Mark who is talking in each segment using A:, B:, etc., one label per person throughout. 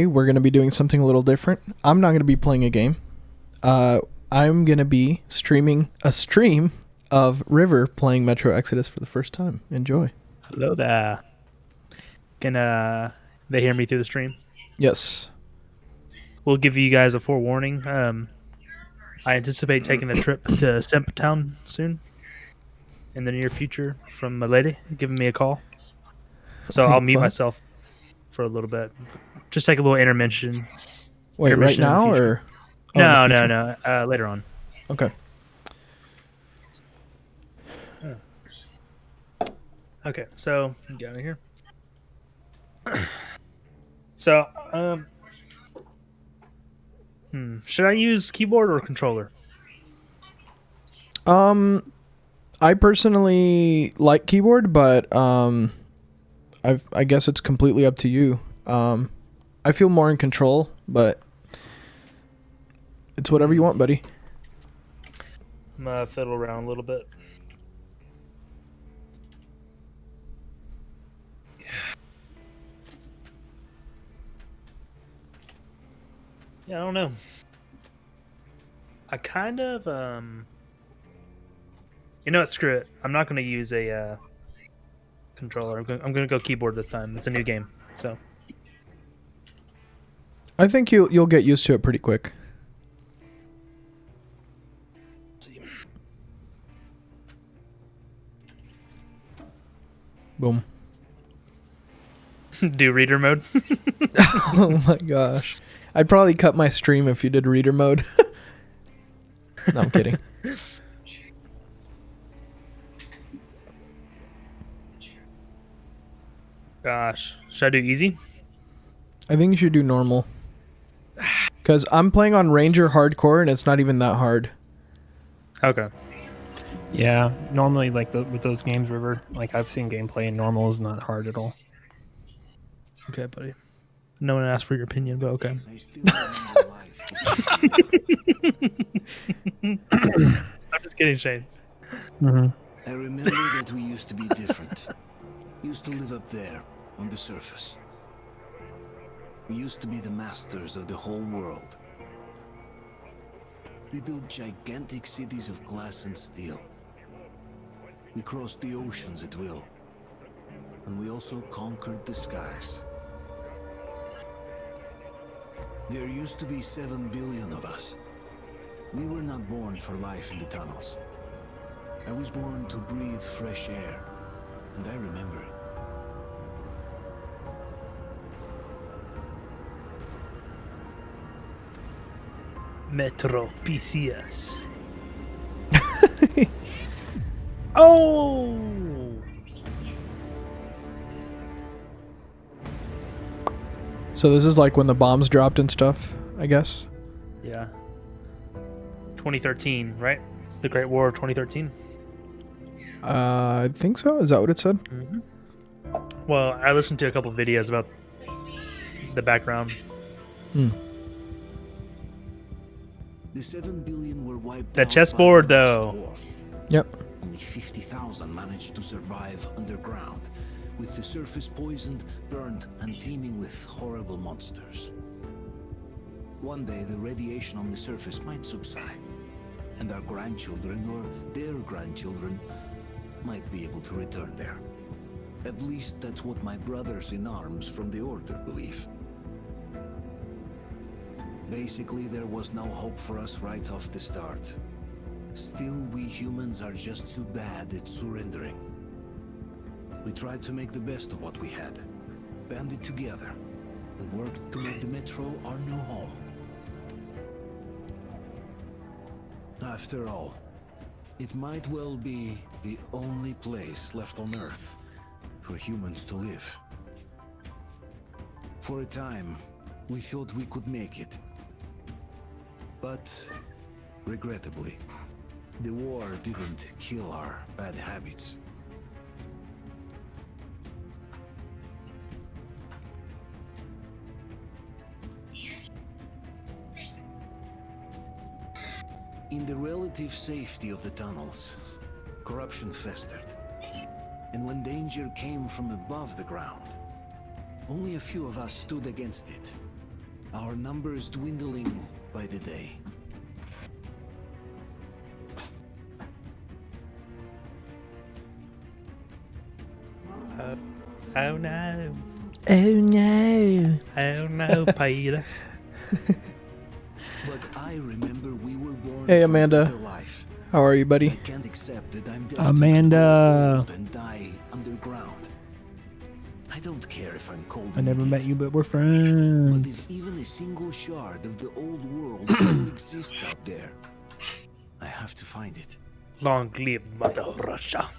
A: we're going to be doing something a little different. I'm not going to be playing a game. I'm going to be streaming a stream of River playing Metro Exodus for the first time. Enjoy.
B: Hello there. Can they hear me through the stream?
A: Yes.
B: We'll give you guys a forewarning. I anticipate taking a trip to Simp Town soon, in the near future, from a lady giving me a call. So I'll
A: Wait,
B: mute
A: what?
B: myself for a little bit. Just take a little intermission.
A: Wait, right
B: Intermission in the
A: now
B: future.
A: or in the
B: No,
A: future?
B: later on.
A: Okay.
B: Okay, so get out of here. So, should I use keyboard or controller?
A: I personally like keyboard, but I guess it's completely up to you. I feel more in control, but it's whatever you want, buddy.
B: I'm gonna fiddle around a little bit. Yeah, I don't know. I kind of you know what? Screw it. I'm not gonna use a controller. I'm gonna go keyboard this time. It's a new game, so
A: I think you'll get used to it pretty quick. Boom.
B: do reader mode.
A: Oh my gosh. I'd probably cut my stream if you did reader mode. No, I'm kidding.
B: Gosh, should I do easy?
A: I think you should do normal. Because I'm playing on Ranger Hardcore and it's not even that hard.
B: Okay.
C: Yeah, normally with those games, River, like I've seen gameplay and normal is not hard at all.
B: Okay, buddy. No one asked for your opinion, but okay. I'm just kidding, Shane.
C: Mm-hmm.
D: I remember that we used to be different. We used to live up there, on the surface. We used to be the masters of the whole world. We built gigantic cities of glass and steel. We crossed the oceans at will. And we also conquered the skies. There used to be 7 billion of us. We were not born for life in the tunnels. I was born to breathe fresh air, and I remember it.
B: Metro PCS. Oh!
A: So this is like when the bombs dropped and stuff, I guess.
B: Yeah. 2013, right? The Great War of 2013.
A: I think so. Is that what it said?
B: Mm-hmm. Well, I listened to a couple videos about the background.
A: Hmm.
D: The 7 billion were wiped
B: That
D: out
B: chessboard,
D: by the last
B: though.
D: war.
A: Yep.
D: Only 50,000 managed to survive underground, with the surface poisoned, burned, and teeming with horrible monsters. One day, the radiation on the surface might subside, and our grandchildren or their grandchildren might be able to return there. At least that's what my brothers in arms from the Order believe. Basically, there was no hope for us right off the start. Still, we humans are just too bad at surrendering. We tried to make the best of what we had, banded together, and worked to make the Metro our new home. After all, it might well be the only place left on Earth for humans to live. For a time, we thought we could make it. But, regrettably, the war didn't kill our bad habits. In the relative safety of the tunnels, corruption festered. And when danger came from above the ground, only a few of us stood against it. Our numbers dwindling by the day.
B: Oh no.
A: Oh no.
B: Oh no, Peter.
D: But I remember we were born
A: Hey,
D: for a
A: Amanda.
D: better life.
A: How are you,
D: I
A: buddy?
D: can't accept that I'm destined to
C: Amanda.
D: grow old and die underground. I don't care if I'm cold.
C: I never met you, but we're
D: But
C: friends.
D: if even a single shard of the old world still exists out there, I have to find it.
B: Long live Mother Russia.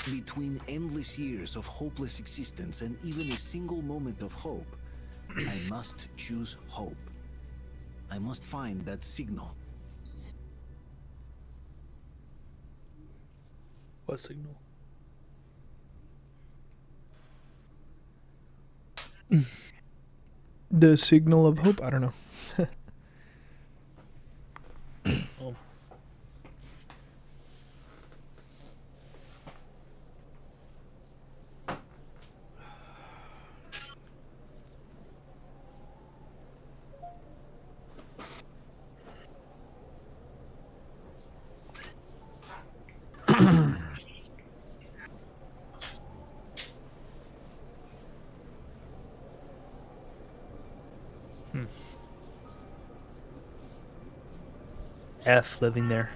D: Between endless years of hopeless existence and even a single moment of hope, I must choose hope. I must find that signal.
B: What signal?
A: The signal of hope? I don't know.
B: Oh. F living there.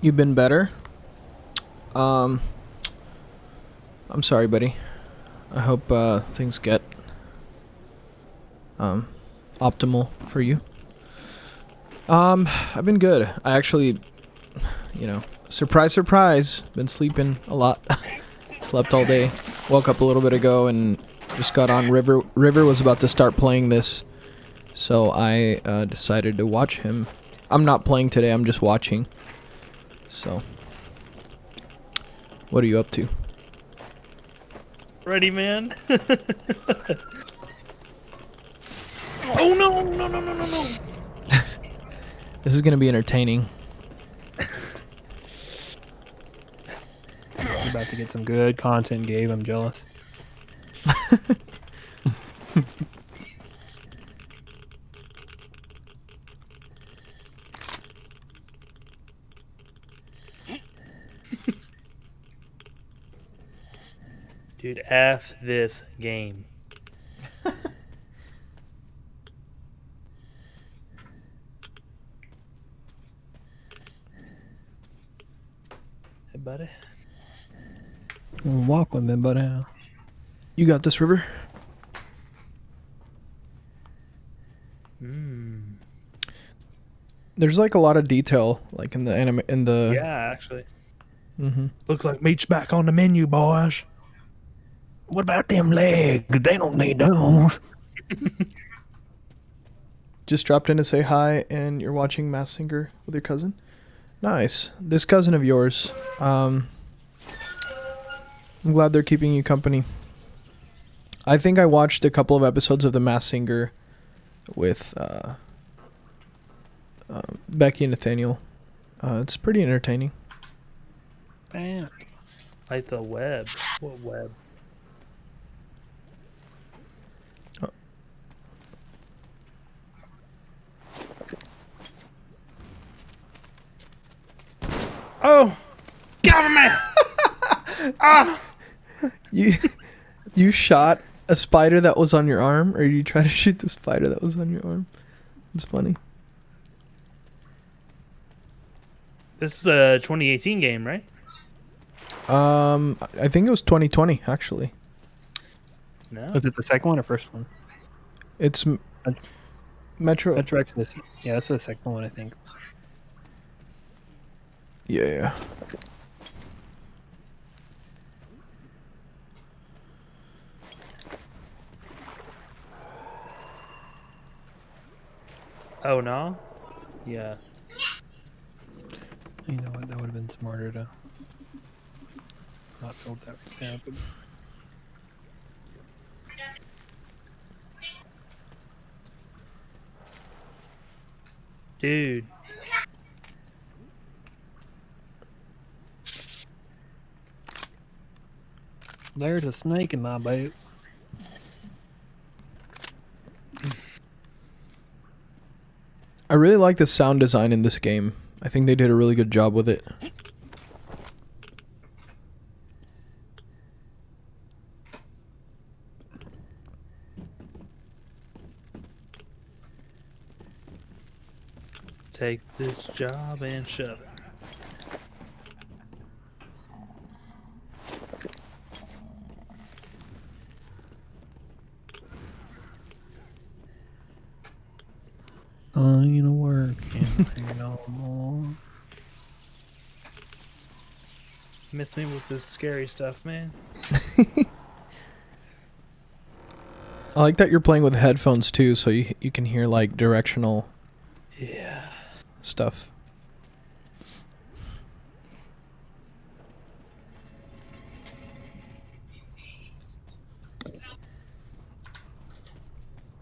A: You've been better? I'm sorry, buddy. I hope things get optimal for you. I've been good. I actually, surprise, surprise, been sleeping a lot. Slept all day. Woke up a little bit ago and just got on. River was about to start playing this, so I decided to watch him. I'm not playing today, I'm just watching. So, what are you up to?
B: Ready, man? Oh no, no, no, no, no, no.
A: This is gonna be entertaining.
C: You're about to get some good content, Gabe. I'm jealous.
B: Dude, F this game. Hey, buddy.
C: Walk with me, buddy.
A: You got this, River? There's like a lot of detail, like in the anime, in the.
B: Yeah, actually.
A: Mm-hmm.
B: Looks like meat's back on the menu, boys.
C: What about them legs? They don't need those.
A: Just dropped in to say hi, and you're watching Mass Singer with your cousin. Nice. This cousin of yours. I'm glad they're keeping you company. I think I watched a couple of episodes of The Mass Singer with Becky and Nathaniel. It's pretty entertaining.
C: Man.
B: Like the web. What web? Oh! Got him, man! Ah!
A: You shot a spider that was on your arm, or you try to shoot the spider that was on your arm? It's funny.
B: This is a 2018 game, right?
A: I think it was 2020 actually.
B: No.
C: Was it the second one or first one?
A: It's Metro.
C: Metro Exodus. Yeah, that's the second one, I think.
A: Yeah.
B: Oh, no? Yeah.
C: You know what? That would have been smarter to not build that right now. But
B: Dude.
C: There's a snake in my boat.
A: I really like the sound design in this game. I think they did a really good job with it.
B: Take this job and shove it.
C: You know working no more.
B: Miss me with this scary stuff, man.
A: I like that you're playing with headphones too, so you can hear like directional stuff.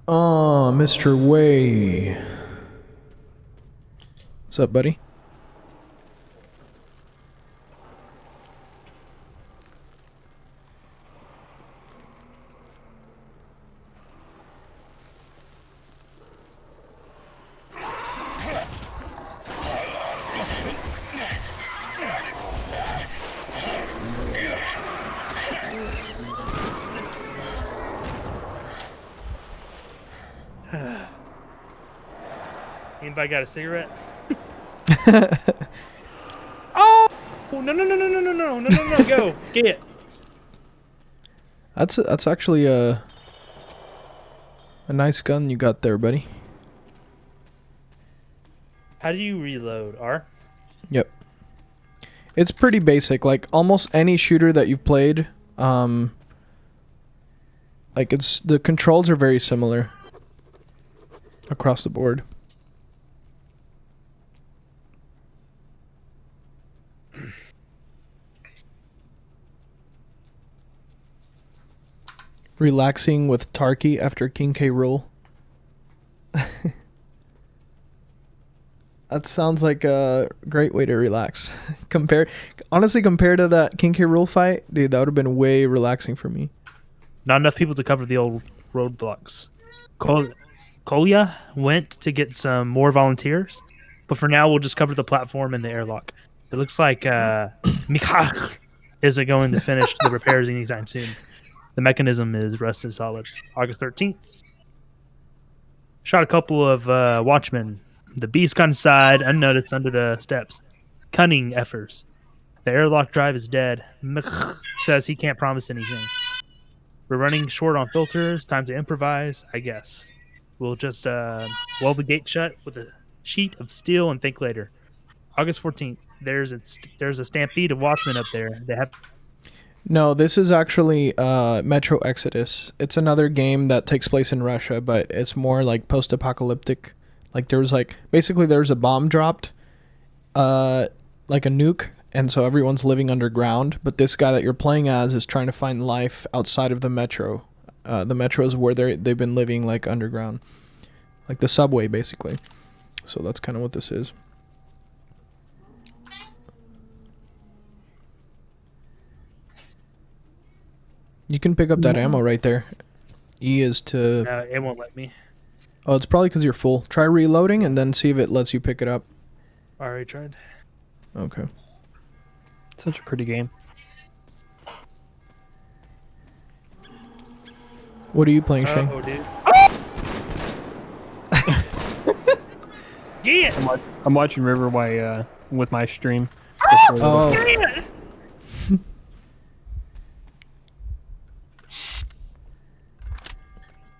A: Oh, Mr. Way. What's up, buddy?
B: Anybody got a cigarette? Oh! No, no, no, no, no, no, no, no, no, no, go. Get it.
A: That's actually a nice gun you got there, buddy.
B: How do you reload? R?
A: Yep. It's pretty basic. Like almost any shooter that you've played, like the controls are very similar across the board. Relaxing with Tarky after King K. Rool. That sounds like a great way to relax. Honestly, compared to that King K. Rool fight, dude, that would have been way relaxing for me.
B: Not enough people to cover the old roadblocks. Kolya went to get some more volunteers, but for now we'll just cover the platform and the airlock. It looks like Mikach isn't going to finish the repairs anytime soon. The mechanism is rusted solid. August 13th. Shot a couple of watchmen. The beast got inside, unnoticed under the steps. Cunning efforts. The airlock drive is dead. Mikach says he can't promise anything. We're running short on filters. Time to improvise, I guess. We'll just weld the gate shut with a sheet of steel and think later. August 14th. There's a stampede of watchmen up there. They have...
A: No, this is actually Metro Exodus. It's another game that takes place in Russia, but it's more like post-apocalyptic. Like there was basically there's a bomb dropped, like a nuke, and so everyone's living underground. But this guy that you're playing as is trying to find life outside of the metro. The metro is where they've been living like underground, like the subway basically. So that's kind of what this is. You can pick up that ammo right there. E is to...
B: No, it won't let me.
A: Oh, it's probably because you're full. Try reloading and then see if it lets you pick it up.
B: Already tried.
A: Okay.
C: Such a pretty game.
A: What are you playing, Shane?
B: Oh, dude. Yeah!
C: I'm watching River with my stream.
A: Oh.
B: Yeah!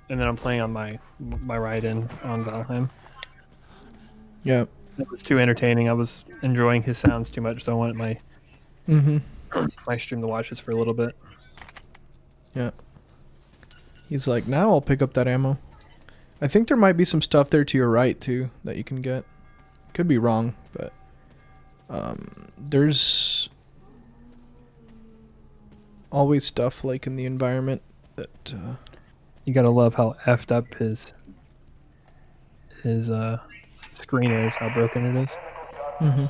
C: And then I'm playing on my ride-in on Valheim.
A: Yeah.
C: It was too entertaining. I was enjoying his sounds too much, so I wanted my my stream to watch this for a little bit.
A: Yeah. He's like, now I'll pick up that ammo. I think there might be some stuff there to your right, too, that you can get. Could be wrong, but... there's... always stuff, like, in the environment that...
C: You gotta love how effed up his screen is, how broken it is.
A: Mm-hmm.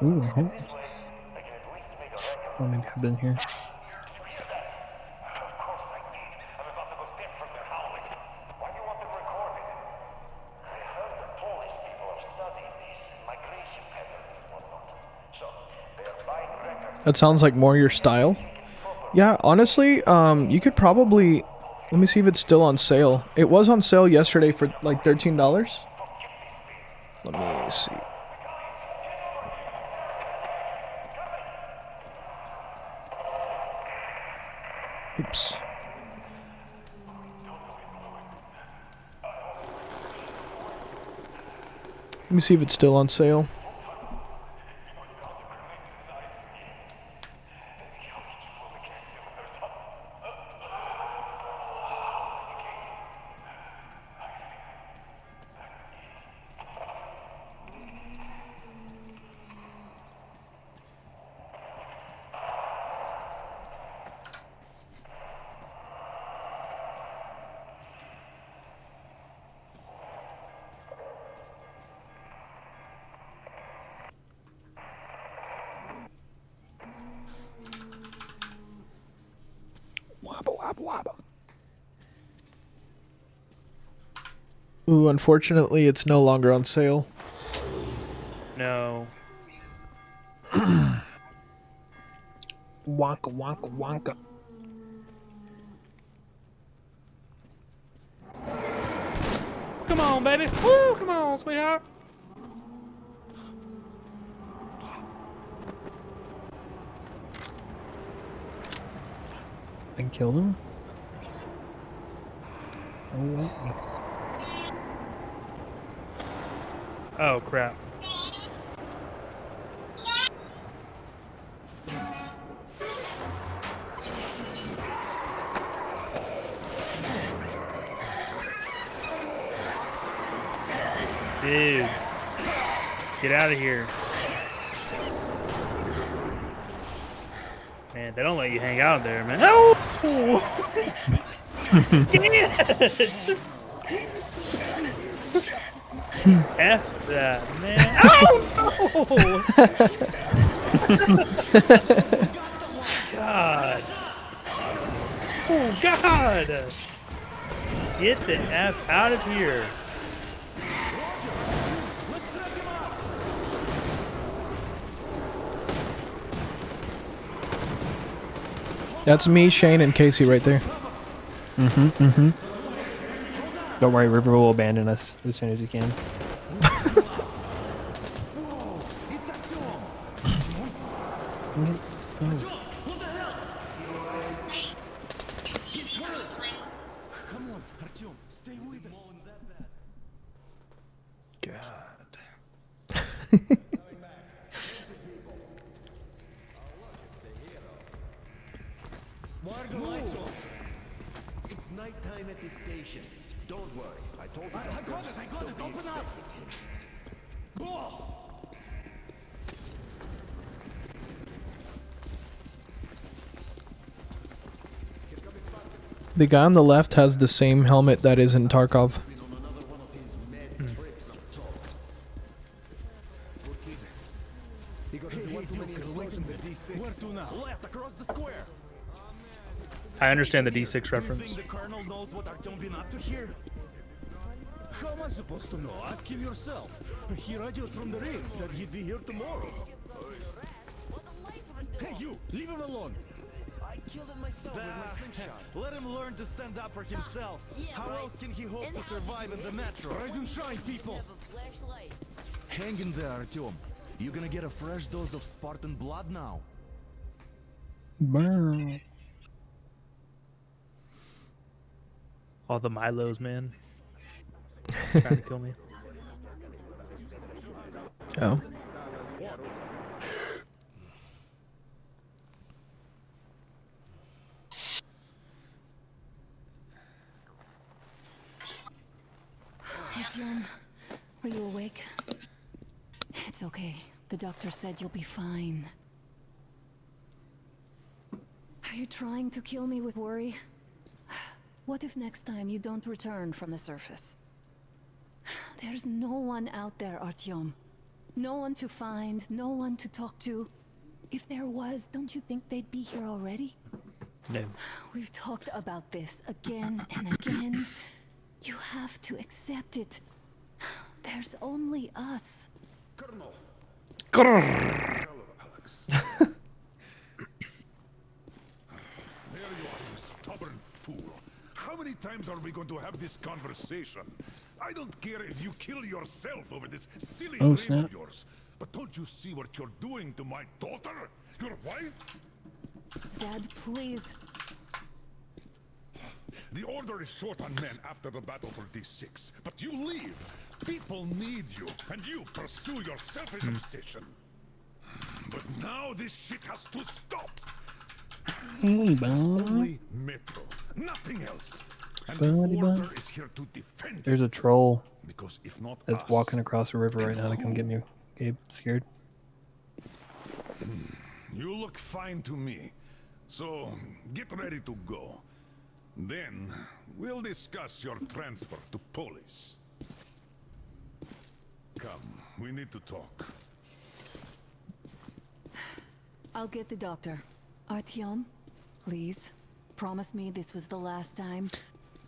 C: Ooh, I hope. Oh, maybe I've been here.
A: That sounds like more your style. Yeah, honestly, you could probably. Let me see if it's still on sale. It was on sale yesterday for like $13. Let me see. Oops. Let me see if it's still on sale.
C: Wobble, wobble, wobble.
A: Ooh, unfortunately, it's no longer on sale.
B: No.
C: Wonka, wonka, wonka.
B: Come on, baby. Woo, come on, sweetheart.
C: I killed him? Oh,
B: Oh, crap. Dude. Get out of here. Man, they don't let you hang out there, man. No! Yes! F that, man. Oh, no! God. Oh, God. Get the F out of here.
A: That's me, Shane, and Casey right there.
C: don't worry, River will abandon us as soon as he can.
B: God.
E: It's nighttime at the station. Don't worry. I told you. I got it. Open up.
A: The guy on the left has the same helmet that is in Tarkov.
E: Left across the square.
B: I understand the D6 reference.
E: The colonel knows what Artyom been up to here? How am I supposed to know? Ask him yourself. He radioed from the rig, said he'd be here tomorrow. Hey, you! Leave him alone! I killed him myself with my slingshot. Let him learn to stand up for himself. How else can he hope to survive in the metro? Rise and shine, people! Hang in there, Artyom. You're gonna get a fresh dose of Spartan blood now.
C: Burn.
B: All the Milos, man. Trying to kill me.
A: Oh.
F: Artyom, are you awake? It's okay. The doctor said you'll be fine. Are you trying to kill me with worry? What if next time you don't return from the surface? There's no one out there, Artyom. No one to find, no one to talk to. If there was, don't you think they'd be here already?
B: No.
F: We've talked about this again and again. You have to accept it. There's only us.
E: Colonel.
B: Grrr.
E: Hello, Alex. There you are, you stubborn fool. How many times are we going to have this conversation? I don't care if you kill yourself over this silly
C: Oh,
E: dream
C: snap.
E: of yours. But don't you see what you're doing to my daughter? Your wife?
F: Dad, please.
E: The Order is short on men after the battle for D6. But you leave. People need you, and you pursue your selfish obsession. But now this shit has to stop.
C: Hey, bud.
E: Only Metro, nothing else. And the
C: Buddy, bud.
E: Order is here to defend
C: There's
E: it.
C: a troll
E: Because if not
C: that's
E: us,
C: walking across the river right now to come get me. Gabe, scared?
E: you look fine to me. So get ready to go. Then we'll discuss your transfer to police. Come, we need to talk.
F: I'll get the doctor. Artyom, please. Promise me this was the last time.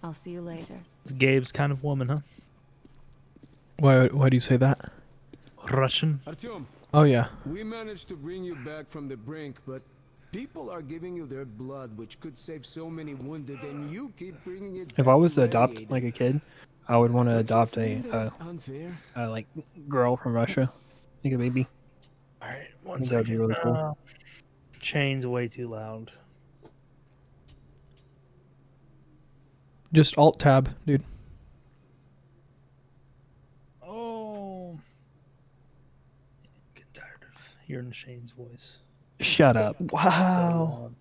F: I'll see you later.
B: It's Gabe's kind of woman, huh?
A: Why do you say that?
B: Russian.
G: Artyom,
A: Oh yeah.
G: we managed to bring you back from the brink, but people are giving you their blood, which could save so many wounded, and you keep bringing it
C: If
G: back
C: I was to adopt
G: irradiated.
C: like a kid, I would want to
G: Don't you
C: adopt
G: think
C: a
G: that is unfair?
C: like girl from Russia, like a baby.
B: All right,
C: I
B: one
C: think that'd be
B: second.
C: really cool.
B: Chain's way too loud.
A: Just alt tab, dude.
B: Oh. Get tired of hearing Shane's voice.
C: Shut up.
A: Wow.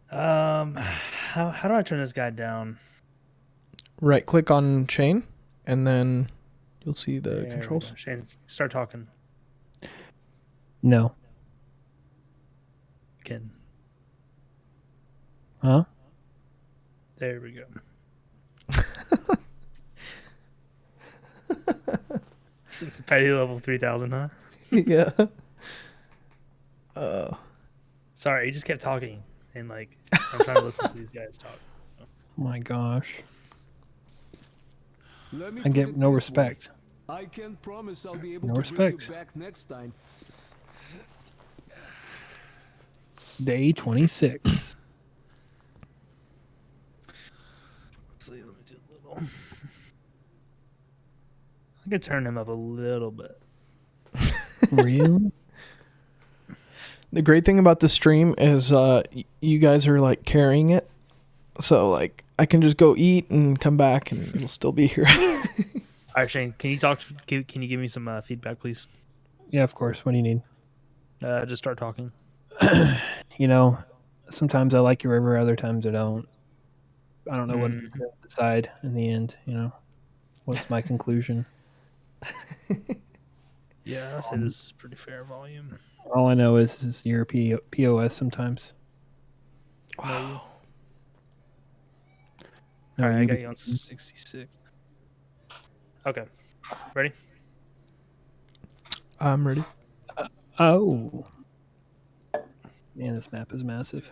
B: How do I turn this guy down?
A: Right click on Shane, and then you'll see the
B: There we
A: controls.
B: go. Shane, start talking
C: No.
B: again.
C: Huh?
B: There we go. It's a petty level 3000, huh?
A: Yeah.
B: Sorry, he just kept talking, and like I'm trying to listen to these guys talk.
C: Oh my gosh.
G: Let me
C: I
G: put
C: get
G: it
C: no
G: this
C: respect.
G: way. I can't promise I'll be able
C: No
G: to bring
C: respect.
G: you back next time.
C: Day 26.
B: Let's see, let me do a little. I could turn him up a little bit.
C: Really?
A: The great thing about the stream is you guys are like carrying it. So like I can just go eat and come back and it'll still be here.
B: All right, Shane, can you talk? Can you give me some feedback, please?
C: Yeah, of course. What do you need?
B: Just start talking.
C: You know, sometimes I like your river, other times I don't. I don't know what
B: Mhm.
C: to decide in the end, you know. What's my conclusion?
B: Yeah, I'll say this is pretty fair volume.
C: All I know is your POS sometimes.
A: Wow.
B: All right, I
C: you
B: got
C: be-
B: you on 66. Okay, ready?
A: I'm ready.
C: Oh. Man, this map is massive.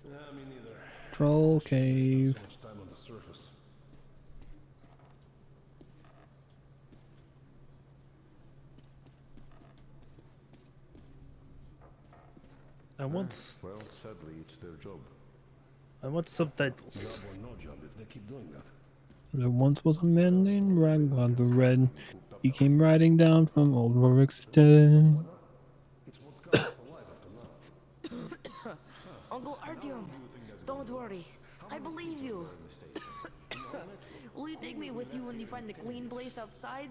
E: Me neither.
C: Troll cave.
E: So much time on the surface.
B: And
E: Well, sadly, it's their job.
B: subtitles?
E: Job or no job if they keep doing that.
C: There once was a man named Ragnar the Red. He came riding down from Old Rorikstead.
E: It's what's got us alive up to now.
F: Uncle Artyom, don't worry. I believe you. Will you take me with you when you find the clean place outside?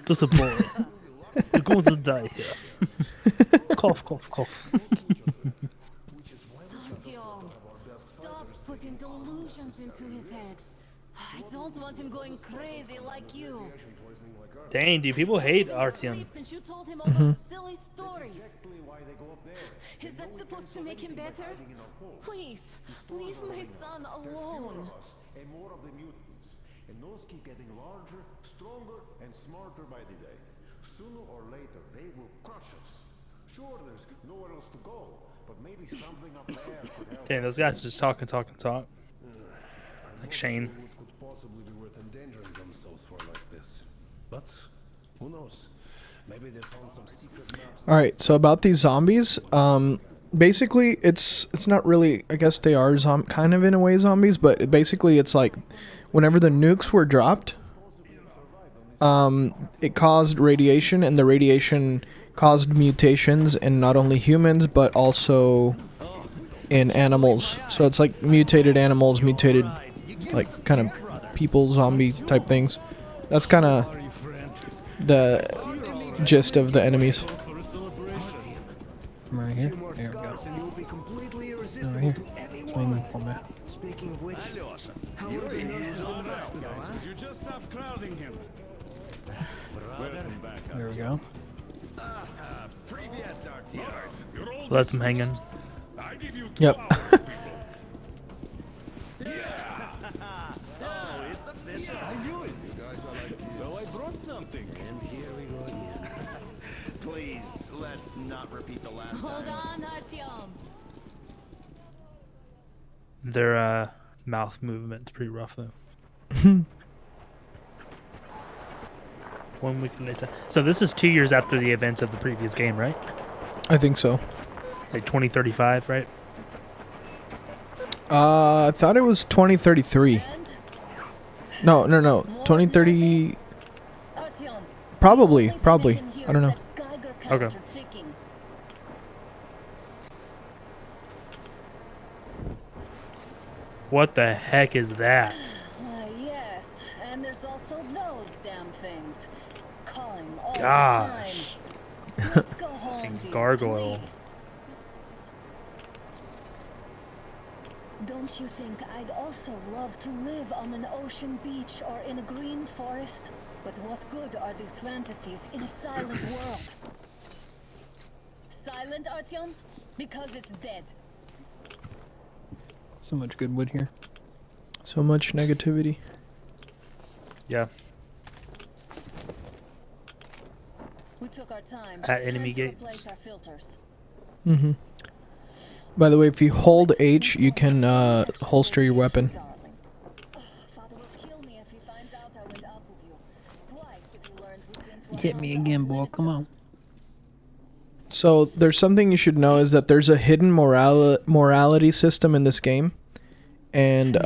B: There's a boy. You're going to die here. Cough, cough, cough.
F: Artyom, stop putting delusions into his head. I don't want him going crazy like you.
B: Dang, dude, people hate Artyom.
F: Sleep since you told him all those silly stories. Is that supposed to make him better? Please, leave my son alone.
H: And more of the mutants. And those keep getting larger, stronger, and smarter by the day. Sooner or later, they will crush us. Sure, there's nowhere else to go, but maybe something up there could help.
B: Dang, those guys just talk and talk and talk. Like Shane.
H: Who could possibly be worth endangering themselves for like this? But who knows? Maybe they found some secret maps.
A: All right, so about these zombies, basically it's not really. I guess they are kind of in a way zombies, but basically it's like whenever the nukes were dropped, it caused radiation, and the radiation caused mutations in not only humans but also in animals. So it's like mutated animals, mutated like kind of people, zombie type things. That's kind of the gist of the enemies.
C: I'm right here. There we go. Right here. Swing for me.
E: Speaking of which, how are the nurses in the hospital, huh?
I: You just stop crowding him. Welcome back.
C: There we go.
B: Let them hang in.
I: I give you
A: Yep.
E: Oh, it's official. I knew it.
I: guys are like
E: So I brought something. And here we go again. Please, let's not repeat the last
F: Hold
E: time.
F: on, Artyom.
B: Their mouth movement's pretty rough though. 1 week later. So this is 2 years after the events of the previous game, right?
A: I think so.
B: Like 2035, right?
A: I thought it was 2033. No. 2030.
F: Artyom,
A: Probably.
F: the only thing
A: I
F: can hear
A: don't know.
F: is that Geiger
B: Okay.
F: counter ticking.
B: What the heck is that?
F: Yes, and there's also those damn things. Calling all
B: Gosh.
F: the time. Let's go home,
B: Fucking
F: dear,
B: gargoyle.
F: please. Don't you think I'd also love to live on an ocean beach or in a green forest? But what good are these fantasies in a silent world? Silent, Artyom? Because it's dead.
C: So much good wood here.
A: So much negativity.
B: Yeah.
F: We took our time.
B: At enemy
F: Time to
B: gates.
F: replace our filters.
A: Mm-hmm. By the way, if you hold H, you can holster your weapon.
F: Darling. Father will kill me if he finds out I went out with you. Twice if he learns we've been to
C: Hit me again, boy. Come on.
A: So there's something you should know is that there's a hidden morality system in this game, and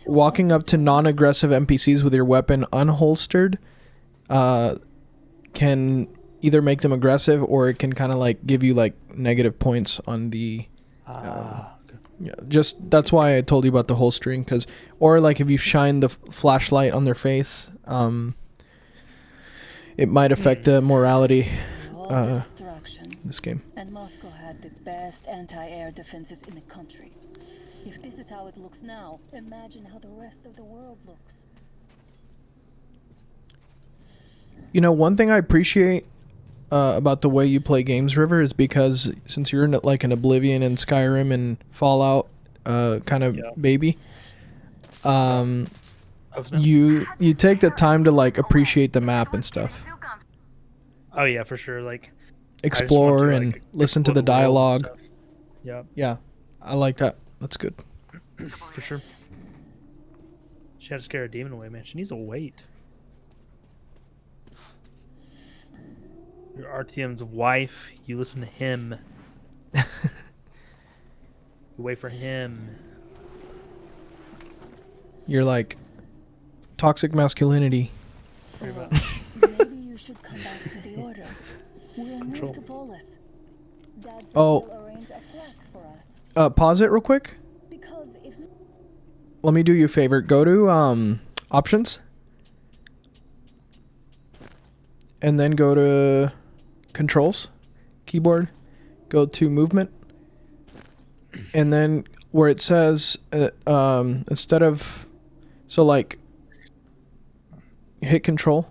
A: walking up to non-aggressive NPCs with your weapon unholstered can either make them aggressive or it can kind of like give you like negative points on the. Yeah, just that's why I told you about the holstering, because or like if you shine the flashlight on their face, it might affect the morality.
F: all destruction.
A: In this game.
F: And Moscow had the best anti-air defenses in the country. If this is how it looks now, imagine how the rest of the world looks.
A: You know, one thing I appreciate about the way you play games, River, is because since you're in like an Oblivion and Skyrim and Fallout kind of baby, you take the time to like appreciate the map and stuff,
B: Oh yeah, for sure. Like
A: explore
B: to,
A: and
B: like,
A: listen to
B: explore
A: the
B: world and
A: dialogue.
B: stuff. Yeah,
A: Yeah, I like that. That's good.
B: for sure. She had to scare a demon away, man. She needs to wait. You're RTM's wife. You listen to him. You wait for him.
A: You're like toxic masculinity.
B: Pretty much.
F: Maybe you should come back to the order. We'll
B: Control.
F: move to Polis. Dad said
A: Oh.
F: he'll arrange a plaque for us.
A: Pause it real quick.
F: Because if
A: Let me do you a favor. Go to options. and then go to controls, keyboard, go to movement, and then where it says instead of, so like hit control.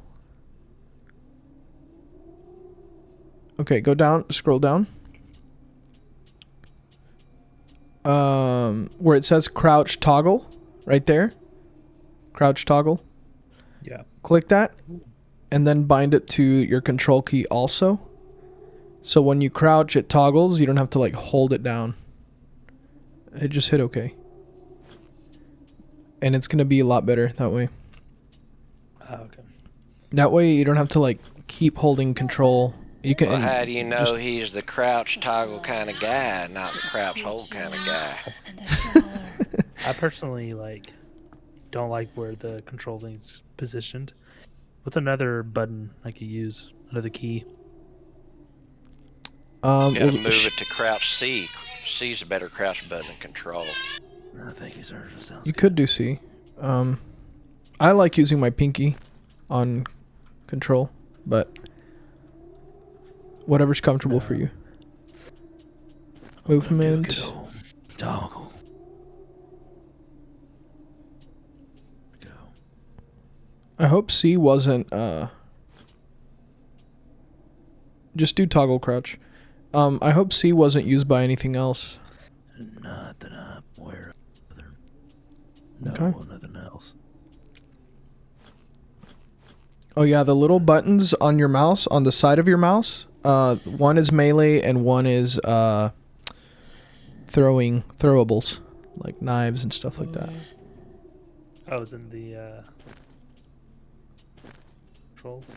A: Okay, go down, scroll down. Where it says crouch toggle, right there. Crouch toggle.
B: Yeah.
A: Click that, and then bind it to your control key also. So when you crouch, it toggles. You don't have to like hold it down. It just hit OK. And it's gonna be a lot better that way.
B: Okay.
A: That way you don't have to like keep holding control. You can.
J: Well, how do you know he's the crouch toggle kind of guy, not the crouch hold kind of guy?
B: I personally don't like where the control thing's positioned. What's another button I could use? Another key?
J: You gotta move it to crouch C. C's a better crouch button than control.
B: No, thank you, sir. Sounds
A: You
B: good.
A: could do C. I like using my pinky on control, but whatever's comfortable for you. Movement.
B: Toggle. Go.
A: I hope C wasn't just do toggle crouch. I hope C wasn't used by anything else.
B: Not that I'm aware of. No,
A: Okay.
B: nothing else.
A: Oh yeah, the little buttons on your mouse, on the side of your mouse, one is melee and one is throwables, like knives and stuff like that.
B: I was in the controls.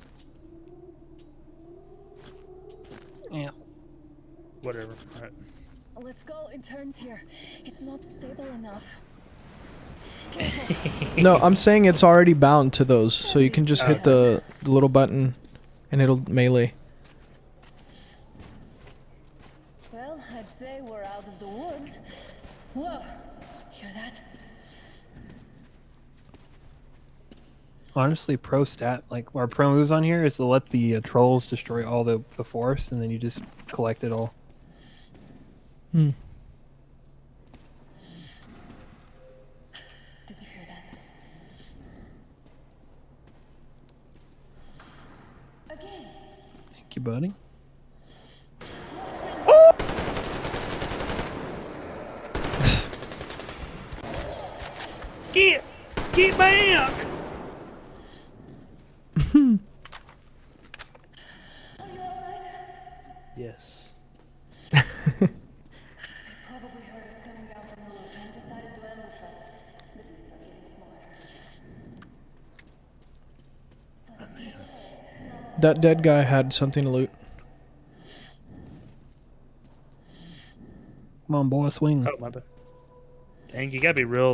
C: Yeah.
B: Whatever. All right.
F: Let's go in turns here. It's not stable enough.
A: No, I'm saying it's already bound to those, so you can just hit the little button and it'll melee.
F: Well, I'd say we're out of the woods. Whoa, hear that?
C: Honestly, pro stat, like our pro moves on here is to let the trolls destroy all the forest, and then you just collect it all.
A: Hmm.
F: Did you hear that? Again.
C: Thank you, buddy.
B: Get back! Yes.
F: Probably heard us coming down from the roof and decided to ambush us. The beasts are getting smaller.
A: That dead guy had something to loot.
C: Come on, boy, swing.
B: Oh, my bad. Dang, you gotta be real,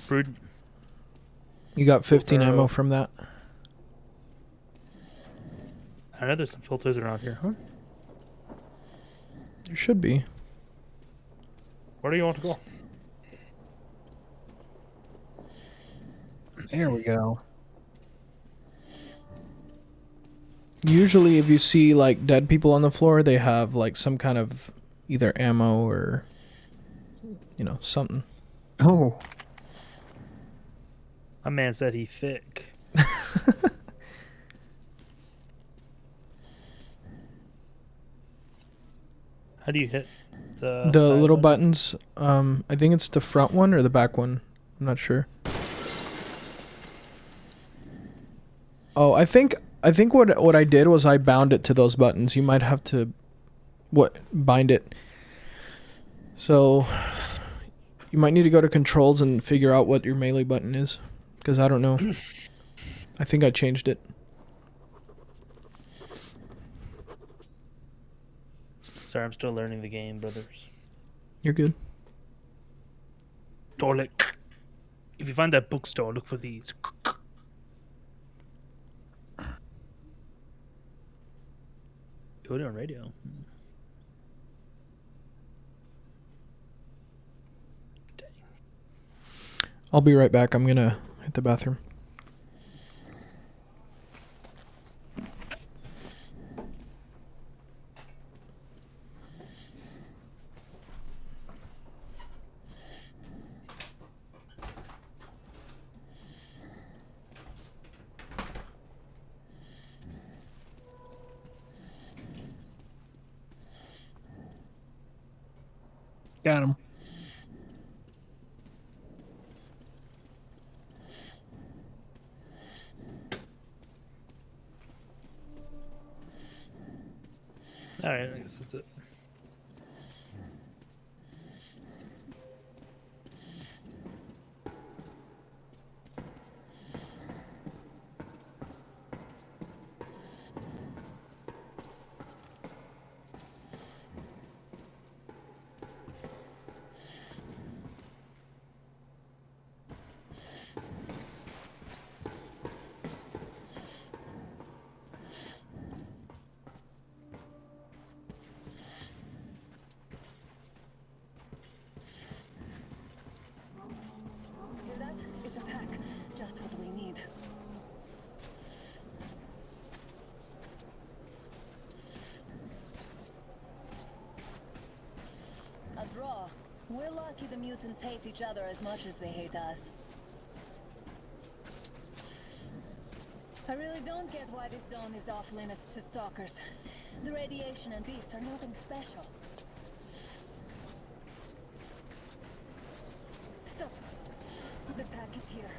B: prudent.
A: You got 15
B: Bro.
A: ammo from that.
B: I know there's some filters around here, huh?
A: There should be.
B: Where do you want to go?
C: There we go.
A: Usually if you see like dead people on the floor, they have like some kind of either ammo or something.
C: Oh,
B: My man said he thick. How do you hit the
A: The
B: side
A: little
B: button?
A: buttons, I think it's the front one or the back one. I'm not sure. Oh, I think what I did was I bound it to those buttons. You might have to bind it. So you might need to go to controls and figure out what your melee button is, because I don't know. I think I changed it.
B: Sorry, I'm still learning the game, brothers.
A: You're good.
B: Toilet. If you find that bookstore, look for these. Put it on radio. Dang.
A: I'll be right back. I'm gonna hit the bathroom.
C: Got him.
B: All right, I guess that's it.
F: Hear that? It's a pack. Just what we need. A draw. We're lucky the mutants hate each other as much as they hate us. I really don't get why this zone is off limits to stalkers. The radiation and beasts are nothing special. Stop. The pack is here.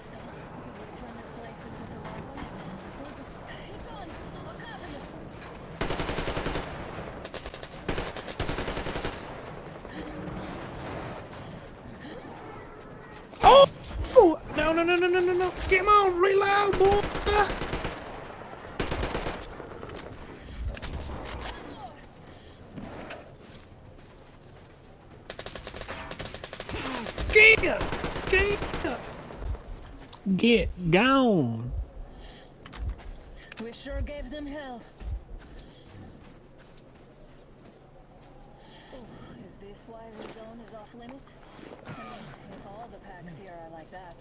F: So, do we turn this place into the lava? Or do... It's on! I'll cover you!
B: Oh! Oh! No, no, no, no, no, no, no! Come on, reload, boy!
C: Get gone.
F: We sure gave them hell. Ooh, is this why the zone is off limits? I mean, if all the packs here are like that.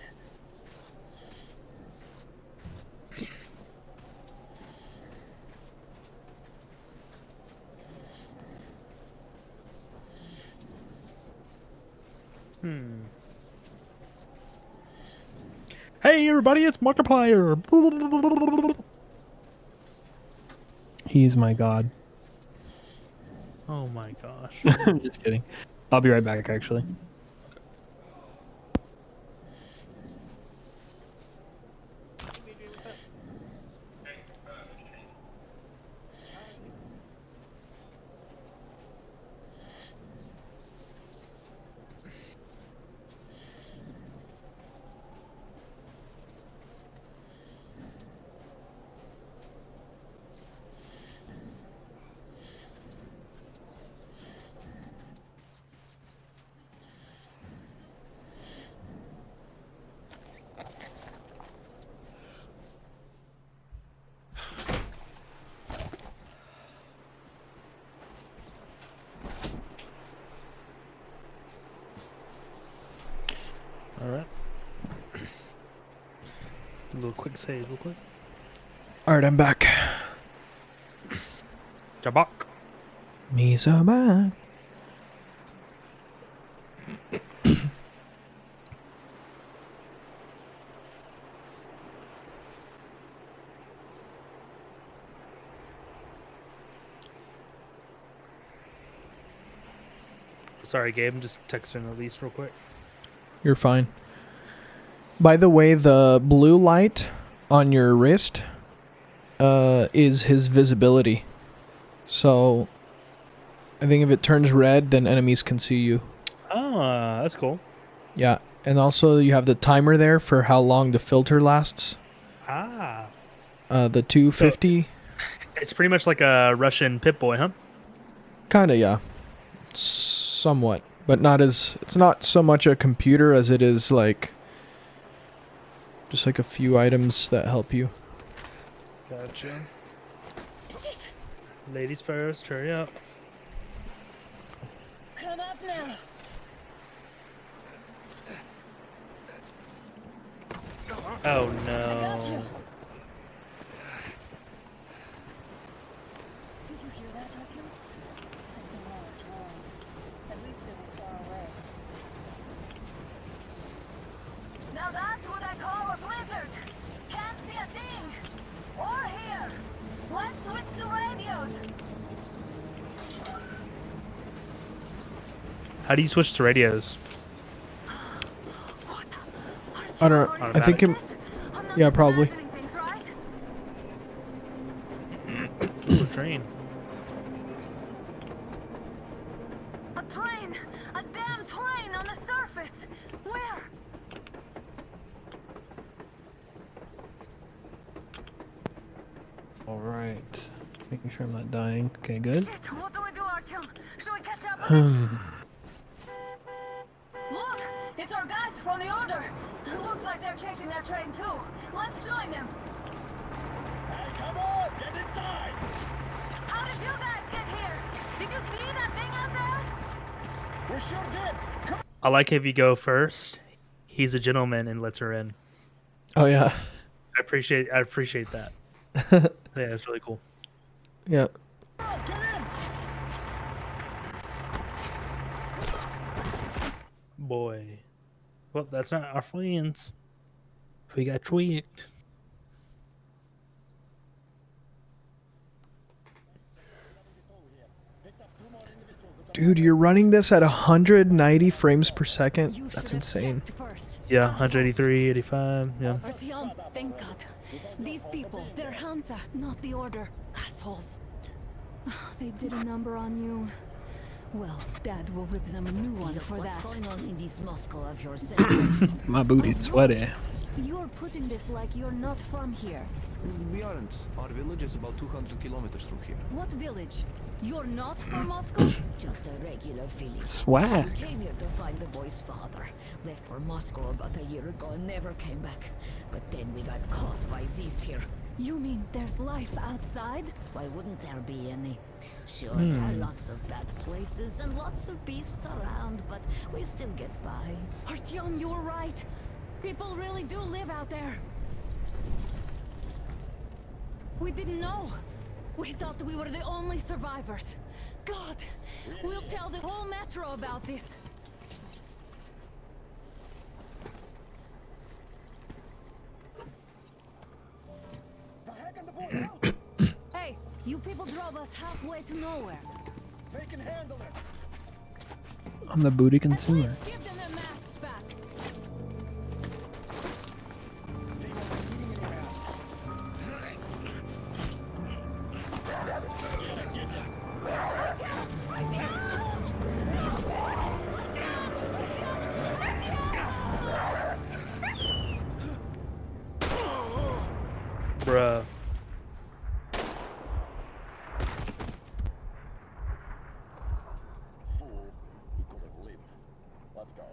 B: Hey, everybody, it's Markiplier!
C: He is my god.
B: Oh my gosh.
C: Just kidding. I'll be right back, actually.
B: Alright. A little quick save, real quick.
A: Alright, I'm back.
B: Jabak.
A: Me so back.
B: Sorry, Gabe, I'm just texting Elise real quick.
A: You're fine. By the way, the blue light on your wrist is his visibility. So, I think if it turns red, then enemies can see you.
B: Ah, that's cool.
A: Yeah, and also you have the timer there for how long the filter lasts.
B: Ah.
A: The 250.
B: It's pretty much like a Russian Pip-Boy, huh?
A: Kinda, yeah. Somewhat. But not as... It's not so much a computer as it is, like... Just like a few items that help you.
B: Gotcha. Ladies first, hurry up.
F: Come up now.
B: Oh no.
F: Did you hear that, Artyom? Something large roaring. At least it was far away. Now that's what I call a blizzard. Can't see a thing. Or hear. Let's switch to radios.
B: How do you switch to radios?
A: I don't. I think it. Yeah, probably.
B: Ooh, a train.
F: A train! A damn train on the surface! Where?
C: All right. Making sure I'm not dying. Okay, good.
F: Shit, what do we do, Artyom? Should we catch up with
C: Hmm.
F: Look! It's our guys from the Order! Looks like they're chasing that train too. Let's join them!
I: Hey, come on, get inside!
F: How did you guys get here? Did you see that thing out there?
I: We sure did!
B: I like if you go first. He's a gentleman and lets her in.
A: Oh yeah.
B: I appreciate that. Yeah, it's really cool.
A: Yeah.
I: Get in!
B: Boy. Well, that's not our friends. We got tweaked.
A: Dude, you're running this at 190 frames per second.
F: You
A: That's
F: should have
A: insane.
F: checked first.
B: Yeah, 183, 85. Yeah.
F: Artyom, thank God. These people, they're Hansa, not the Order. Assholes. They did a number on you. Well, Dad will rip them a new one for that.
K: What's going on in this Moscow of yours?
C: My booty's sweaty.
F: You're putting this like you're not from here.
E: We aren't. Our village is about 200 kilometers from here.
F: What village? You're not from Moscow?
K: Just a regular village.
C: Swag.
K: We came here to find the boy's father. Left for Moscow about a year ago and never came back. But then we got caught by these here.
F: You mean there's life outside?
K: Why wouldn't there be any? Sure, there are lots of bad places and lots of beasts around, but we still get by.
F: Artyom, you were right. People really do live out there. We didn't know. We thought we were the only survivors. God, we'll tell the whole metro about this. Hey, you people drove us halfway to nowhere.
I: They can handle it!
C: I'm the booty
F: At least
C: consumer.
F: give them their masks back.
B: Bruh.
I: Fool, you could have lived. Let's go.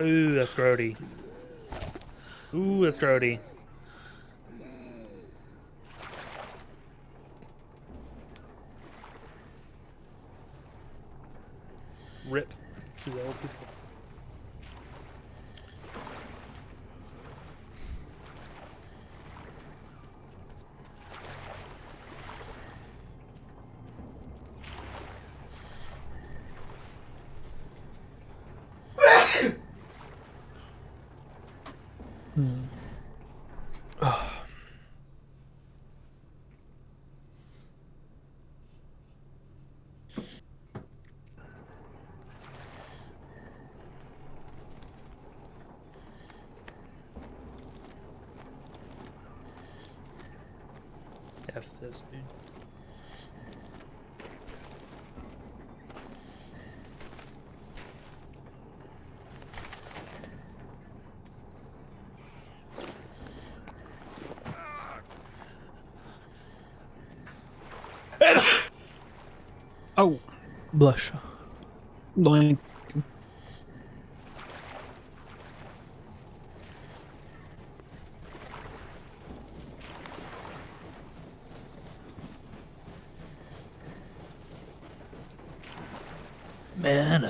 B: Ooh, that's grody. Ooh, that's grody. Rip to the old people. F this, dude.
C: Oh,
A: Blush.
C: blank.
B: Man,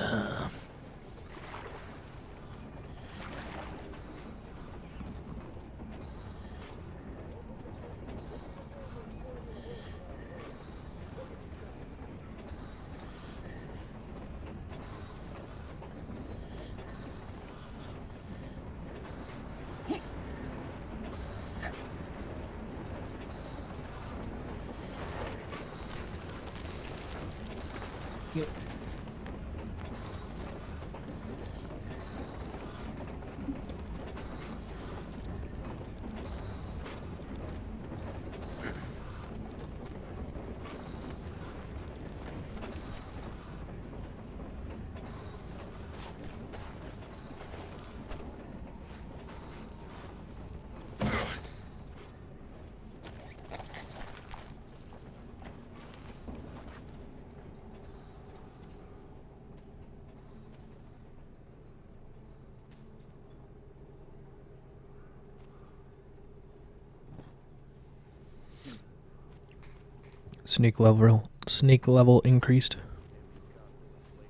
A: Sneak level increased.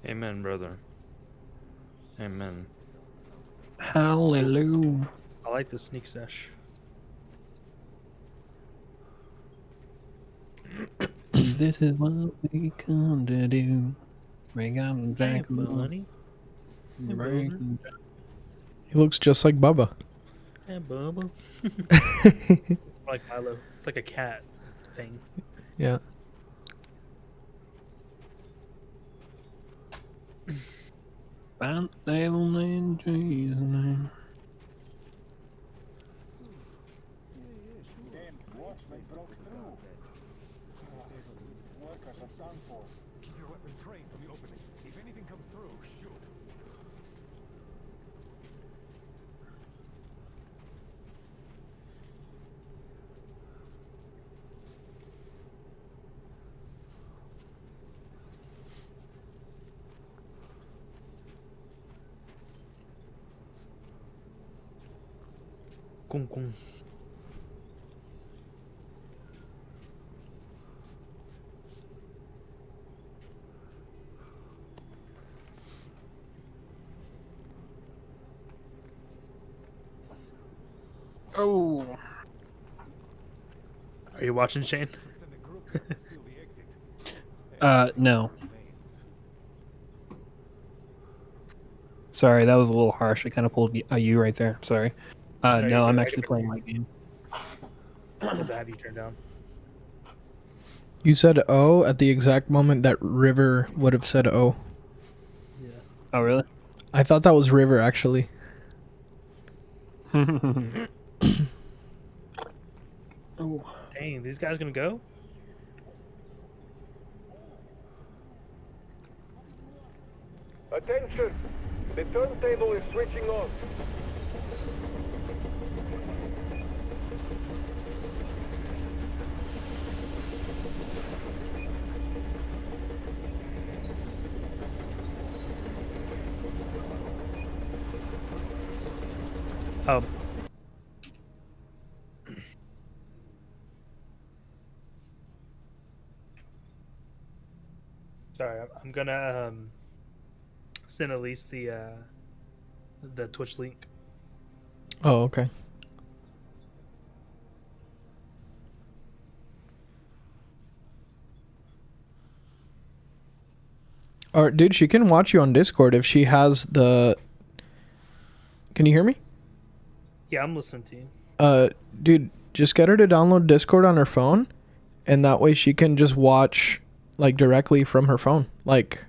L: Amen, brother. Amen.
C: Hallelujah.
B: I like the sneak sesh.
C: This is what we come to do. Bring out the
B: Hey,
C: jack of
B: buddy. Hey, brother.
A: He looks just like Bubba.
B: Hey, Bubba. Like Milo. It's like a cat thing.
A: Yeah.
C: Bound devil in Jesus' name.
H: Keep your weapon trained on the opening. If anything comes through, shoot.
B: Kung kung.
C: Oh.
B: Are you watching, Shane?
C: No. Sorry, that was a little harsh. I kind of pulled a U right there. Sorry.
B: No, you're
C: No, I'm
B: good. I
C: actually
B: can-
C: playing my game.
B: Because I have you turned down.
A: You said O at the exact moment that River would have said O.
B: Yeah.
C: Oh, really?
A: I thought that was River, actually.
C: Oh.
B: Dang, these guys gonna go?
H: Attention! The turntable is switching on.
B: Oh. Sorry, I'm gonna send Elise the Twitch link.
A: Oh, okay. Or, dude, she can watch you on Discord if she has the... Can you hear me?
B: Yeah, I'm listening to you.
A: Dude, just get her to download Discord on her phone, and that way she can just watch, like, directly from her phone, like,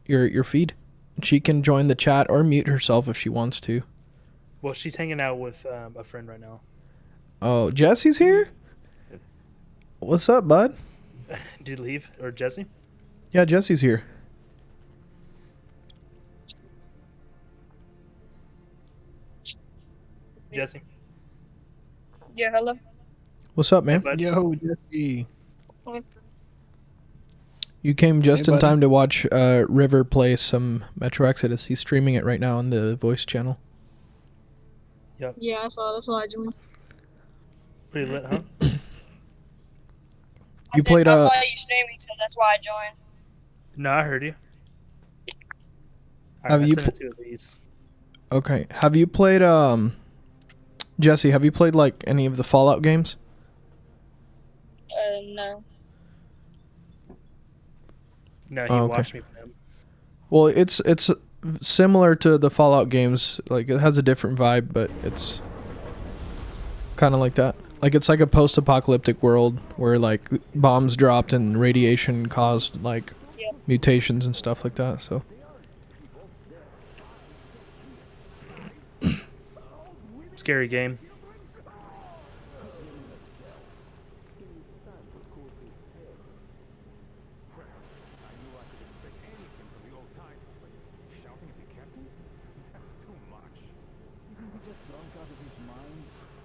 A: your feed. She can join the chat or mute herself if she wants to.
B: Well, she's hanging out with a friend right now.
A: Oh, Jesse's here? What's up, bud?
B: Did you leave? Or Jesse?
A: Yeah, Jesse's here.
B: Jesse?
M: Yeah, hello.
A: What's up, man?
B: Hey, bud.
C: Yo, Jesse.
A: You came just
C: Hey,
A: in
C: buddy.
A: time to watch River play some Metro Exodus. He's streaming it right now on the voice channel.
B: Yep.
M: Yeah, I saw. That's why I joined.
B: Pretty lit, huh?
A: You played
M: I saw you streaming, so that's why I joined.
B: No, I heard you.
A: Have
B: I
A: you
B: sent it to Elise.
A: Okay. Have you played Jesse, have you played like any of the Fallout games?
M: No.
B: No, he
A: Oh, okay.
B: watched me play them.
A: Well, it's similar to the Fallout games. Like, it has a different vibe, but it's kind of like that. Like, it's like a post-apocalyptic world where like bombs dropped and radiation caused like mutations and stuff like that. So
B: Scary game.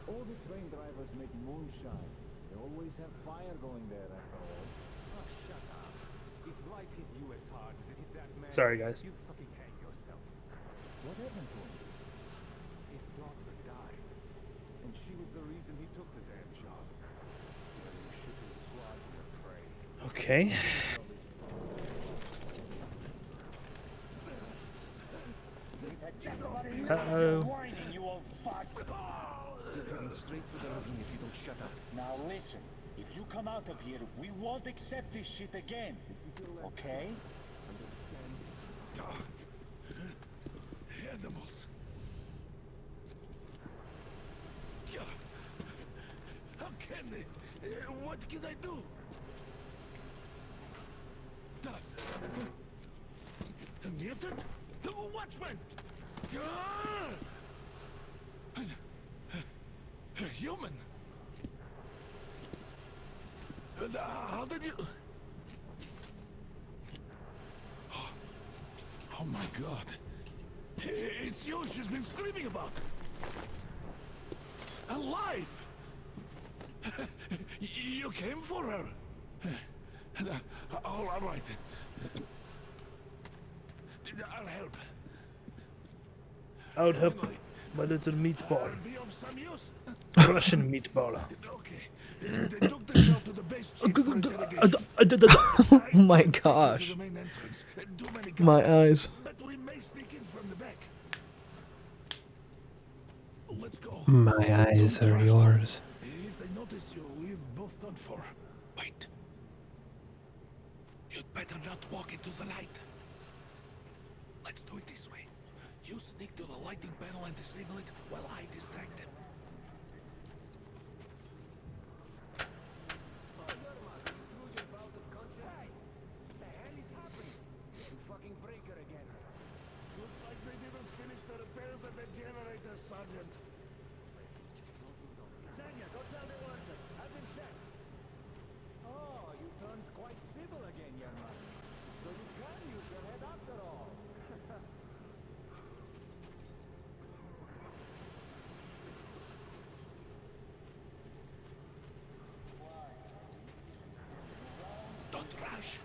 E: All the train drivers make moonshine. They always have fire going there after all. Oh, shut up. If life hit you as hard as it hit that man,
B: Sorry, guys.
E: you fucking hang yourself. What happened to him? His daughter died. And she was the reason he took the damn job. He shook his squads in the prey.
B: Okay. Uh-oh.
E: Straight to the ravine if you don't shut up.
N: Now listen, if you come out of here, we won't accept this shit again. Okay?
I: Animals. How can they? What can I do? A mutant? Watchman! A human? How did you... Oh my god. It's you she's been screaming about. Alive! You came for her. All right. I'll help.
B: I would help my little meatball.
I: Be of some use.
B: Russian meatball.
I: Okay. They took the girl to the base chief for interrogation.
A: oh my gosh,
I: To the main entrance. Too many guards.
A: my eyes.
I: But we may sneak in from the back. Let's go.
C: My eyes are yours.
I: If they notice you, we're both done for. Wait. You'd better not walk into the light. Let's do it this way. You sneak to the lighting panel and disable it while I distract them. Looks like they didn't finish the repairs at the generator, Sergeant.
E: Sanya, go tell the workers. I've been checked. Oh, you turned quite civil again, young man. So you can use your head after all.
I: Don't rush.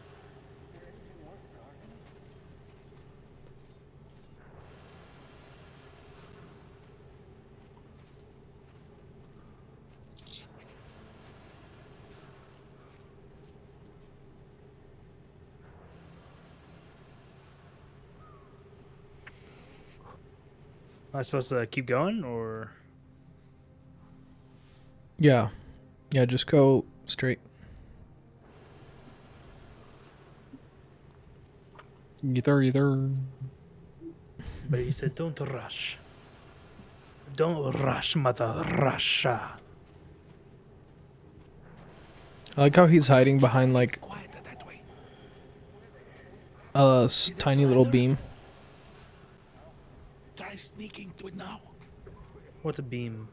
B: Am I supposed to keep going or?
A: Yeah, just go straight.
C: Either.
B: But he said, "Don't rush. Don't rush, mother Russia."
A: I like how he's hiding behind like a tiny little beam.
I: Try sneaking to it now.
B: What a beam.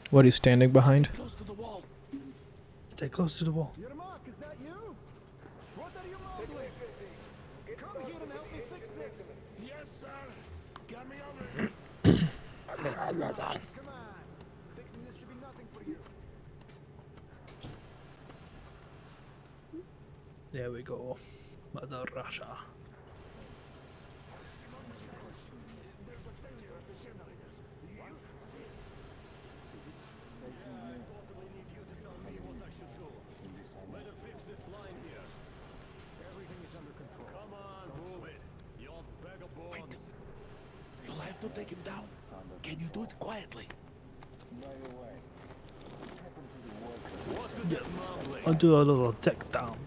A: What he's standing behind.
I: Close to the wall.
B: Stay close to the wall.
E: Yermak, is that you? What are you modeling? Come here and help me fix this.
I: Yes, sir. Got me over.
E: Come on. Fixing this should be nothing for you.
B: There we go. Mother Russia.
I: There's a failure at the generators. You should see it.
E: I totally need you to tell me what I should do. Better fix this line here. Everything is under control. Come on, move it. You old bag of bones.
I: You'll have to take him down. Can you do it quietly?
E: What's with this mumbling?
B: I'll do a little tech down.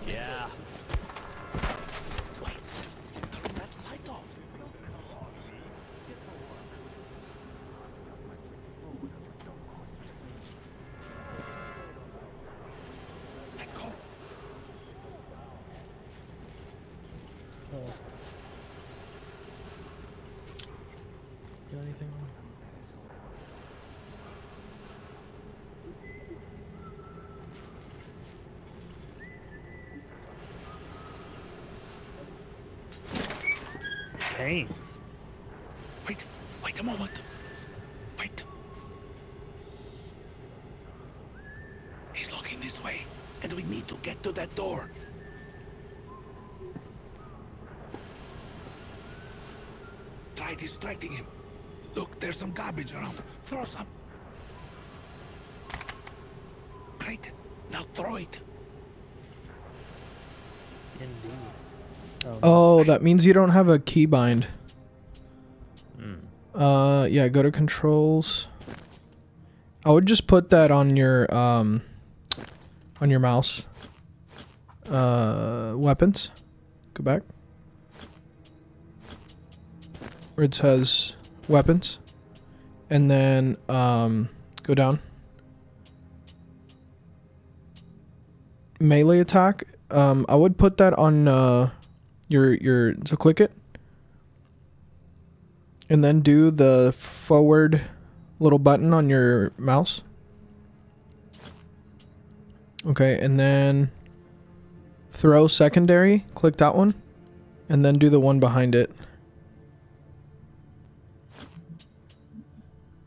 E: Yeah.
I: Turn that light off.
B: anything? Dang.
I: Wait a moment. Wait. He's looking this way, and we need to get to that door. Try distracting him. Look, there's some garbage around. Throw some. Great. Now throw it.
B: Indeed.
A: Oh, that means you don't have a keybind.
L: Hmm.
A: Yeah, go to controls. I would just put that on your mouse. Weapons. Go back. Where it says weapons. And then go down. Melee attack. I would put that on your so click it. And then do the forward little button on your mouse. Okay, and then throw secondary, click that one, and then do the one behind it.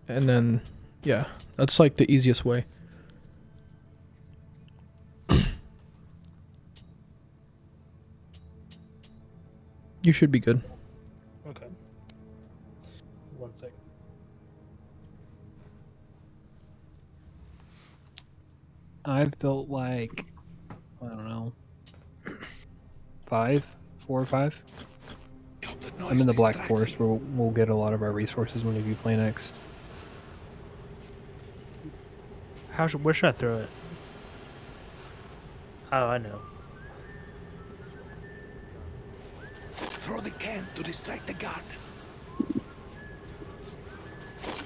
A: And then, yeah, that's like the easiest way. You should be good.
B: Okay. 1 second.
C: I've built like, I don't know, 4 or 5. I'm in the Black Forest where we'll get a lot of our resources whenever you play next.
B: Where should I throw it? Oh, I know.
I: Throw the can to distract the guard.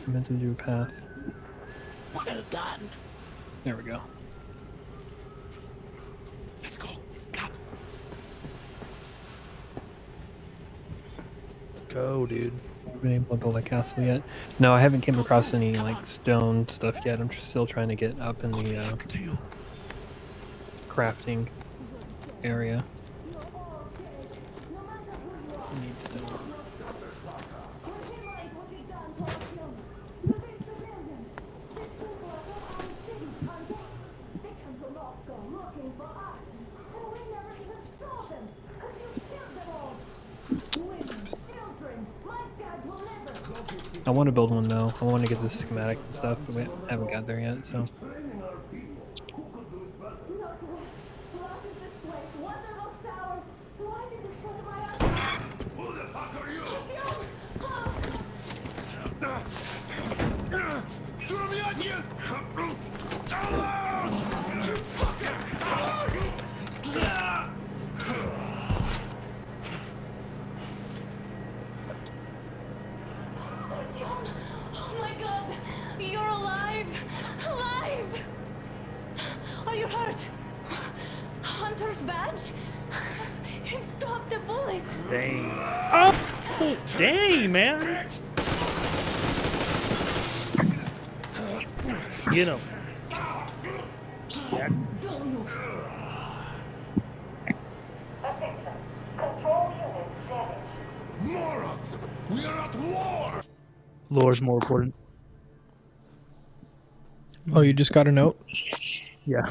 C: I meant to do a path.
I: Well done.
C: There we go.
I: Let's go. Come.
B: Go, dude.
C: Been able to build a castle yet? No, I haven't came across any like stone stuff yet. I'm just still trying to get up in the crafting area. I need stone. I want to build one though. I want to get the schematic and stuff, but we haven't got there yet, so.
F: Oh my god! You're alive! Alive! Are you hurt? Hunter's badge? It stopped the bullet!
B: Dang. Oh! Dang, man! Get him. Yeah.
F: Don't move.
I: Morons! We are at war!
B: Lore's more important.
A: Oh, you just got a note?
B: Yeah.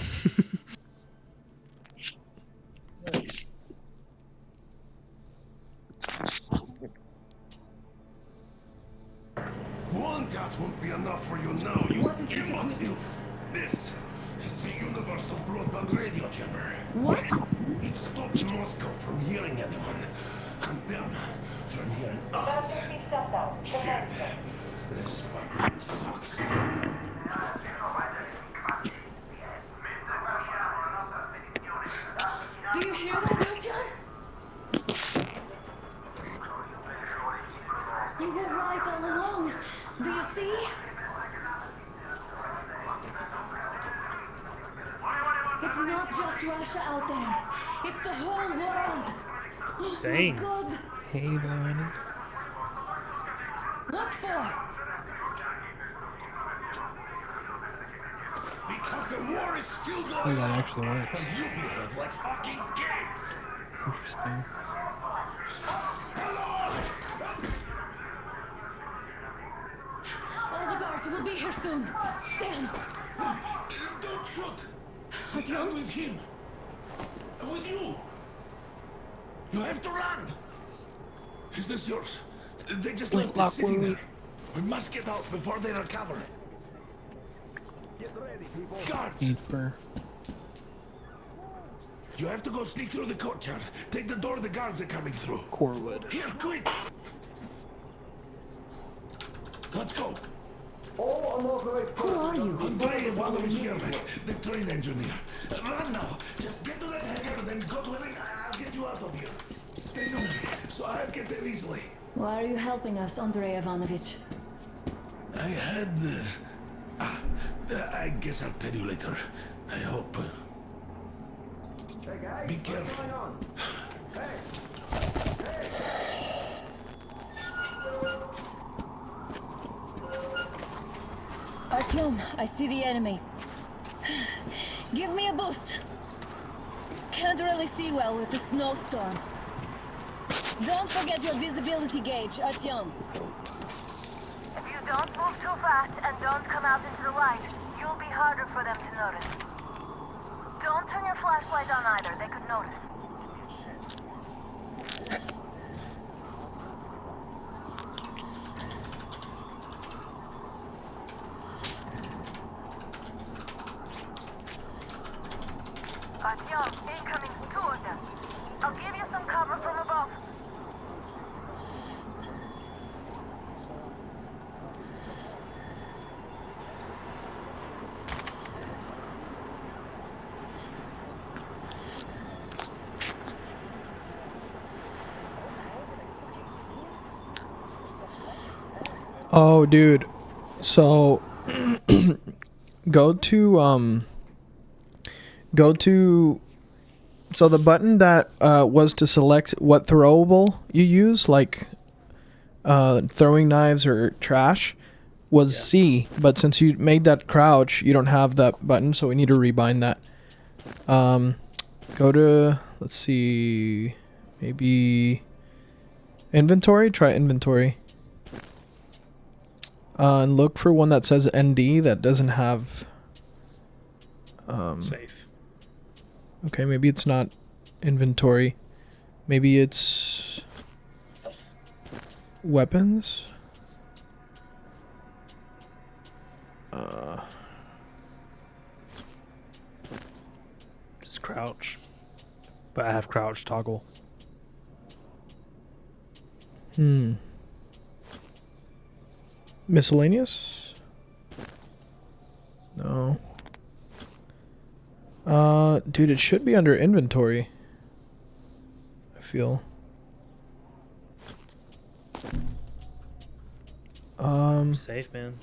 I: One death won't be enough for you now, you
F: What is this
I: imbeciles! This is the Universal Broadband Radio Jammer.
F: What?
I: It stops Moscow from hearing anyone, and them from hearing us. Shit. This fucking sucks.
F: Do you hear that, Artyom? You were right all along. Do you see? It's not just Russia out there. It's the whole world. Oh
B: Dang.
F: my god.
C: Hey, Barney.
F: What for?
I: Because the war is still going
C: Oh, that
I: on.
C: actually works.
I: And you behave like fucking kids.
C: Interesting.
F: All the guards will be here soon. Damn.
I: Don't shoot.
F: Artyom?
I: I'm with him. I'm with you. You have to run. Is this yours? They just left it sitting there. We must get out before they recover.
H: Get ready, people.
I: Guards!
C: Need for
I: You have to go sneak through the courtyard. Take the door the guards are coming through.
C: core wood.
I: Here, quick! Let's go.
F: Who are you?
I: Andrei Ivanovich Yermak, the train engineer. Run now. Just get to that hangar, then go to it. I'll get you out of here. Stay with me, so I'll get there easily.
F: Why are you helping us, Andrei Ivanovich?
I: I had... I guess I'll tell you later. I hope.
H: Hey guys,
I: Be careful.
H: what's going on? Hey!
F: Artyom, I see the enemy. Give me a boost. Can't really see well with the snowstorm. Don't forget your visibility gauge, Artyom.
O: If you don't move too fast and don't come out into the light, you'll be harder for them to notice. Don't turn your flashlight on either, they could notice. Artyom, incoming, 2 of them. I'll give you some cover from above.
A: Oh, dude. So go to so the button that was to select what throwable you use, like throwing knives or trash, was C, but since you made that crouch, you don't have that button, so we need to rebind that. Go to, let's see, maybe inventory. Try inventory. And look for one that says ND that doesn't have
B: safe.
A: Okay, maybe it's not inventory. Maybe it's weapons.
B: Just crouch. But I have crouch toggle.
A: Miscellaneous? No. Dude, it should be under inventory. I feel.
B: Safe, man.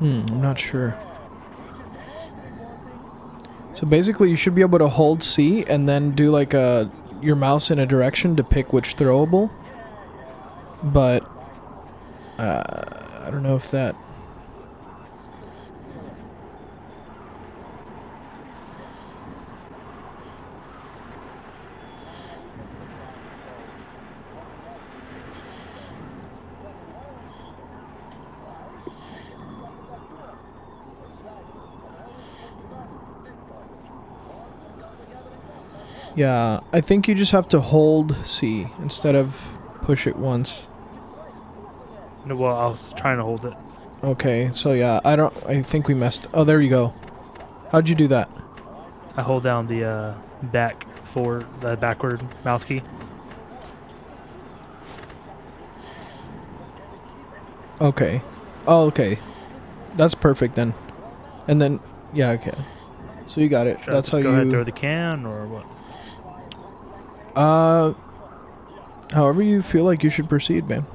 A: I'm not sure. So basically you should be able to hold C and then do like your mouse in a direction to pick which throwable. But I don't know if that... Yeah, I think you just have to hold C instead of push it once.
B: No, well, I was trying to hold it.
A: Okay, so yeah, I think we messed... Oh, there you go. How'd you do that?
B: I hold down the the backward mouse key.
A: Okay. Oh, okay. That's perfect then. And then, yeah, okay. So you got it.
B: Should
A: That's
B: I
A: how
B: go ahead and
A: you...
B: throw the can or what?
A: However you feel like you should proceed, man.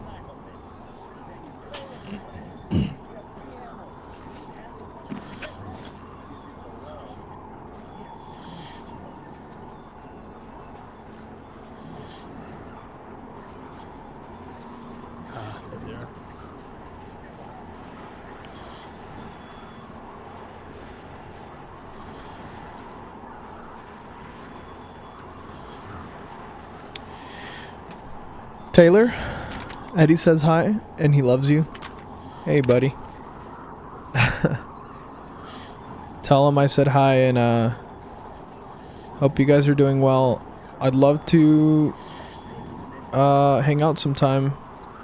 A: Taylor, Eddie says hi, and he loves you. Hey, buddy. Tell him I said hi, and hope you guys are doing well. I'd love to hang out sometime.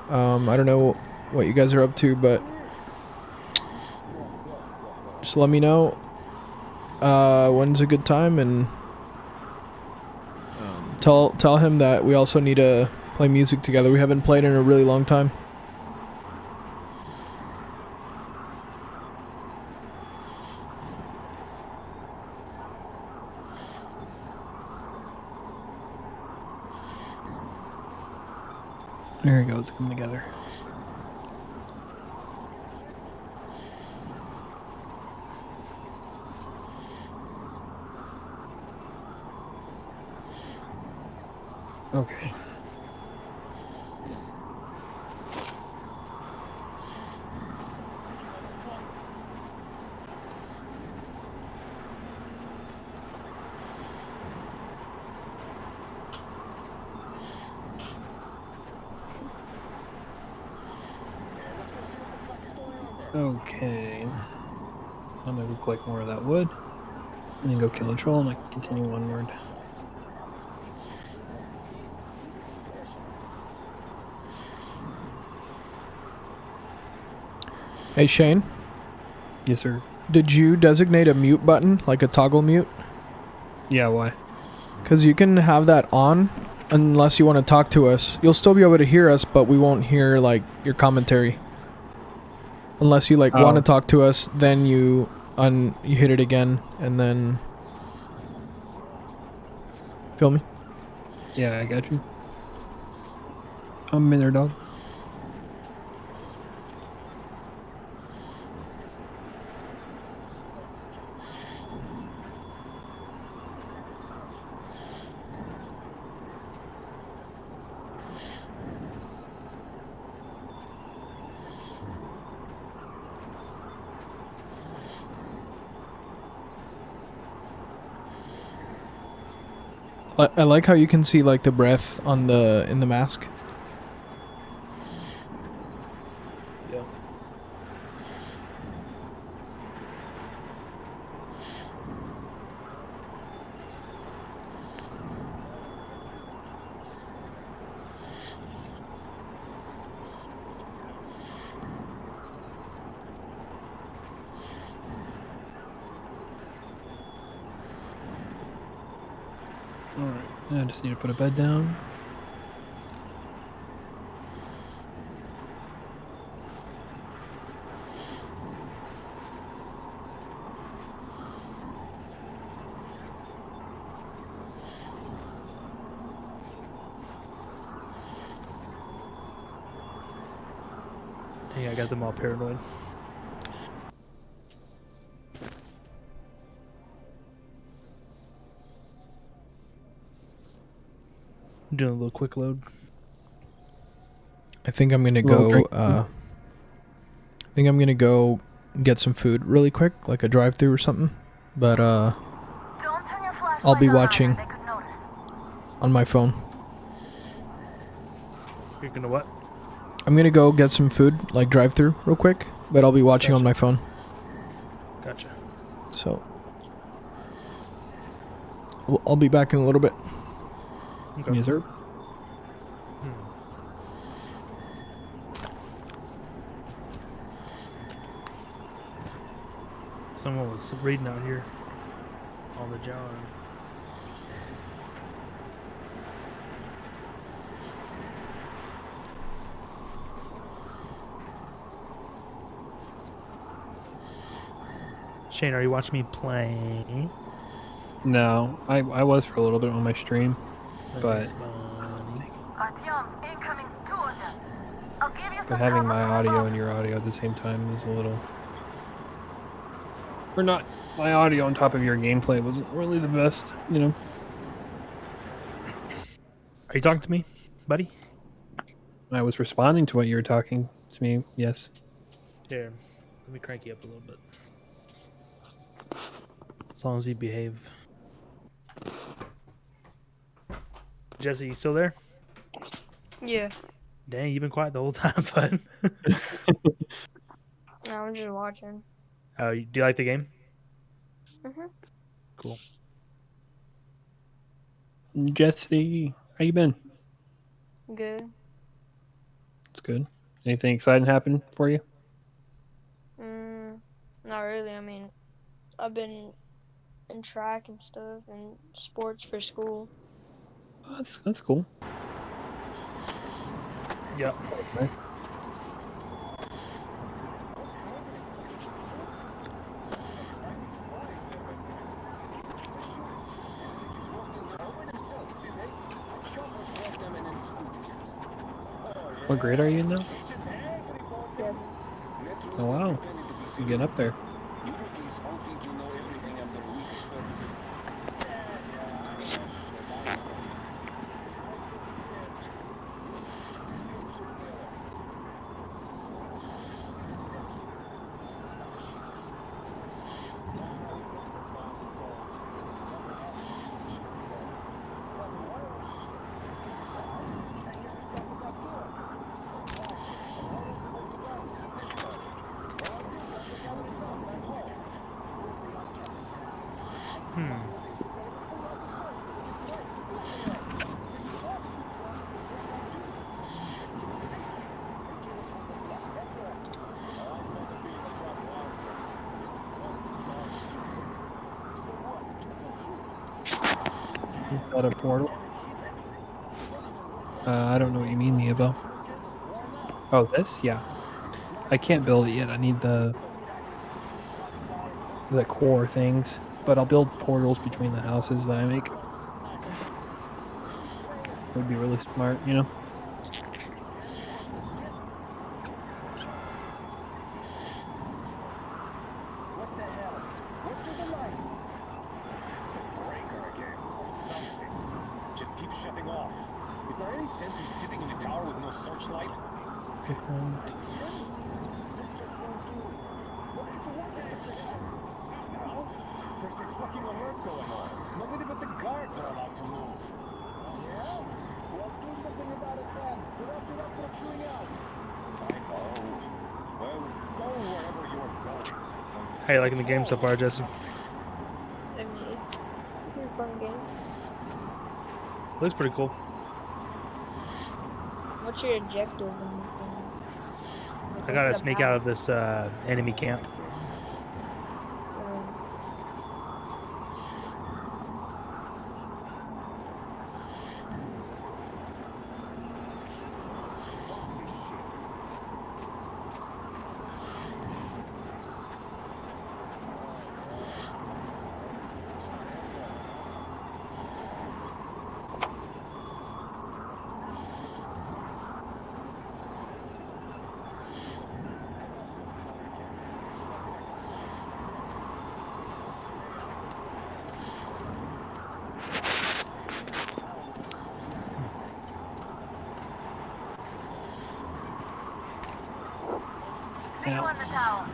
A: I don't know what you guys are up to, but just let me know when's a good time, and tell him that we also need to play music together. We haven't played in a really long time.
C: There we go, it's coming together. Okay. Okay. I'm gonna go collect more of that wood. And then go kill a troll and I can continue onward.
A: Hey, Shane?
C: Yes, sir.
A: Did you designate a mute button, like a toggle mute?
C: Yeah, why?
A: Because you can have that on unless you want to talk to us. You'll still be able to hear us, but we won't hear, like, your commentary. Unless you, like, want to talk to us, then you hit it again, and then... Feel me?
C: Yeah, I got you. I'm in there, dog.
A: I like how you can see, like, the breath on in the mask.
B: Yeah.
C: Alright, I just need to put a bed down.
B: Hey, I got them all paranoid. I'm doing a little quick load.
A: I think I'm gonna go, I think I'm gonna go get some food really quick, like a drive-thru or something. But, I'll be watching on my phone.
B: You're gonna what?
A: I'm gonna go get some food, like drive-thru real quick, but I'll be watching on my phone.
B: Gotcha.
A: So, I'll be back in a little bit.
B: Okay.
C: Yes, sir.
B: Someone was reading out here on the John. Shane, are you watching me play?
C: No, I was for a little bit on my stream, but having my audio and your audio at the same time is a little... Or not, my audio on top of your gameplay wasn't really the best, you know?
B: Are you talking to me, buddy?
C: I was responding to what you were talking to me, yes.
B: Here, let me crank you up a little bit. As long as you behave. Jesse, you still there?
M: Yeah.
B: Dang, you've been quiet the whole time, bud.
M: No, I'm just watching.
B: Oh, do you like the game?
M: Mhm.
B: Cool.
C: Jesse, how you been?
M: Good.
C: It's good. Anything exciting happen for you?
M: Not really. I mean, I've been in track and stuff and sports for school.
C: Oh, that's cool.
B: Yep.
C: Okay. What grade are you in now?
M: 7.
C: Oh wow, you getting up there? Is that a portal? I don't know what you mean, Niebo. Oh, this? Yeah. I can't build it yet. I need the core things, but I'll build portals between the houses that I make. It would be really smart, you know?
N: Just keep shutting off. Is there any sense in sitting in a tower with no searchlight? Now, there's a fucking alert going on. Nobody but the guards are allowed to move. Yeah? Well, do something about it then. We're up for chewing out. I know. Well, go wherever you're going.
B: How you liking the game so far, Jesse?
M: I mean, it's a pretty fun game.
B: Looks pretty cool.
M: What's your objective in the game? Like,
B: I
M: what's
B: gotta
M: it
B: sneak
M: about?
B: out of this enemy camp.
O: See you in the tower.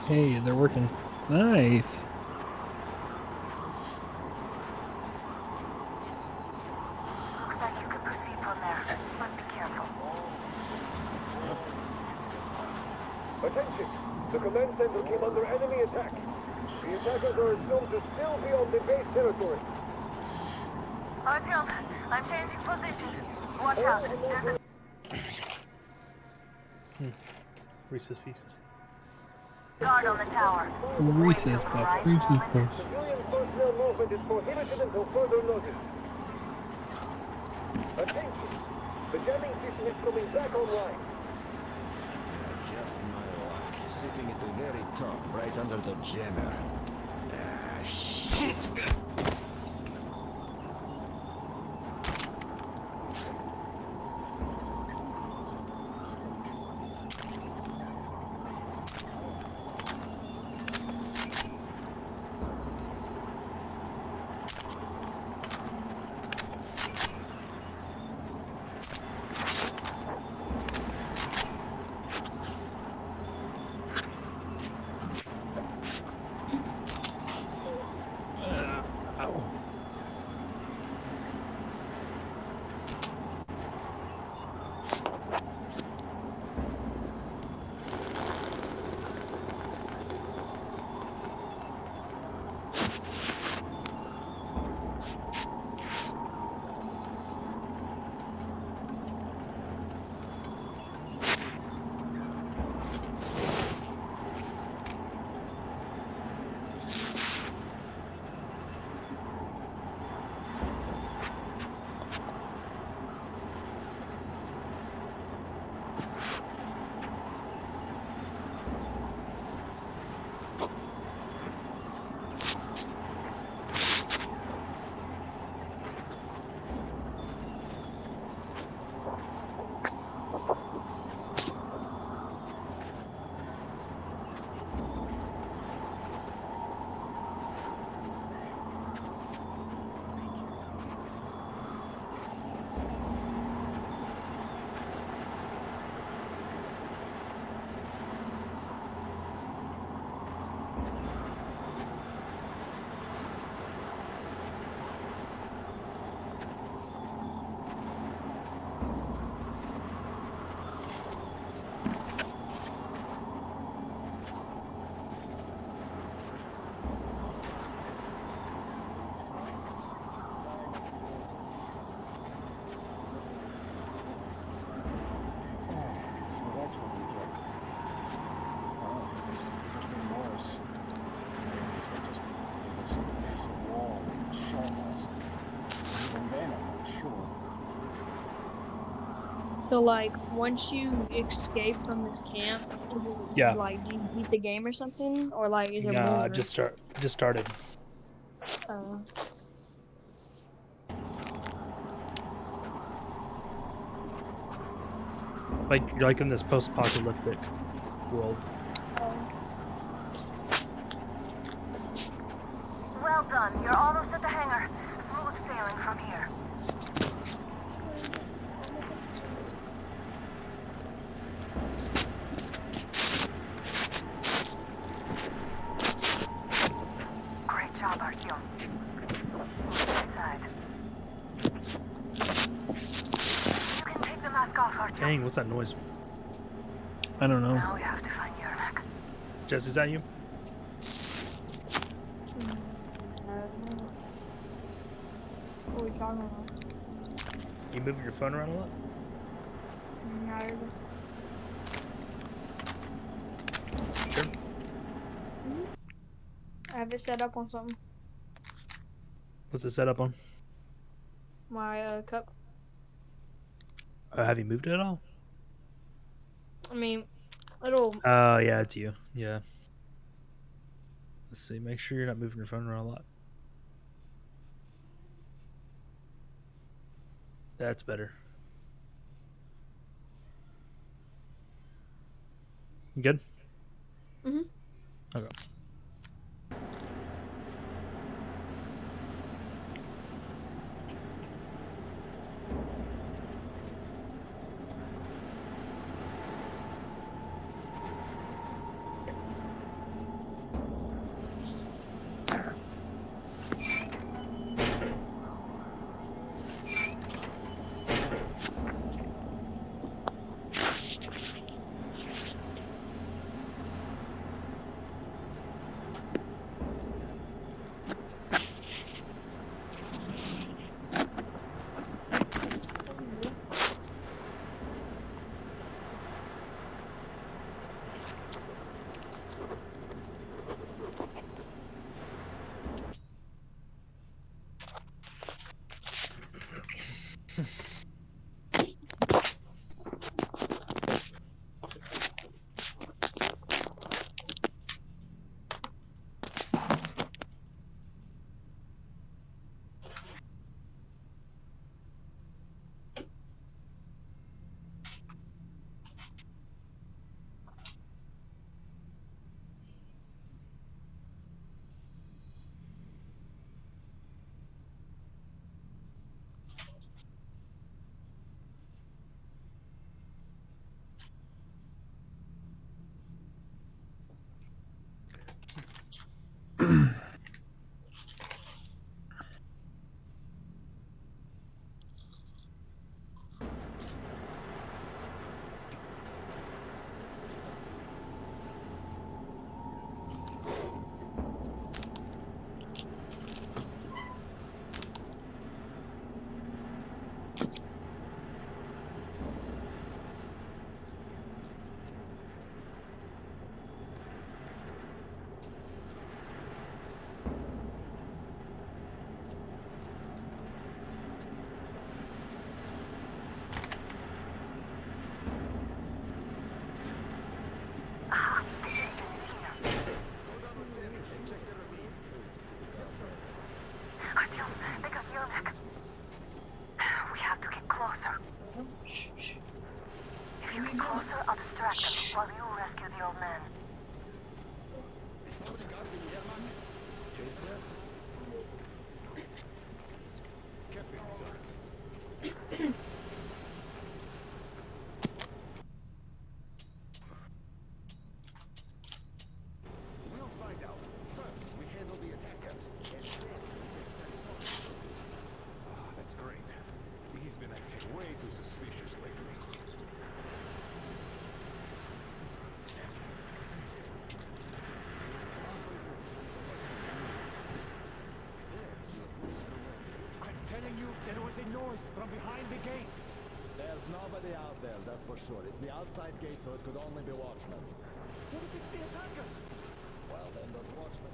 C: Hey, they're working. Nice.
O: Looks like you could proceed from there, but be careful.
H: Attention! The command center came under enemy attack. The attackers are assumed to still be on the base territory.
O: Artyom, I'm changing position. Watch out. There's a
B: Reese's Pieces.
O: guard on the tower.
C: Reese's Puffs. Reese's Puffs.
H: Civilian personnel movement is prohibited until further notice. Attention! The jamming system is coming back online.
D: Just my luck. Sitting at the very top, right under the jammer. Ah, shit.
N: Even then, I'm not sure.
M: So like once you escape from this camp, is it
B: Yeah.
M: like do you beat the game or something, or like is there
B: Nah,
M: more?
B: just started.
M: Uh,
B: Like you're like in this post-apocalyptic world.
O: Well done. You're almost at the hangar. Smooth sailing from here. Great job, Artyom. Inside. You can take the mask off, Artyom.
B: Dang, what's that noise?
C: I don't know.
O: Now we have to find Yermak.
B: Jess, is that you?
M: what are we talking about?
B: You moving your phone around a lot?
M: Not really.
B: Sure.
M: I have it set up on something.
B: What's it set up on?
M: My cup.
B: Have you moved it at all?
M: I mean, it'll.
B: Oh, yeah, it's you. Yeah. Let's see. Make sure you're not moving your phone around a lot. That's better. You good?
M: Mhm.
B: Okay.
O: Artyom, they got Yermak. We have to get closer. If you get closer, I'll distract them while you rescue the old man.
H: We'll find out. First, we handle the attackers, and then that's great. He's been acting way too suspicious lately.
E: I'm telling you, there was a noise from behind the gate.
N: There's nobody out there, that's for sure. It's the outside gate, so it could only be watchmen.
E: What if it's the attackers?
N: Well, then those watchmen.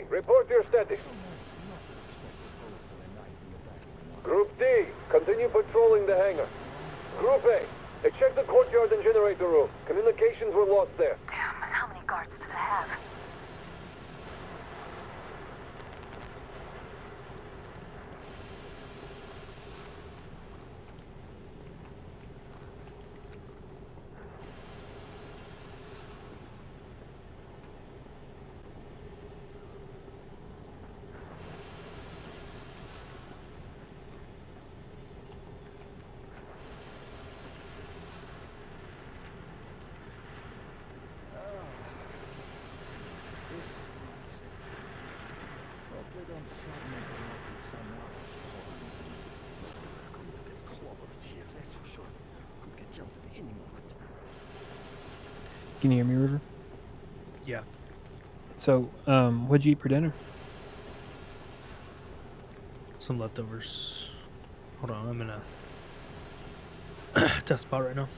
P: report your status. Group D, continue patrolling the hangar. Group A, check the courtyard and generator room. Communications were lost there.
O: Damn, how many guards do they have?
C: Can you hear me, River?
B: Yeah.
C: So, what'd you eat for dinner?
B: Some leftovers. Hold on, I'm in a test spot right now.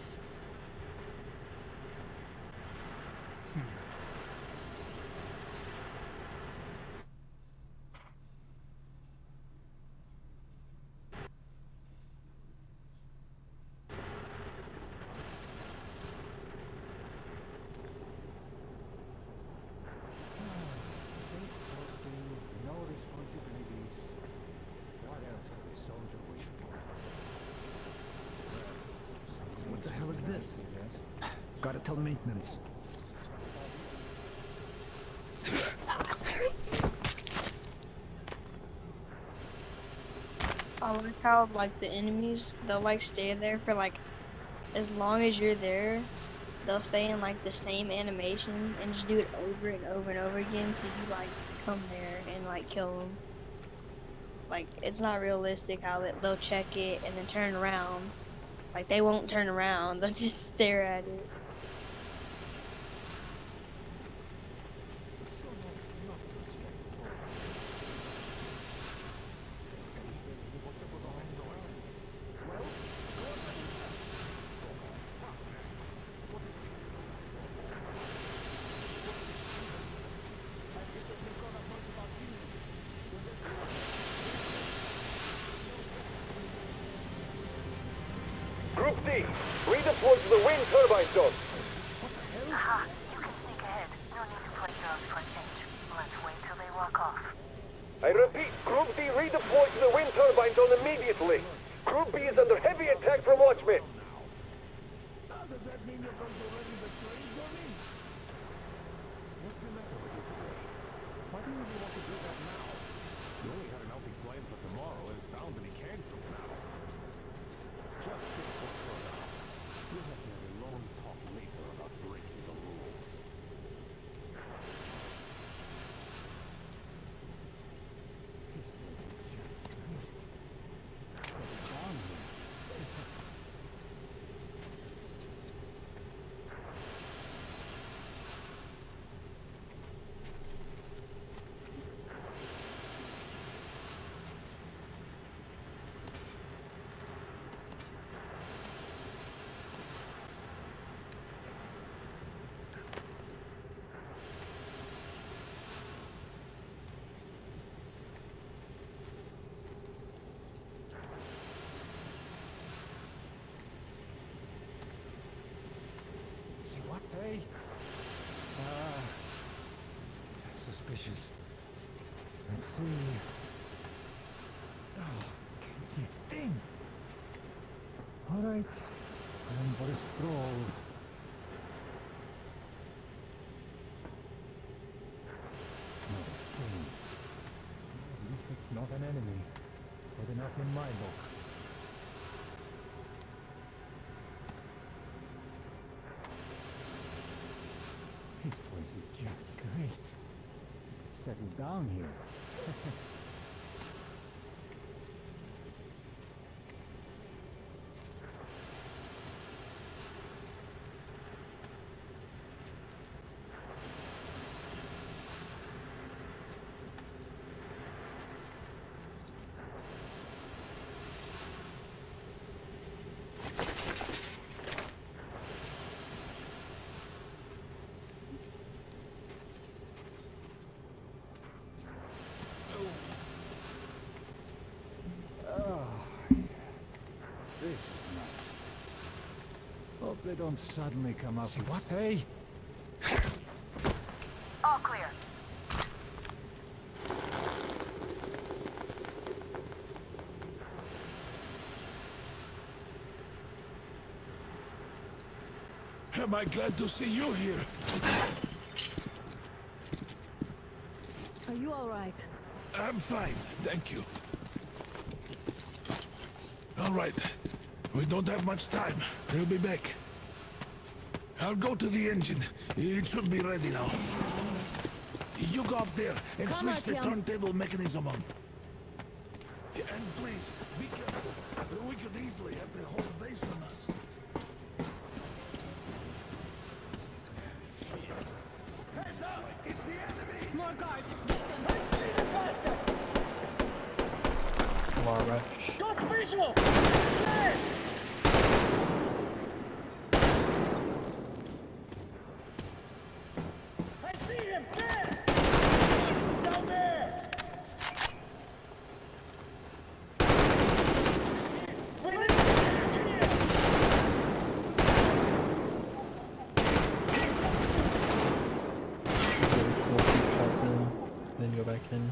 H: No responsibilities. What else could a soldier wish for?
E: What the hell is this? Gotta tell maintenance.
M: I like how like the enemies they'll like stay there for like as long as you're there. They'll stay in like the same animation and just do it over and over and over again until you like come there and like kill them. Like it's not realistic how they'll check it and then turn around. Like they won't turn around. They'll just stare at it.
P: Group D, redeploy to the wind turbine zone.
O: Aha, you can sneak ahead. No need to play drugs for a change. Let's wait till they walk off.
P: I repeat, Group D redeploy to the wind turbine zone immediately. Group B is under heavy attack from Watchmen.
H: Does that mean you're going to ready the train, Johnny? What's the matter with you today? Why do you even want to do that now? You only had an outing planned for tomorrow, and it's bound to be cancelled now. Just stick what's going on. We'll have to have a long talk later about breaking the rules. See what? Hey? That's suspicious. Let's see. Oh, can't see a thing. All right, time for a stroll. Not a thing. At least it's not an enemy. Good enough in my book. This place is just great. Settle down here.
G: Hope they don't suddenly come up with what? Hey!
O: All clear.
I: Am I glad to see you here?
F: Are you all right?
I: I'm fine, thank you. All right, we don't have much time. They'll be back. I'll go to the engine. It should be ready now. You go up there and
F: Come
I: switch
F: on,
I: the
F: Tim.
I: turntable mechanism on. And please, be careful. We could easily have the whole base on us.
F: More guards.
C: Alarm rush.
N: Got visual! I see him! There! Down there!
C: We'll keep shots in, then go back in.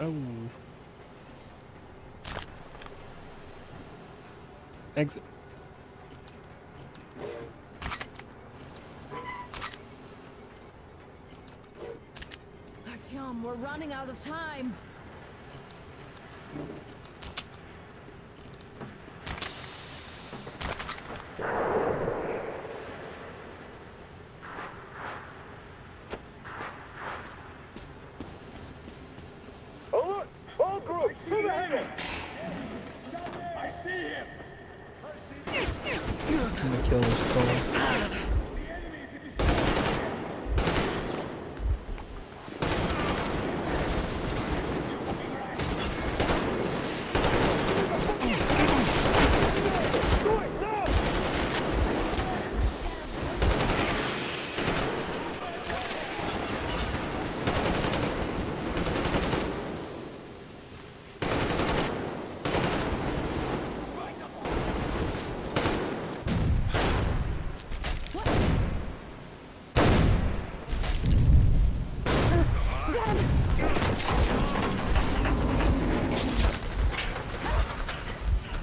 C: Oh. Exit.
F: Artyom, we're running out of time.
P: Alert! All groups, to the hangar!
N: I see him!
C: I'm gonna kill this troll.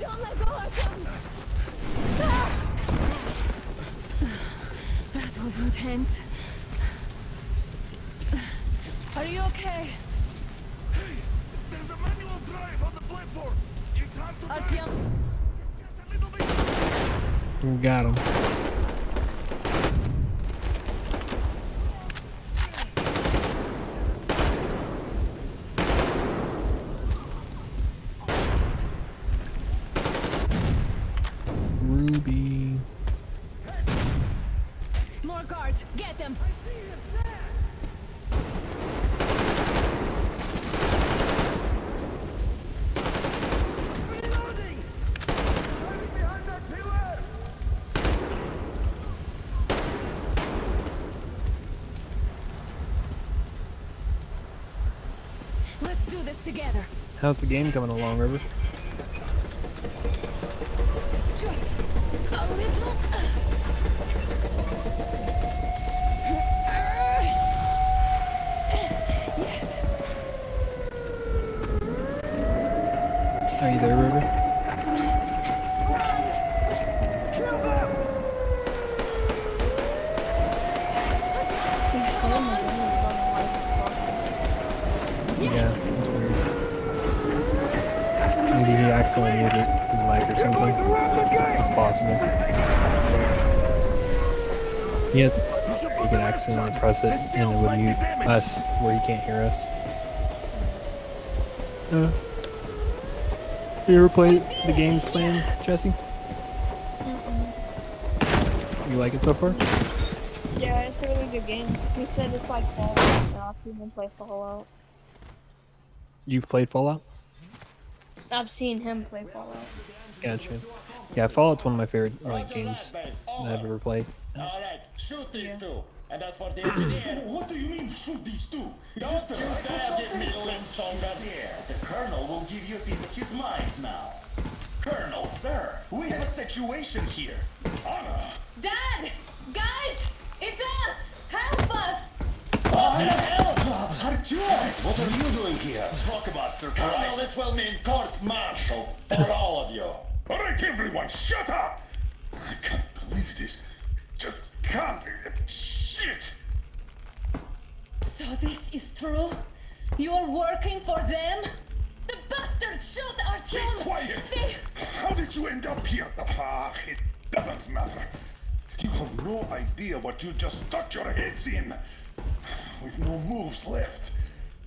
F: Don't let go, Artyom! Ah! That was intense. Are you okay?
I: Hey, there's a manual drive on the platform. It's hard to
F: Artyom!
C: We got him. Ruby.
F: More guards! Get them! Let's do this together.
C: How's the game coming along, River?
F: Just a little. Yes.
C: Are you there, River? Yeah, that's weird. Maybe he accidentally muted his mic or something. It's possible. Yeah, you can accidentally press it and it would mute us where you can't hear us. You ever played the games playing, Jesse? You like it so far?
M: Yeah, it's a really good game. He said it's like Fallout, and I'll even play Fallout.
C: You've played Fallout?
M: I've seen him play Fallout.
C: Gotcha. Yeah, Fallout's one of my favorite games that I've ever played.
N: Alright, shoot these two. And as for the engineer, what do you mean shoot these two? Don't you dare give me lip there. The Colonel will give you his mind now. Colonel, sir, we have a situation here. Anna!
O: Dad! Guys! It's us! Help us!
N: What are you doing here? Talk about surprise. Colonel, this will mean court-martial for all of you.
I: Alright, everyone, shut up! I can't believe this. Just can't. Shit!
O: So this is true? You're working for them? The bastards shot Artyom!
I: Be quiet! How did you end up here? Ah, it doesn't matter. You have no idea what you just stuck your heads in. We've no moves left.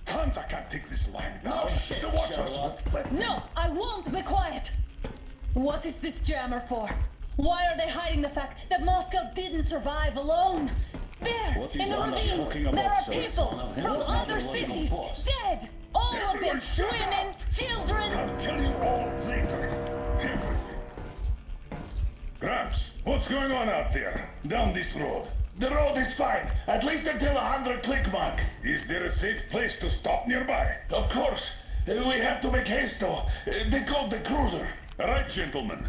I: Hansa can't take this lying down.
N: shit,
I: The Watchers
N: Sherlock.
I: won't let me.
O: No, I won't be quiet! What is this jammer for? Why are they hiding the fact that Moscow didn't survive alone? There,
N: What
O: in
N: is
O: the
N: Anna
O: ravine,
N: talking
O: there
N: about,
O: are
N: sir?
O: people
N: Anna,
O: from
N: it's
O: other
N: not a legal
O: cities,
N: force.
O: dead! All of them,
I: Everyone shut
O: women,
I: up.
O: children!
I: I'll tell you all later. Everything. Gramps, what's going on out there? Down this road?
N: The road is fine, at least until 100 click mark.
I: Is there a safe place to stop nearby?
N: Of course. We have to make haste though. They called the cruiser.
I: All right, gentlemen.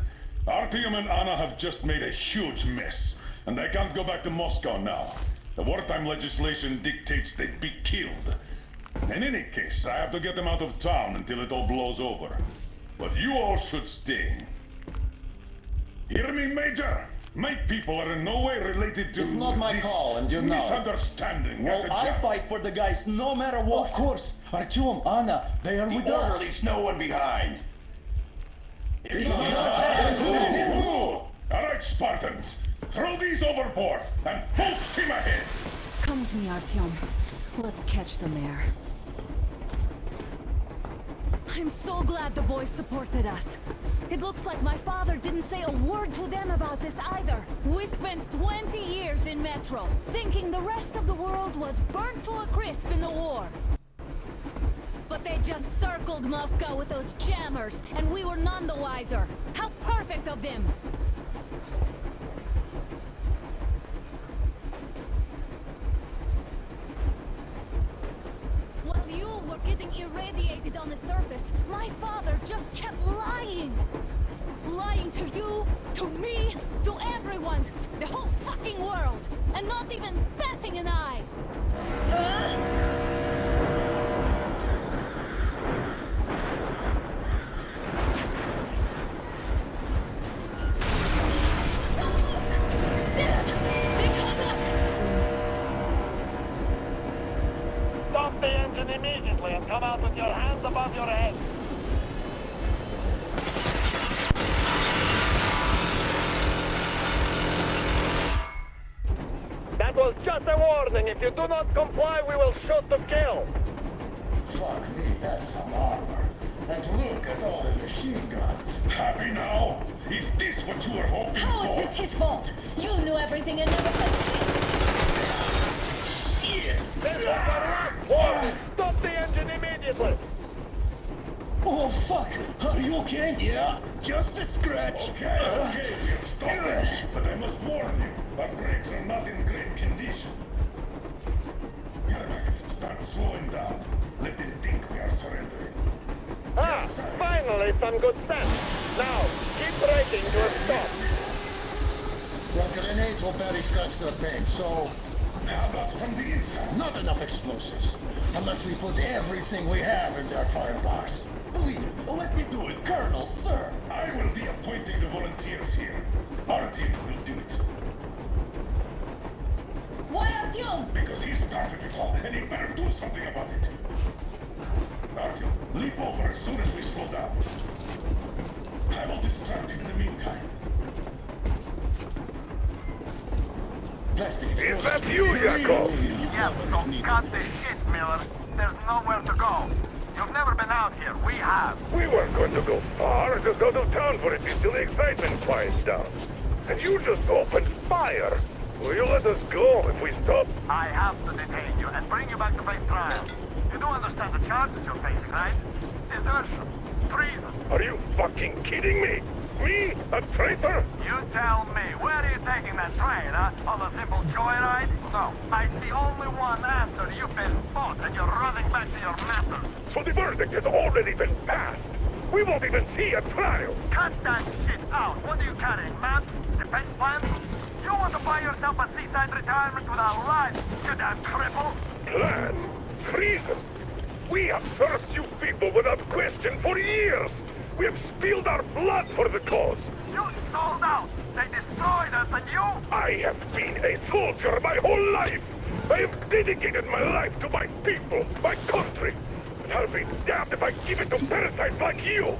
I: Artyom and Anna have just made a huge mess, and they can't go back to Moscow now. The wartime legislation dictates they be killed. In any case, I have to get them out of town until it all blows over. But you all should stay. Hear me, Major? My people are in no way related to
N: It's not my
I: this
N: call, and you know it.
I: misunderstanding.
N: Well,
I: at the
N: I'll
I: jam-
N: fight for the guys no matter what. Of course. Artyom, Anna, they are with us.
I: leaves no one behind. All right, Spartans. Throw these overboard and full steam ahead.
F: Come with me, Artyom. Let's catch some air. I'm so glad the boys supported us. It looks like my father didn't say a word to them about this either. We spent 20 years in Metro, thinking the rest of the world was burnt to a crisp in the war. But they just circled Moscow with those jammers, and we were none the wiser. How perfect of them! While you were getting irradiated on the surface, my father just kept lying. Lying to you, to me, to everyone, the whole fucking world, and not even batting an eye.
N: Stop the engine immediately and come out with your hands above your head. That was just a warning. If you do not comply, we will shoot to kill.
I: Fuck me, that's some armor. And look at all the machine guns. Happy now? Is this what you were hoping
O: How
I: for?
O: is this his fault? You knew everything and never said
N: This is the last warning. Stop the engine immediately. Oh, fuck. Are you okay?
I: Yeah, just a scratch. Okay, we'll stop it. But I must warn you, our brakes are not in great condition. Yermak, start slowing down. Let them think we are surrendering.
N: Ah, finally some good sense. Now, keep braking to a stop.
Q: Well, grenades will barely scratch their paint, so...
I: How about from the inside?
Q: Not enough explosives. Unless we put everything we have in their firebox.
I: Please, let me do it, Colonel, sir. I will be appointing the volunteers here. Our team will do it.
O: Why Artyom?
I: Because he started it all, and you better do something about it. Artyom, leap over as soon as we slow down. I will distract him in the meantime.
Q: Plastic
I: Is that you, Yakov?
R: Yeah, so cut the shit, Miller. There's nowhere to go. You've never been out here. We have.
I: We weren't going to go far, just out of town for it until the excitement quiets down. And you just opened fire. Will you let us go if we stop?
R: I have to detain you and bring you back to face trial. You do understand the charges you're facing, right? desertion. Treason.
Q: Are you fucking kidding me? Me? A traitor?
R: You tell me, where are you taking that train, huh? On a simple joyride? No, I see only one answer. You've been fought and you're running back to your masters.
Q: So the verdict has already been passed. We won't even see a trial.
R: Cut that shit out. What are you carrying, maps? Defense plans? You want to buy yourself a seaside retirement without life, you damn cripple?
Q: Plans? Treason? We have served you people without question for years. We have spilled our blood for the cause.
R: You sold out. They destroyed us and you?
Q: I have been a soldier my whole life. I have dedicated my life to my people, my country. And I'll be damned if I give it to parasites like you.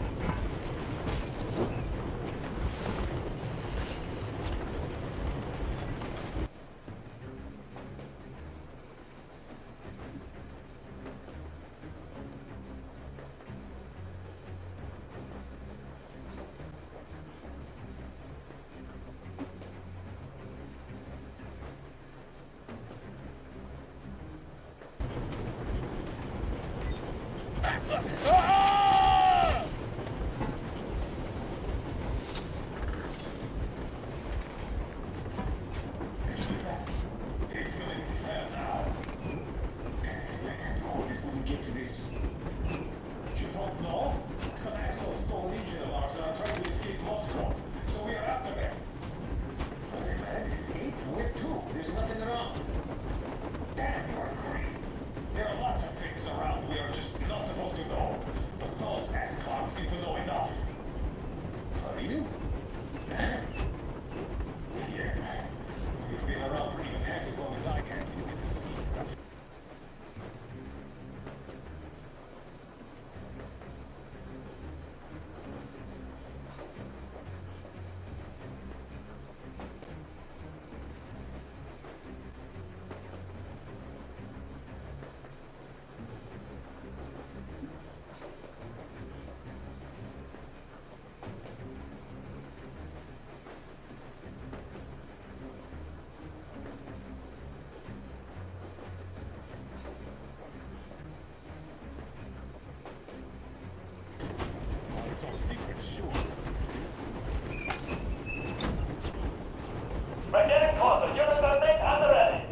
R: We're getting closer. Units are made and ready.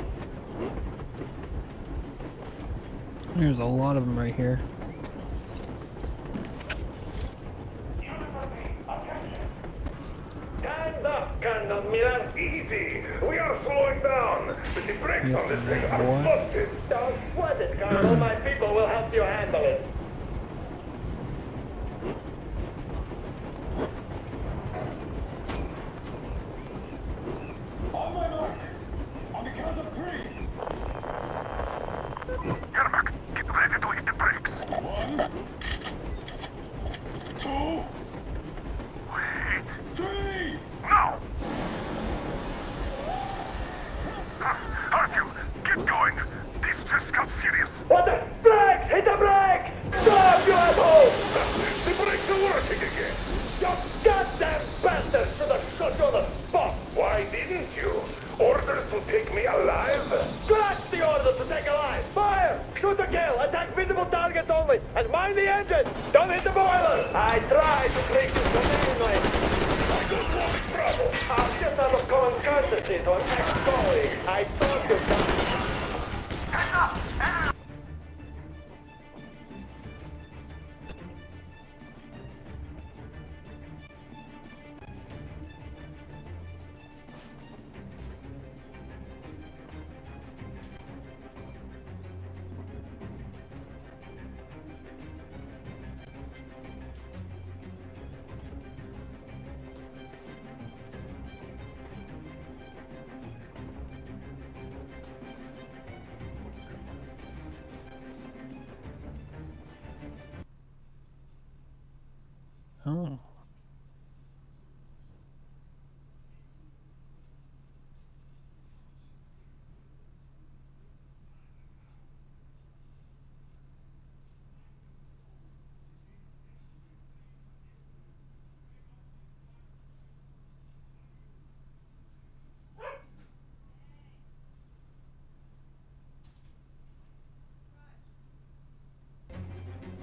C: There's a lot of them right here.
Q: Stand up, Cannon Milan. Easy. We are slowing down. But the brakes on this thing are busted.
P: Don't sweat it, Colonel. My people will help you handle it.
I: On my mark. On the count of 3.
R: Yermak, get ready to hit the brakes.
I: 1, 2,
R: Wait.
I: 3.
R: No! Artyom, get going. This just got serious.
P: What the? Brakes! Hit the brakes! Stop, you asshole!
Q: The brakes are working again.
P: You goddamn bastard should have shot you on the spot!
Q: Why didn't you? Orders to take me alive?
P: Scratch the order to take a line! Fire! Shoot to kill! Attack visible targets only! And mind the engine! Don't hit the boiler! I tried to break this containment!
Q: I don't want trouble.
P: Just out of common courtesy to an ex-colleague, I thought you...
R: Heads up! Enemy!
C: Oh.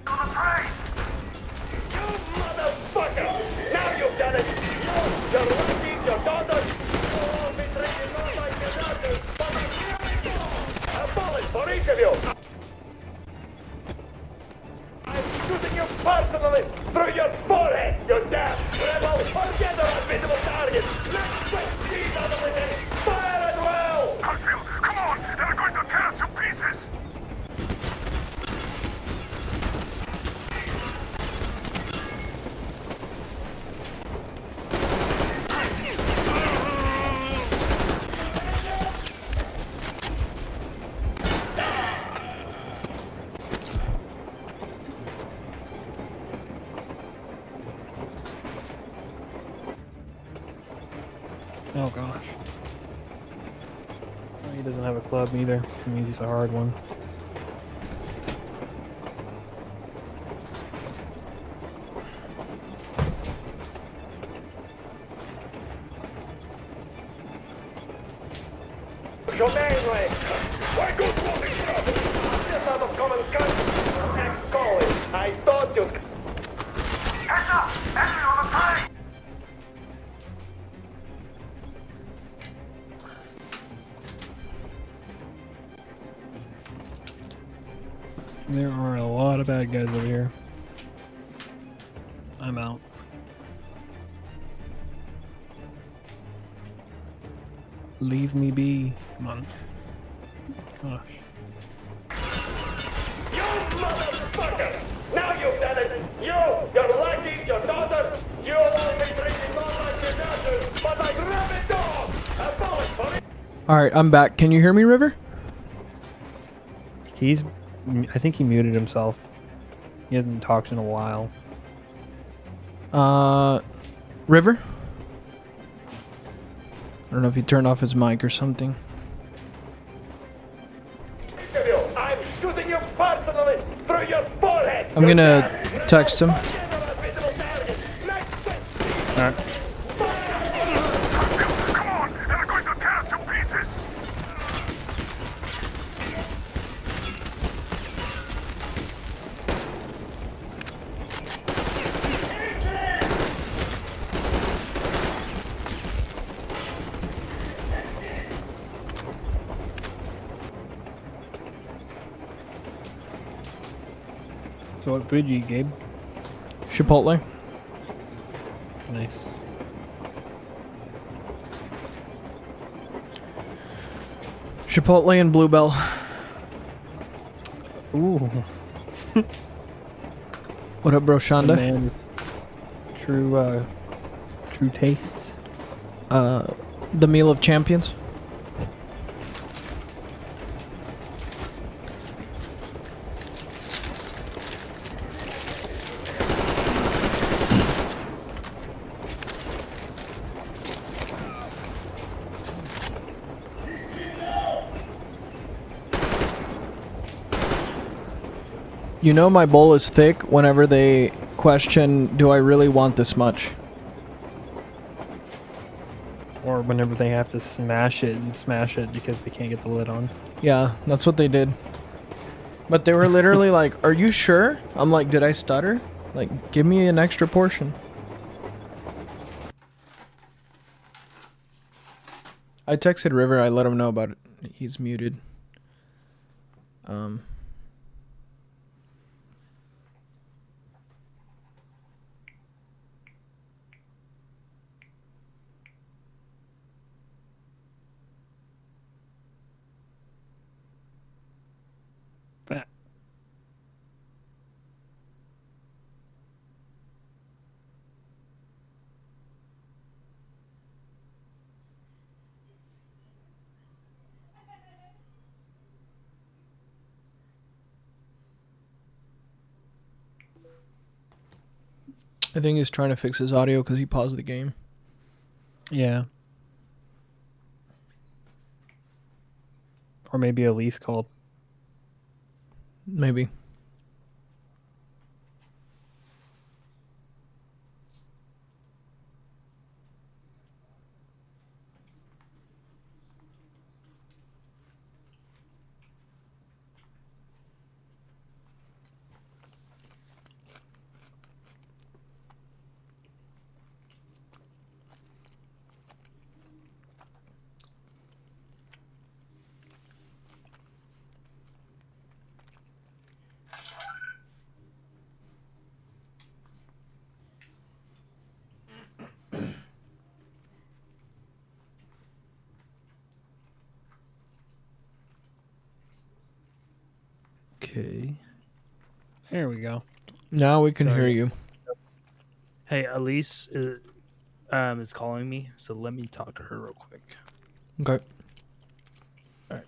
R: To the train!
C: Oh gosh. Oh, he doesn't have a club either, which means he's a hard one.
P: Your name, like, why good morning, brother? Just out of common courtesy, ex-colleague. I thought you.
R: Heads up! Enemy on the train!
C: There are a lot of bad guys over here. I'm out. Leave me be. Come on. Gosh.
P: You motherfucker! Now you've done it! Your lucky, your daughter, you'll all be treated more like your daughter, but like rabid dogs! A bullet for it!
A: Alright, I'm back. Can you hear me, River?
C: I think he muted himself. He hasn't talked in a while.
A: River? I don't know if he turned off his mic or something.
P: I'm shooting you personally through your forehead!
A: I'm gonna text him.
C: Alright. So what food you eat, Gabe?
A: Chipotle.
C: Nice.
A: Chipotle and Bluebell.
C: Ooh.
A: What up, bro, Shonda?
C: Man, true tastes.
A: The Meal of Champions. You know my bowl is thick whenever they question, do I really want this much?
C: Or whenever they have to smash it because they can't get the lid on.
A: Yeah, that's what they did. But they were literally like, are you sure? I'm like, did I stutter? Like, give me an extra portion. I texted River, I let him know about it. He's muted.
C: Fat.
A: I think he's trying to fix his audio because he paused the game.
C: Yeah. Or maybe Elise called.
A: Maybe.
B: Okay.
C: There we go.
A: Now we can hear
B: Sorry.
A: you.
B: Hey, Elise is calling me, so let me talk to her real quick.
A: Okay.
B: All right.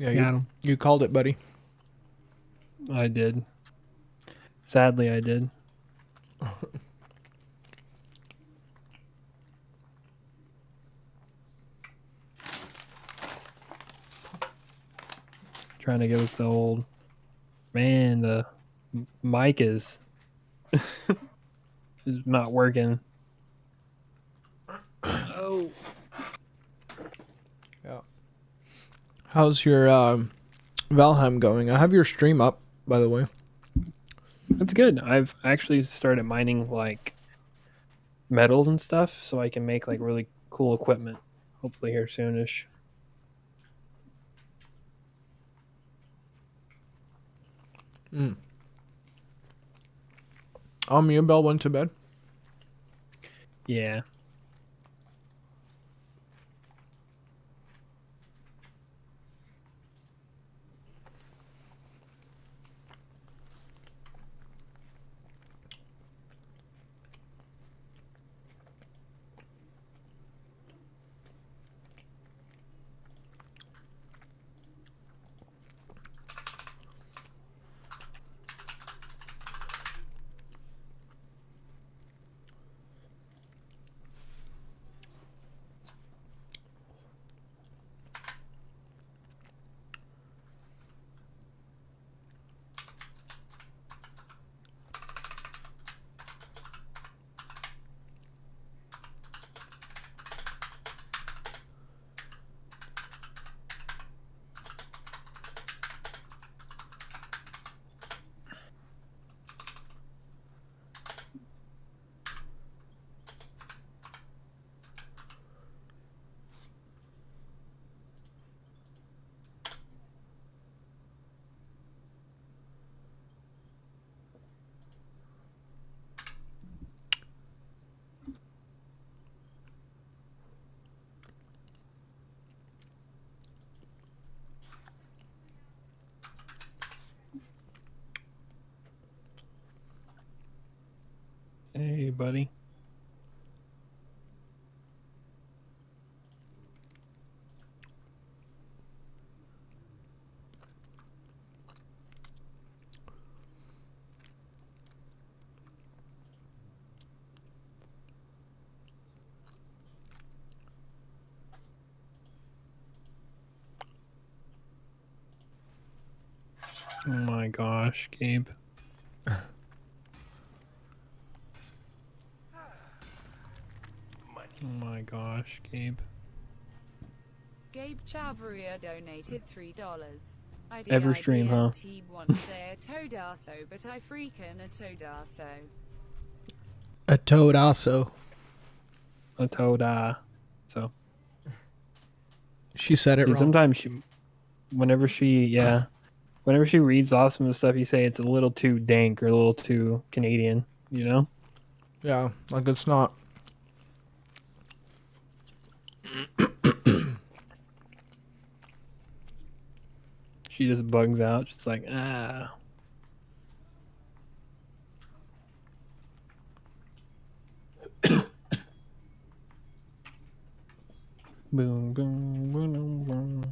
A: Yeah,
C: Got him.
A: you called it, buddy.
C: I did. Sadly, I did. Trying to give us the old man. The mic is not working. Oh.
A: Yeah. How's your Valheim going? I have your stream up, by the way.
C: That's good. I've actually started mining like metals and stuff so I can make like really cool equipment. Hopefully here soonish.
A: Me and Belle went to bed.
C: Yeah. Hey, buddy. Oh my gosh, Gabe. Oh my gosh, Gabe.
S: Gabe Chavaria donated $3.
C: Every stream, huh?
S: He want to say a toadasso, but I freaking a toadasso.
A: A toad also.
C: A toad, so.
A: She said it
C: See,
A: wrong.
C: sometimes whenever she reads off some of the stuff you say, it's a little too dank or a little too Canadian, you know?
A: Yeah, like it's not.
C: She just bugs out. She's like, ah. Boom, boom, boom, boom,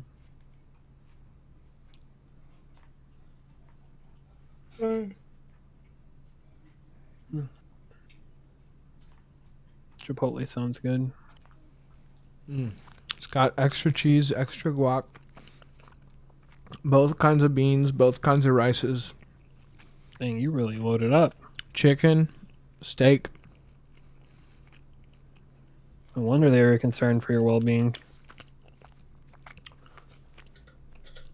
C: boom. Chipotle sounds good.
A: It's got extra cheese, extra guac, both kinds of beans, both kinds of rices.
C: Dang, you really loaded up.
A: Chicken, steak.
C: No wonder they were concerned for your well-being.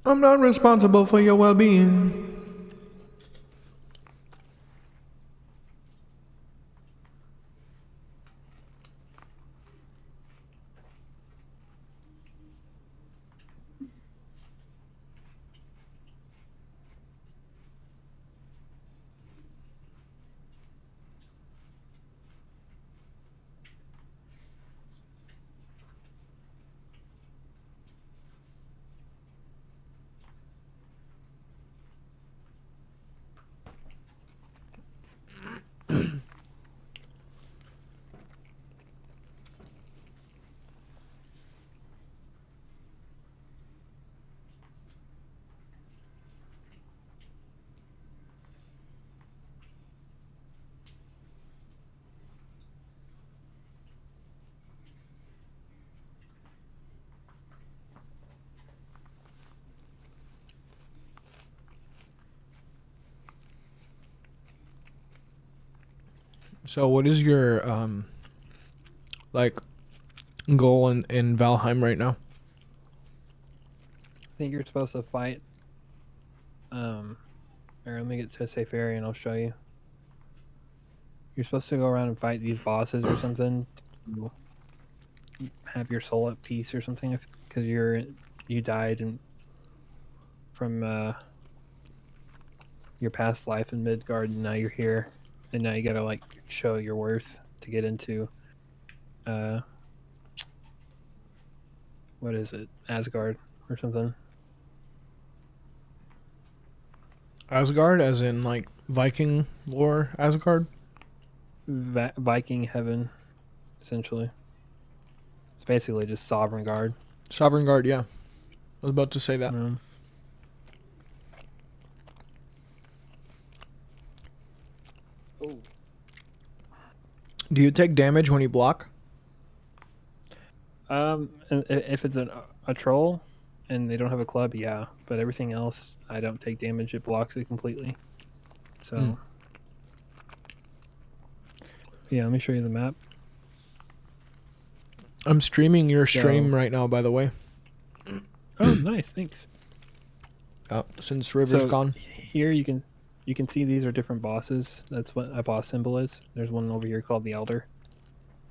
A: I'm not responsible for your well-being. So what is your like goal in Valheim right now?
C: I think you're supposed to fight. Here, let me get to a safe area and I'll show you. You're supposed to go around and fight these bosses or something to have your soul at peace or something, because you died from your past life in Midgard, and now you're here, and now you gotta like show your worth to get into what is it, Asgard or something.
A: Asgard, as in like Viking lore Asgard?
C: Viking heaven, essentially. It's basically just Sovereign Guard.
A: Sovereign Guard, yeah. I was about to say that.
C: Oh.
A: Do you take damage when you block?
C: And if it's a troll and they don't have a club, yeah. But everything else, I don't take damage. It blocks it completely. So, yeah, let me show you the map.
A: I'm streaming your stream right now, by the way.
C: Oh, nice, thanks.
A: Since River's gone.
C: Here you can see these are different bosses. That's what a boss symbol is. There's one over here called the Elder.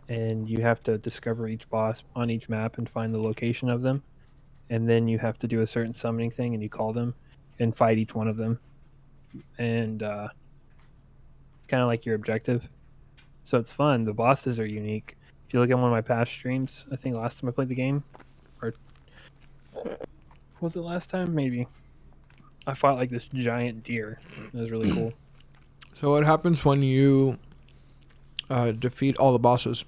C: And you have to discover each boss on each map and find the location of them. And then you have to do a certain summoning thing and you call them and fight each one of them. And it's kind of like your objective. So it's fun. The bosses are unique. If you look at one of my past streams, I think last time I played the game, or was it last time? Maybe. I fought like this giant deer. It was really cool.
A: So what happens when you defeat all the bosses?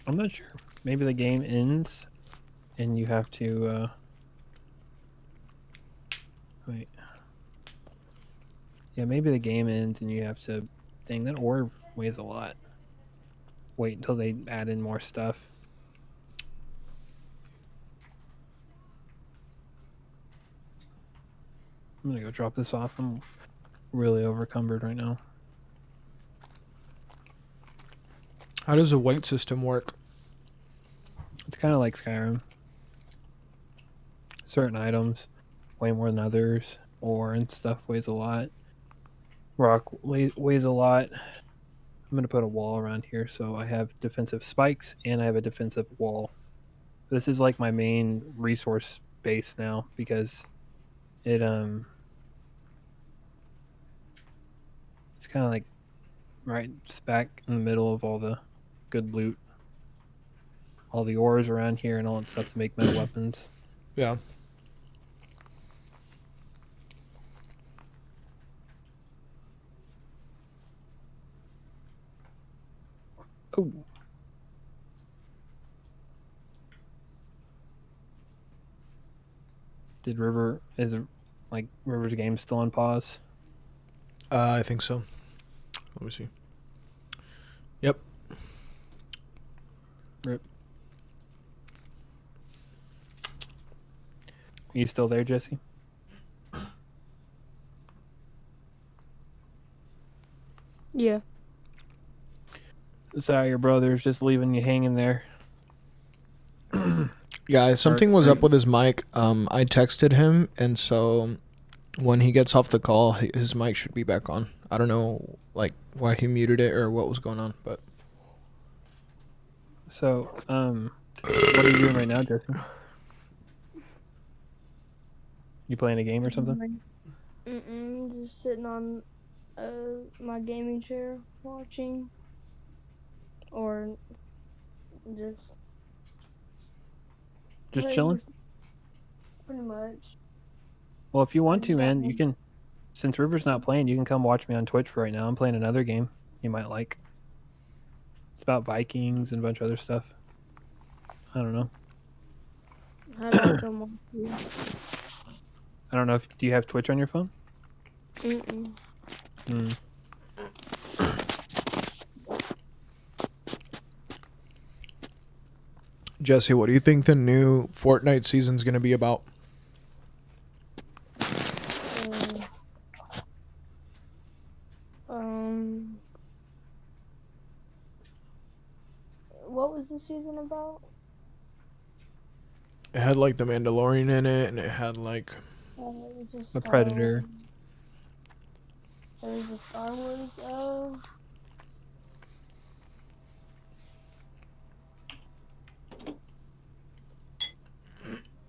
C: I'm not sure. Maybe the game ends and you have to wait. Yeah, maybe the game ends and you have to... Dang, that orb weighs a lot. Wait until they add in more stuff. I'm gonna go drop this off. I'm really overcumbered right now.
A: How does the weight system work?
C: It's kind of like Skyrim. Certain items weigh more than others. Ore and stuff weighs a lot. Rock weighs a lot. I'm going to put a wall around here so I have defensive spikes and I have a defensive wall. This is like my main resource base now because it's kind of like right smack in the middle of all the good loot. All the ores around here and all that stuff to make metal weapons.
A: Yeah.
C: Oh. River's game still on pause?
A: I think so. Let me see. Yep.
C: Rip. Are you still there, Jesse?
M: Yeah.
C: Sorry, your brother's just leaving you hanging there.
A: Yeah, something was up with his mic. I texted him, and so when he gets off the call, his mic should be back on. I don't know, like, why he muted it or what was going on, but...
C: So, what are you doing right now, Jesse? You playing a game or something?
M: Just sitting on my gaming chair watching, or just
C: chilling?
M: Pretty much.
C: Well, if you want to, man, you can. Since River's not playing, you can come watch me on Twitch for right now. I'm playing another game you might like. It's about Vikings and a bunch of other stuff. I don't know.
M: How do I come on here?
C: I don't know if... Do you have Twitch on your phone?
A: Jesse, what do you think the new Fortnite season's going to be about?
M: what was the season about?
A: It had like the Mandalorian in it, and it had like
M: It was a
C: The
M: Star
C: Predator.
M: There was a Star Wars.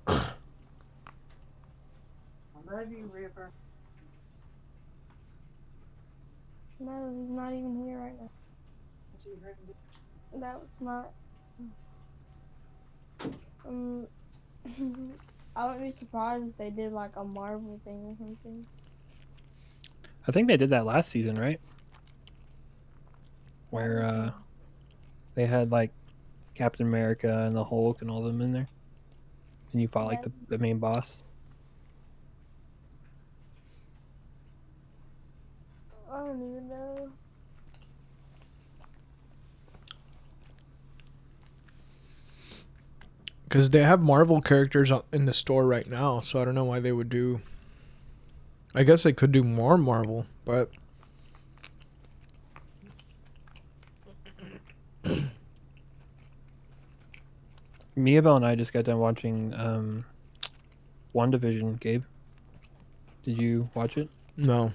S: I love you, River.
M: No, he's not even here right now. That was not. Um, I wouldn't be surprised if they did like a Marvel thing or something.
C: I think they did that last season, right? Where they had like Captain America and the Hulk and all them in there, and you fought like the main boss.
M: I don't even know.
A: because they have Marvel characters in the store right now, so I don't know why they would do. I guess they could do more Marvel, but
C: Miabel and I just got done watching WandaVision. Gabe, did you watch it?
A: No.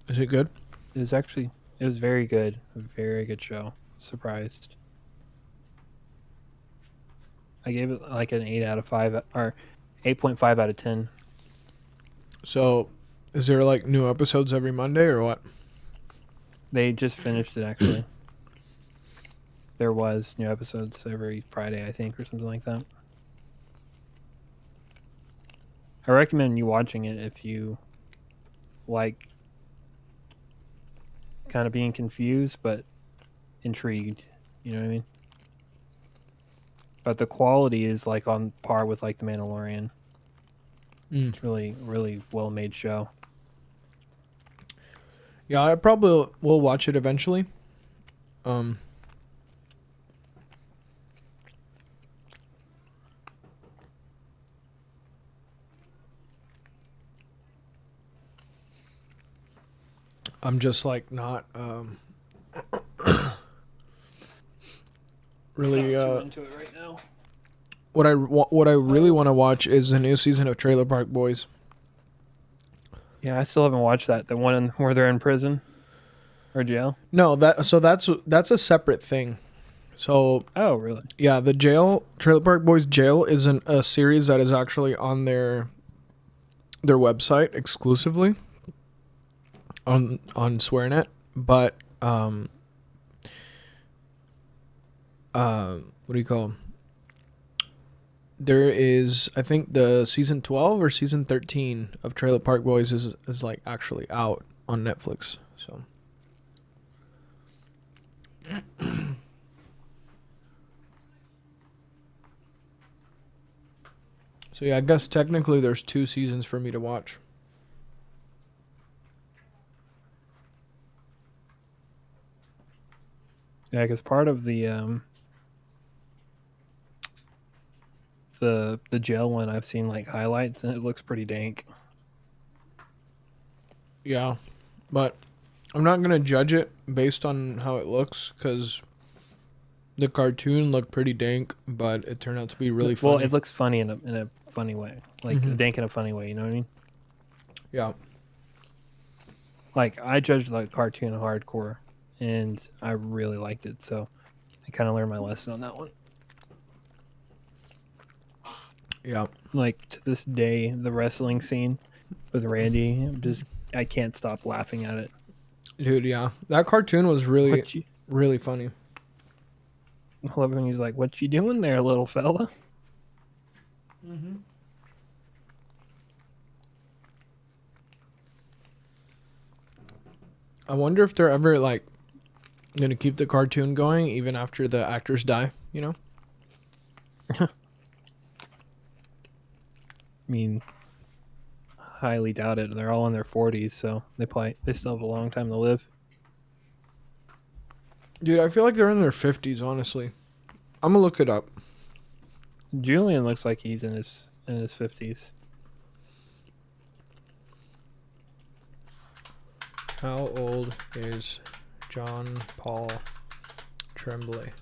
A: Is it good?
C: It was very good. A very good show. Surprised. I gave it like an 8 out of 5 or 8.5 out of 10.
A: So, is there like new episodes every Monday or what?
C: They just finished it actually. There was new episodes every Friday, I think, or something like that. I recommend you watching it if you like kind of being confused but intrigued. You know what I mean? But the quality is like on par with like The Mandalorian. It's really, really well made show.
A: Yeah, I probably will watch it eventually. I'm just like not really
C: Not too into it right now.
A: what I really want to watch is the new season of Trailer Park Boys.
C: Yeah, I still haven't watched that. The one where they're in prison or jail.
A: No, that's a separate thing. So
C: oh really?
A: Yeah, the Trailer Park Boys jail is a series that is actually on their website exclusively on SwearNet, but what do you call them? There is, I think, the season 12 or season 13 of Trailer Park Boys is like actually out on Netflix. So so yeah, I guess technically there's 2 seasons for me to watch.
C: Yeah, because part of the jail one, I've seen like highlights and it looks pretty dank.
A: Yeah, but I'm not gonna judge it based on how it looks because the cartoon looked pretty dank, but it turned out to be really funny.
C: Well, it looks funny in a funny way, like dank in a funny way. You know what I mean?
A: Yeah.
C: Like I judged the cartoon hardcore, and I really liked it, so I kind of learned my lesson on that one.
A: Yeah.
C: Like to this day, the wrestling scene with Randy, I can't stop laughing at it.
A: Dude, yeah. That cartoon was really really funny.
C: I love when he's like, "What you doing there, little fella?"
A: Mm-hmm. I wonder if they're ever like gonna keep the cartoon going even after the actors die, you know?
C: I mean, highly doubt it. They're all in their 40s, so they still have a long time to live.
A: Dude, I feel like they're in their 50s, honestly. I'm gonna look it up.
C: Julian looks like he's in his 50s.
A: How old is John Paul Tremblay?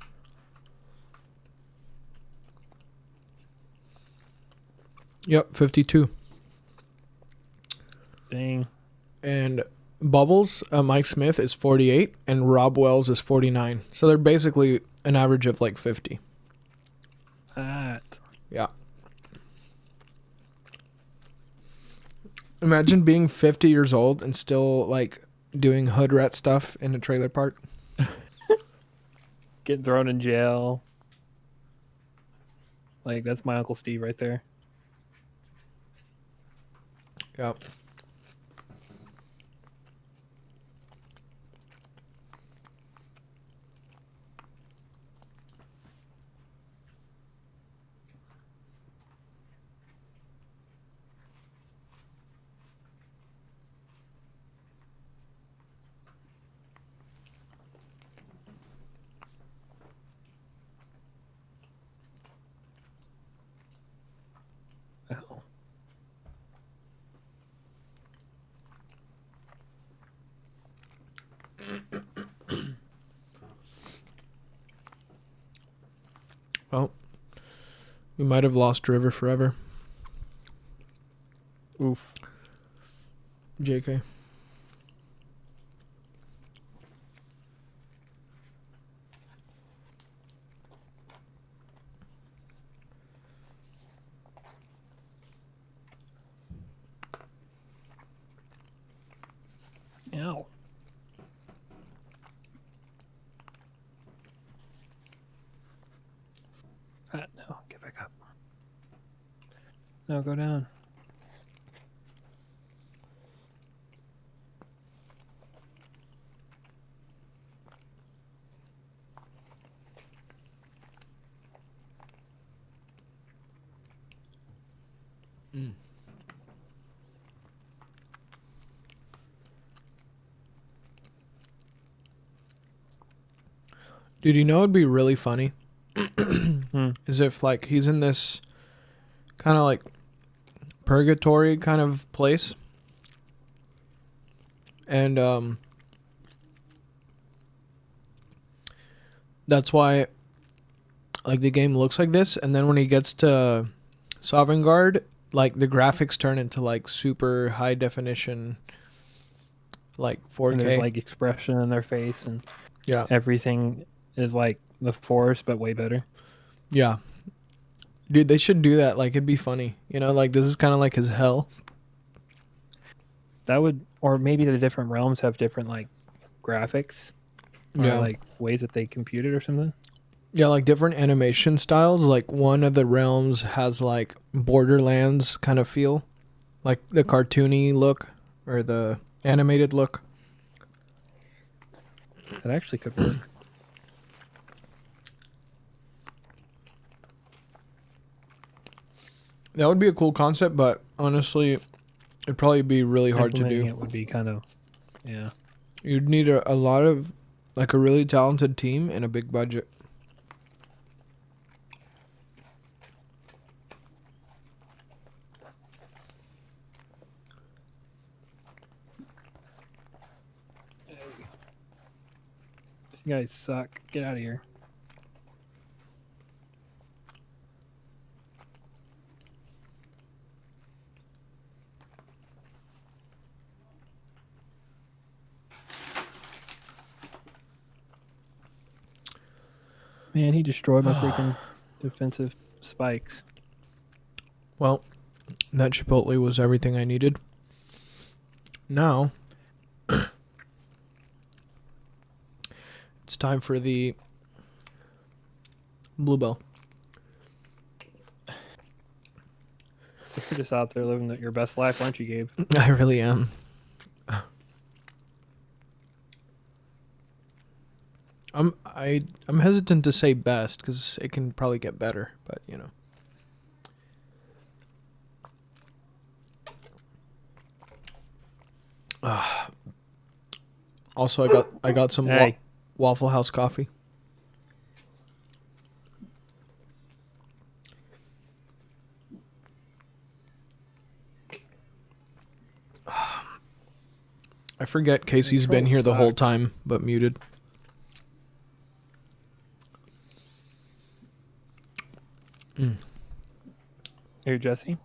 A: Yep, 52.
C: Dang.
A: And Bubbles, Mike Smith is 48, and Rob Wells is 49. So they're basically an average of like 50.
C: That.
A: Yeah. Imagine being 50 years old and still like doing hood rat stuff in a trailer park.
C: Getting thrown in jail. Like, that's my Uncle Steve right there.
A: Yep.
C: Oh.
A: Well, we might have lost River forever.
C: Oof.
A: JK.
C: Ow. No, get back up. No, go down.
A: Dude, you know it'd be really funny? Is if like he's in this kind of like purgatory kind of place. And that's why like the game looks like this, and then when he gets to Sovngarde, like the graphics turn into like super high definition like 4K.
C: And there's like expression in their face, and
A: yeah,
C: everything is like the Forest but way better.
A: Yeah. Dude, they should do that. Like it'd be funny. You know, like this is kind of like his hell.
C: That would, or maybe the different realms have different like graphics, or
A: Yeah.
C: like ways that they compute it or something.
A: Yeah, like different animation styles. Like one of the realms has like Borderlands kind of feel, like the cartoony look or the animated look.
C: That actually could work.
A: That would be a cool concept, but honestly, it'd probably be really hard to
C: Implementing
A: do.
C: it would be kind of, yeah.
A: You'd need a lot of, like a really talented team and a big budget.
C: You guys suck. Get out of here. Man, he destroyed my freaking defensive spikes.
A: Well, that Chipotle was everything I needed. Now, it's time for the Bluebell.
C: You're just out there living your best life, aren't you, Gabe?
A: I really am. I'm hesitant to say best because it can probably get better, but you know. Also, I got some
C: Hey.
A: Waffle House coffee. I forget Casey's been here the whole time, but muted.
C: Here, Jesse.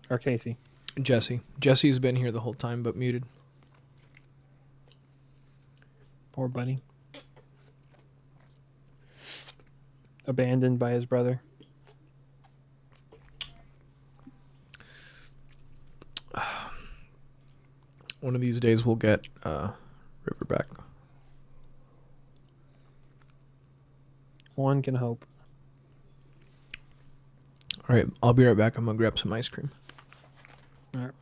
C: Or Casey?
A: Jesse. Jesse's been here the whole time, but muted.
C: Poor buddy. Abandoned by his brother.
A: One of these days we'll get River back.
C: One can hope.
A: All right, I'll be right back. I'm gonna grab some ice cream.
C: All right.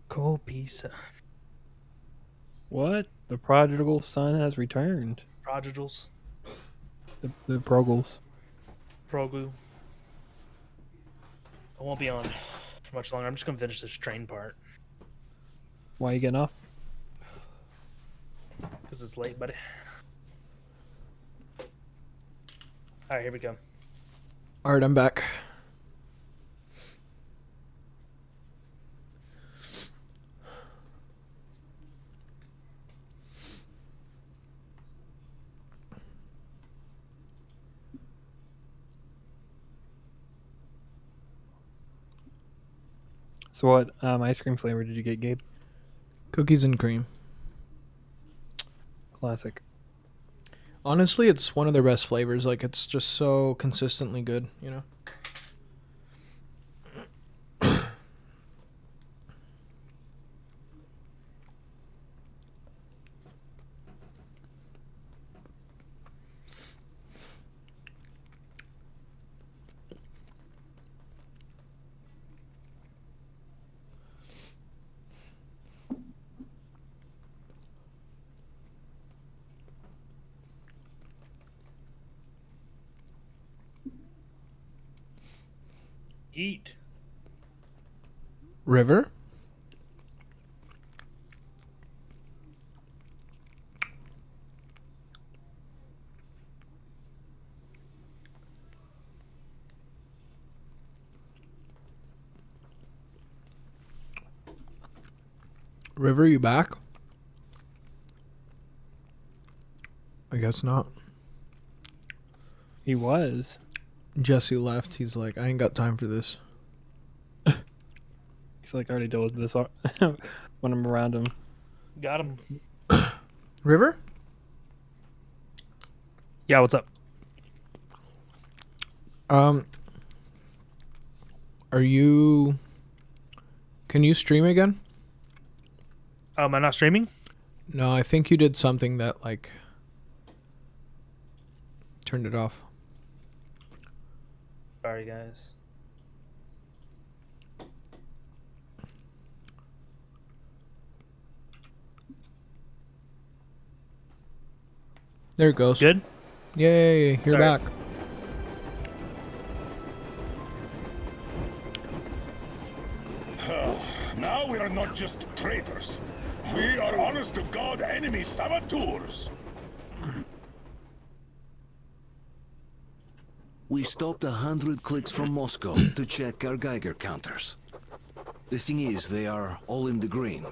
B: Cold pizza.
C: What? The prodigal son has returned.
B: Prodigals.
C: The progals.
B: Progu. I won't be on for much longer. I'm just gonna finish this train part
C: Why are you getting off?
B: because it's late, buddy. All right, here we go.
A: All right, I'm back.
C: So what ice cream flavor did you get, Gabe?
A: Cookies and cream.
C: Classic.
A: Honestly, it's one of their best flavors. Like, it's just so consistently good, you know?
B: Eat.
A: River? River, you back? I guess not.
C: He was.
A: Jesse left. He's like, I ain't got time for this.
C: He's like, I already dealt with this when I'm around him.
B: Got him.
A: River?
B: Yeah, what's up?
A: Are you... Can you stream again?
B: Am I not streaming?
A: No, I think you did something that, like... turned it off.
B: Sorry, guys.
A: There it goes.
B: Good?
A: Yay, you're
B: Sorry.
A: back.
I: Now we are not just traitors. We are honest-to-God enemy saboteurs.
D: We stopped 100 clicks from Moscow to check our Geiger counters. The thing is, they are all in the green,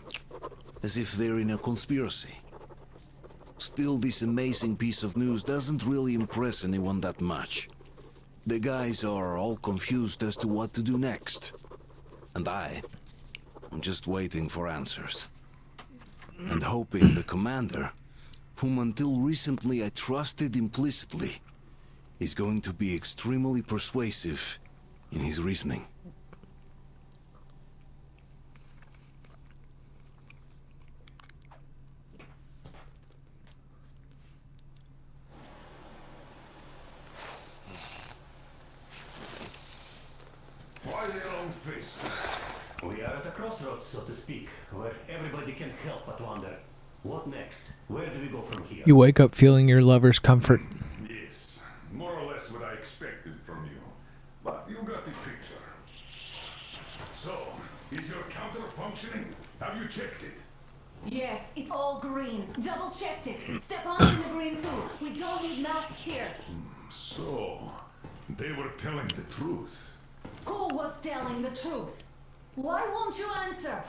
D: as if they're in a conspiracy. Still, this amazing piece of news doesn't really impress anyone that much. The guys are all confused as to what to do next. And I'm just waiting for answers. And hoping the commander, whom until recently I trusted implicitly, is going to be extremely persuasive in his reasoning.
H: Why the long face? We are at a crossroads, so to speak, where everybody can help but wonder, what next? Where do we go from here?
A: You wake up feeling your lover's comfort.
I: Yes, more or less what I expected from you. But you got the picture. So, is your counter functioning? Have you checked it?
F: Yes, it's all green. Double checked it. Stepan's in the green too. We don't need masks here.
I: So, they were telling the truth.
F: Who was telling the truth? Why won't you answer?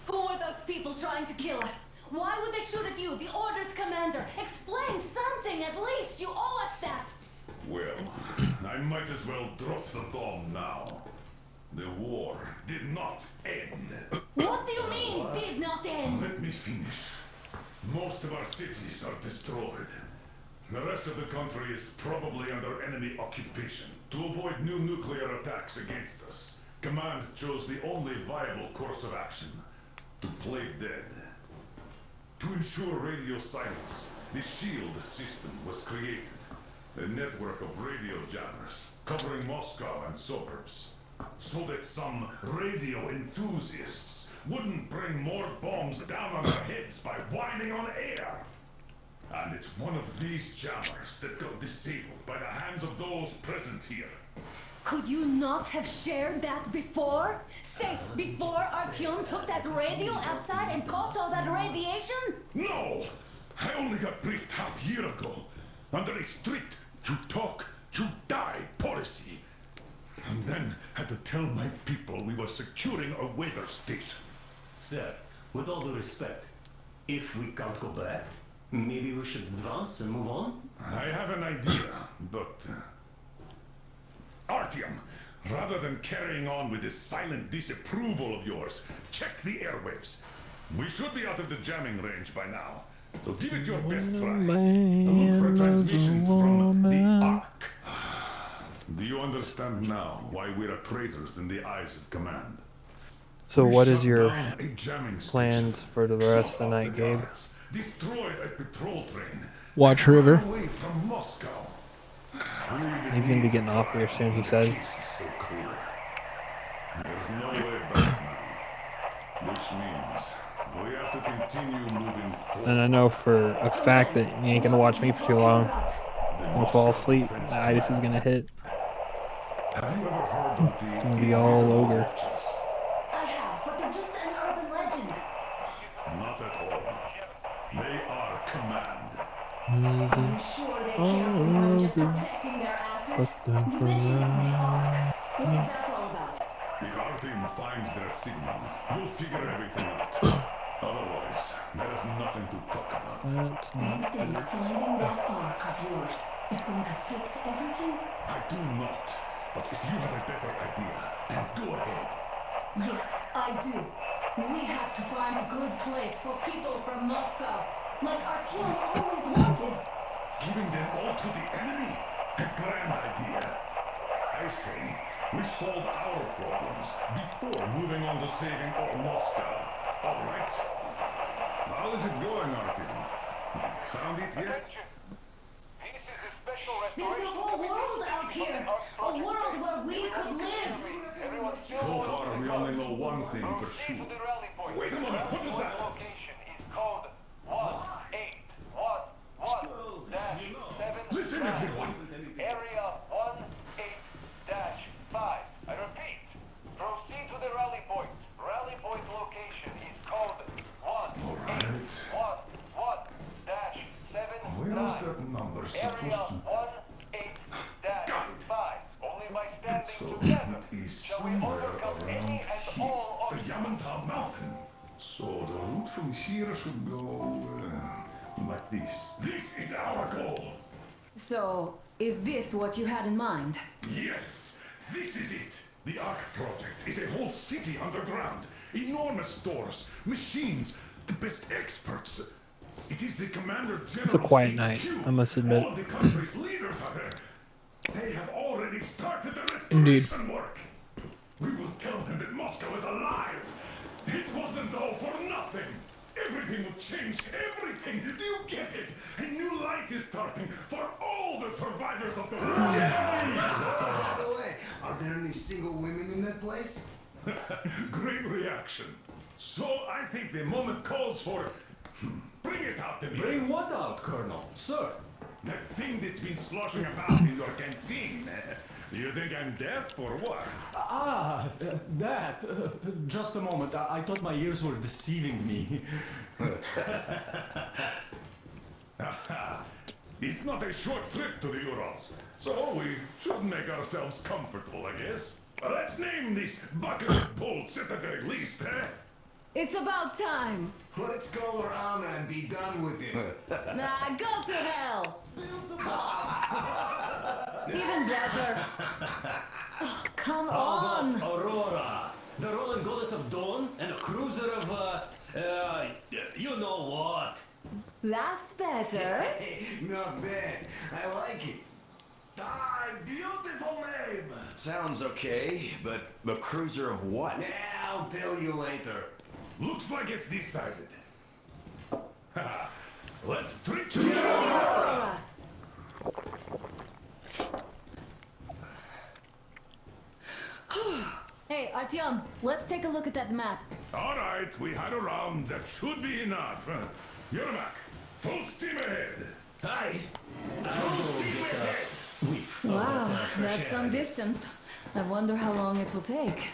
F: Who are those people trying to kill us? Why would they shoot at you, the Order's commander? Explain something at least. You owe us that.
I: Well, I might as well drop the bomb now. The war did not end.
F: What do you mean, did not end?
I: Let me finish. Most of our cities are destroyed. The rest of the country is probably under enemy occupation. To avoid new nuclear attacks against us, Command chose the only viable course of action: to play dead. To ensure radio silence, the SHIELD system was created. A network of radio jammers covering Moscow and suburbs. So that some radio enthusiasts wouldn't bring more bombs down on our heads by whining on air. And it's one of these jammers that got disabled by the hands of those present here.
F: Could you not have shared that before? Say, before Artyom took that radio outside and caught all that radiation?
I: No! I only got briefed half year ago. Under a strict, you talk, you die policy. And then had to tell my people we were securing a weather station.
H: Sir, with all due respect, if we can't go back, maybe we should advance and move on?
I: I have an idea, but... Artyom, rather than carrying on with this silent disapproval of yours, check the airwaves. We should be out of the jamming range by now, so give it your best try. Look for transmissions from the Ark. Do you understand now why we are traitors in the eyes of Command?
C: So
I: We
C: what is
I: shut
C: your
I: down a jamming
C: plans for the rest of the night, Gabe?
I: destroyed a patrol train
A: Watch River.
I: away from Moscow.
C: He's gonna be getting off there soon, he said.
I: So clear. There's no way back now. Which means we have to continue moving forward.
C: And I know for a fact that you ain't gonna watch me for too long. I'm gonna fall asleep. The itis is gonna hit.
I: Have you ever heard of the
C: It's gonna be all ogre.
F: I have, but they're just an urban legend.
I: Not at all. They are Command.
F: Are you sure they care for more than just protecting their asses? You mentioned the Ark. What's that all about?
I: If our team finds their signal, we'll figure everything out. Otherwise, there is nothing to talk about.
F: Do you think finding that Ark of yours is going to fix everything?
I: I do not. But if you have a better idea, then go ahead.
F: Yes, I do. We have to find a good place for people from Moscow, like Artyom always wanted.
I: Giving them all to the enemy? A grand idea. I say, we solve our problems before moving on to saving all Moscow. All right? How is it going, Artyom? Found it yet?
F: There's a whole world out here. A world where we could live.
I: So far, we only know one thing for sure. Wait a moment, what was that? Listen, everyone!
R: Area 18-5. I repeat, proceed to the rally point. Rally point location is code 181-1-7.
I: Where was that number supposed
R: Area
I: to...
R: 18-5. Only by standing
I: So,
R: together
I: that is
R: shall we
I: somewhere
R: overcome
I: around
R: any and
I: here.
R: all
I: The Yamantau Mountain. So the route from here should go... like this. This is our goal!
F: So, is this what you had in mind?
I: Yes, this is it. The Ark project is a whole city underground. Enormous stores, machines, the best experts. It is the Commander General's
C: It's a quiet night,
I: HQ.
C: I must admit.
I: All of the country's leaders are there. They have already started the rescue.
A: Indeed.
I: Work. We will tell them that Moscow is alive. It wasn't all for nothing. Everything will change. Everything. Do you get it? A new life is starting for all the survivors of the war.
E: By the way, are there any single women in that place?
I: Great reaction. So I think the moment calls for... Bring it out to me.
E: Bring what out, Colonel? Sir?
I: That thing that's been sloshing about in your canteen. Do you think I'm deaf or what?
E: That. Just a moment. I thought my ears were deceiving me.
I: It's not a short trip to the Urals, so we should make ourselves comfortable, I guess. Let's name this bucket of bolts at the very least, eh?
F: It's about time.
E: Let's call her Anna and be done with it.
F: Nah, go to hell. Even better. Oh, come on.
E: Aurora, the rolling goddess of dawn and a cruiser of, you know what.
F: That's better.
E: Not bad. I like it.
I: Beautiful name!
E: Sounds okay, but the cruiser of what? Yeah, I'll tell you later.
I: Looks like it's decided. Let's treat to
F: Aurora. Hey, Artyom, let's take a look at that map.
I: All right, we had a round. That should be enough. You're back. Full steam ahead.
E: Hi.
I: Full steam ahead.
F: Wow, that's some distance. I wonder how long it will take.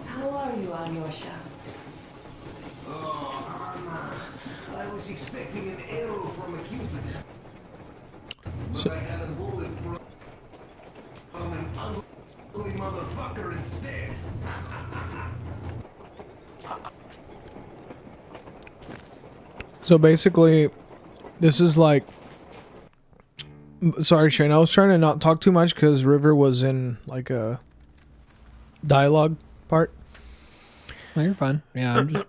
F: How are you, Alyosha?
E: Oh, Anna. I was expecting an arrow from a Cupid. But I got a bullet from an ugly motherfucker instead.
A: So basically, this is like... Sorry, Shane. I was trying to not talk too much because River was in like a dialogue part.
C: Oh, you're fine. Yeah, I'm just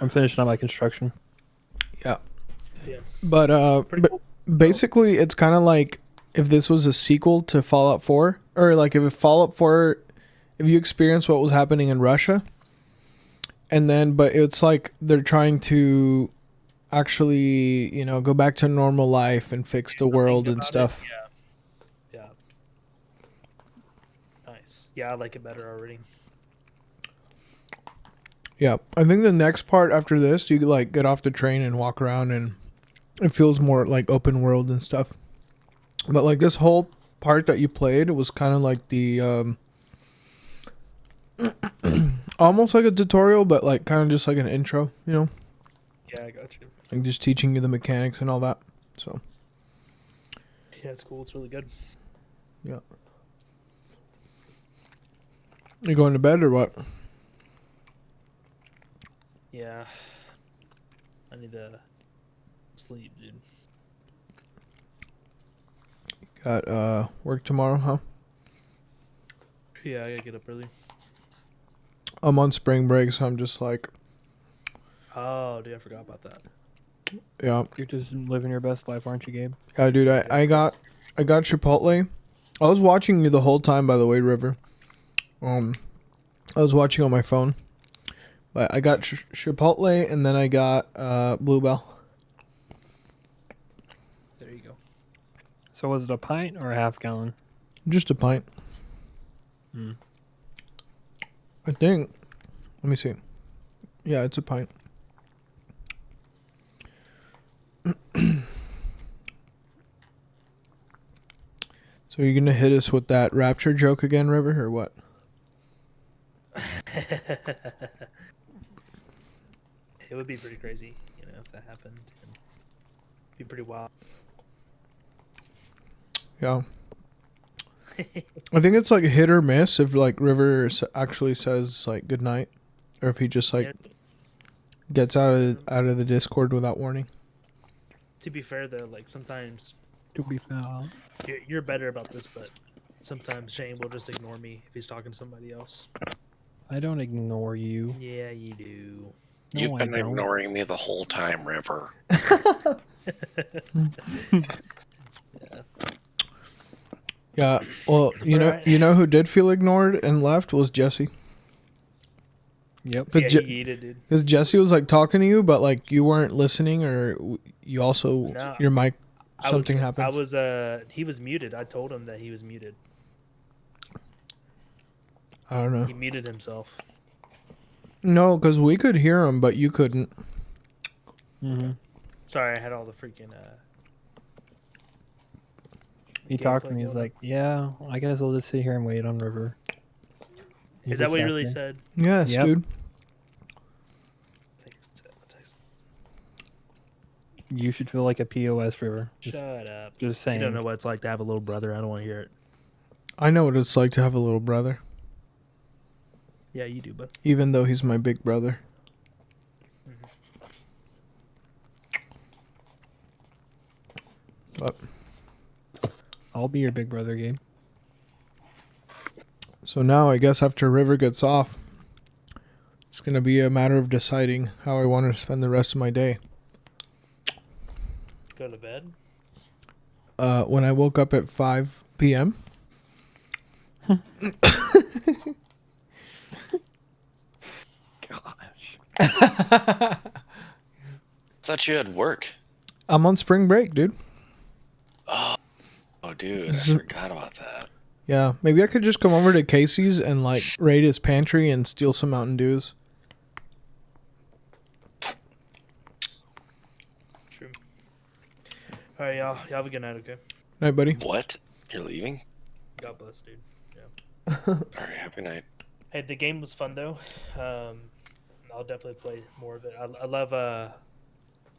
C: I'm finishing up my construction.
A: Yeah.
B: Yeah.
A: But
B: Cool.
A: basically, it's kind of like if this was a sequel to Fallout 4, or like if Fallout 4, if you experience what was happening in Russia, and then but it's like they're trying to actually, you know, go back to normal life and fix the world and stuff.
B: Yeah. Yeah. Nice. Yeah, I like it better already.
A: Yeah, I think the next part after this, you like get off the train and walk around, and it feels more like open world and stuff. But like this whole part that you played was kind of like the almost like a tutorial, but like kind of just like an intro, you know?
B: Yeah, I got you.
A: Like just teaching you the mechanics and all that. So
B: Yeah, it's cool. It's really good.
A: yeah. You going to bed or what?
B: Yeah. I need to sleep, dude.
A: Got work tomorrow, huh?
B: Yeah, I gotta get up early.
A: I'm on spring break, so I'm just like,
B: Oh, dude, I forgot about that.
A: yeah.
C: You're just living your best life, aren't you, Gabe?
A: Yeah, dude, I got Chipotle. I was watching you the whole time, by the way, River. I was watching on my phone. But I got Chipotle, and then I got Bluebell.
B: There you go.
C: So was it a pint or a half gallon?
A: Just a pint.
C: Hmm.
A: I think. Let me see. Yeah, it's a pint. So you're gonna hit us with that rapture joke again, River, or what?
B: It would be pretty crazy, you know, if that happened. It'd be pretty wild.
A: Yeah. I think it's like a hit or miss if like River actually says like good night, or if he just like gets out of the Discord without warning.
B: To be fair, though, like sometimes
C: To be fair.
B: you're better about this, but sometimes Shane will just ignore me if he's talking to somebody else.
C: I don't ignore you.
B: Yeah, you do.
J: You've
C: No,
J: been
C: I don't.
J: ignoring me the whole time, River.
A: Yeah. Well,
B: Alright.
A: you know who did feel ignored and left was Jesse.
C: Yep.
B: Yeah, he yeeted, dude.
A: Because Jesse was like talking to you, but like you weren't listening, or you also
B: No,
A: your mic
B: I
A: something
B: was,
A: happened.
B: I was he was muted. I told him that he was muted.
A: I don't know.
B: He muted himself.
A: No, because we could hear him, but you couldn't.
C: Mm-hmm.
B: Sorry, I had all the freaking
C: He talked to
B: gameplay
C: me. He's
B: going on.
C: like, "Yeah, I guess I'll just sit here and wait on River."
B: Is that what he really said?
A: Yes,
C: Yep.
A: dude.
C: You should feel like a POS, River.
B: Shut up.
C: Just saying.
B: You don't know what it's like to have a little brother. I don't want to hear it.
A: I know what it's like to have a little brother,
B: Yeah, you do, bud.
A: even though he's my big brother. But
C: I'll be your big brother, Gabe.
A: so now I guess after River gets off, it's gonna be a matter of deciding how I want to spend the rest of my day.
B: Go to bed.
A: When I woke up at 5 p.m.
J: Thought you had work.
A: I'm on spring break, dude.
J: Oh, dude, I forgot about that.
A: Yeah, maybe I could just come over to Casey's and like raid his pantry and steal some Mountain Dews.
B: True. All right, y'all. Y'all have a good night, okay?
A: Night, buddy.
J: What? You're leaving?
B: God bless, dude. Yeah.
J: All right, happy night.
B: Hey, the game was fun though. I'll definitely play more of it. I love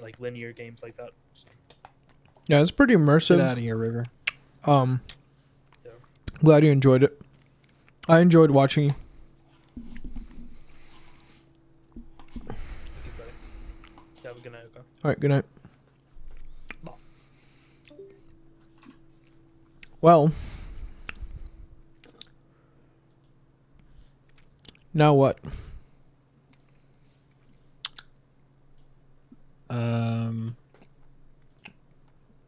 B: like linear games like that. So.
A: Yeah, it's pretty immersive.
C: Get out of here, River.
A: Glad you enjoyed it. I enjoyed watching you.
B: Have a good night, okay?
A: All right, good night. Well, now what?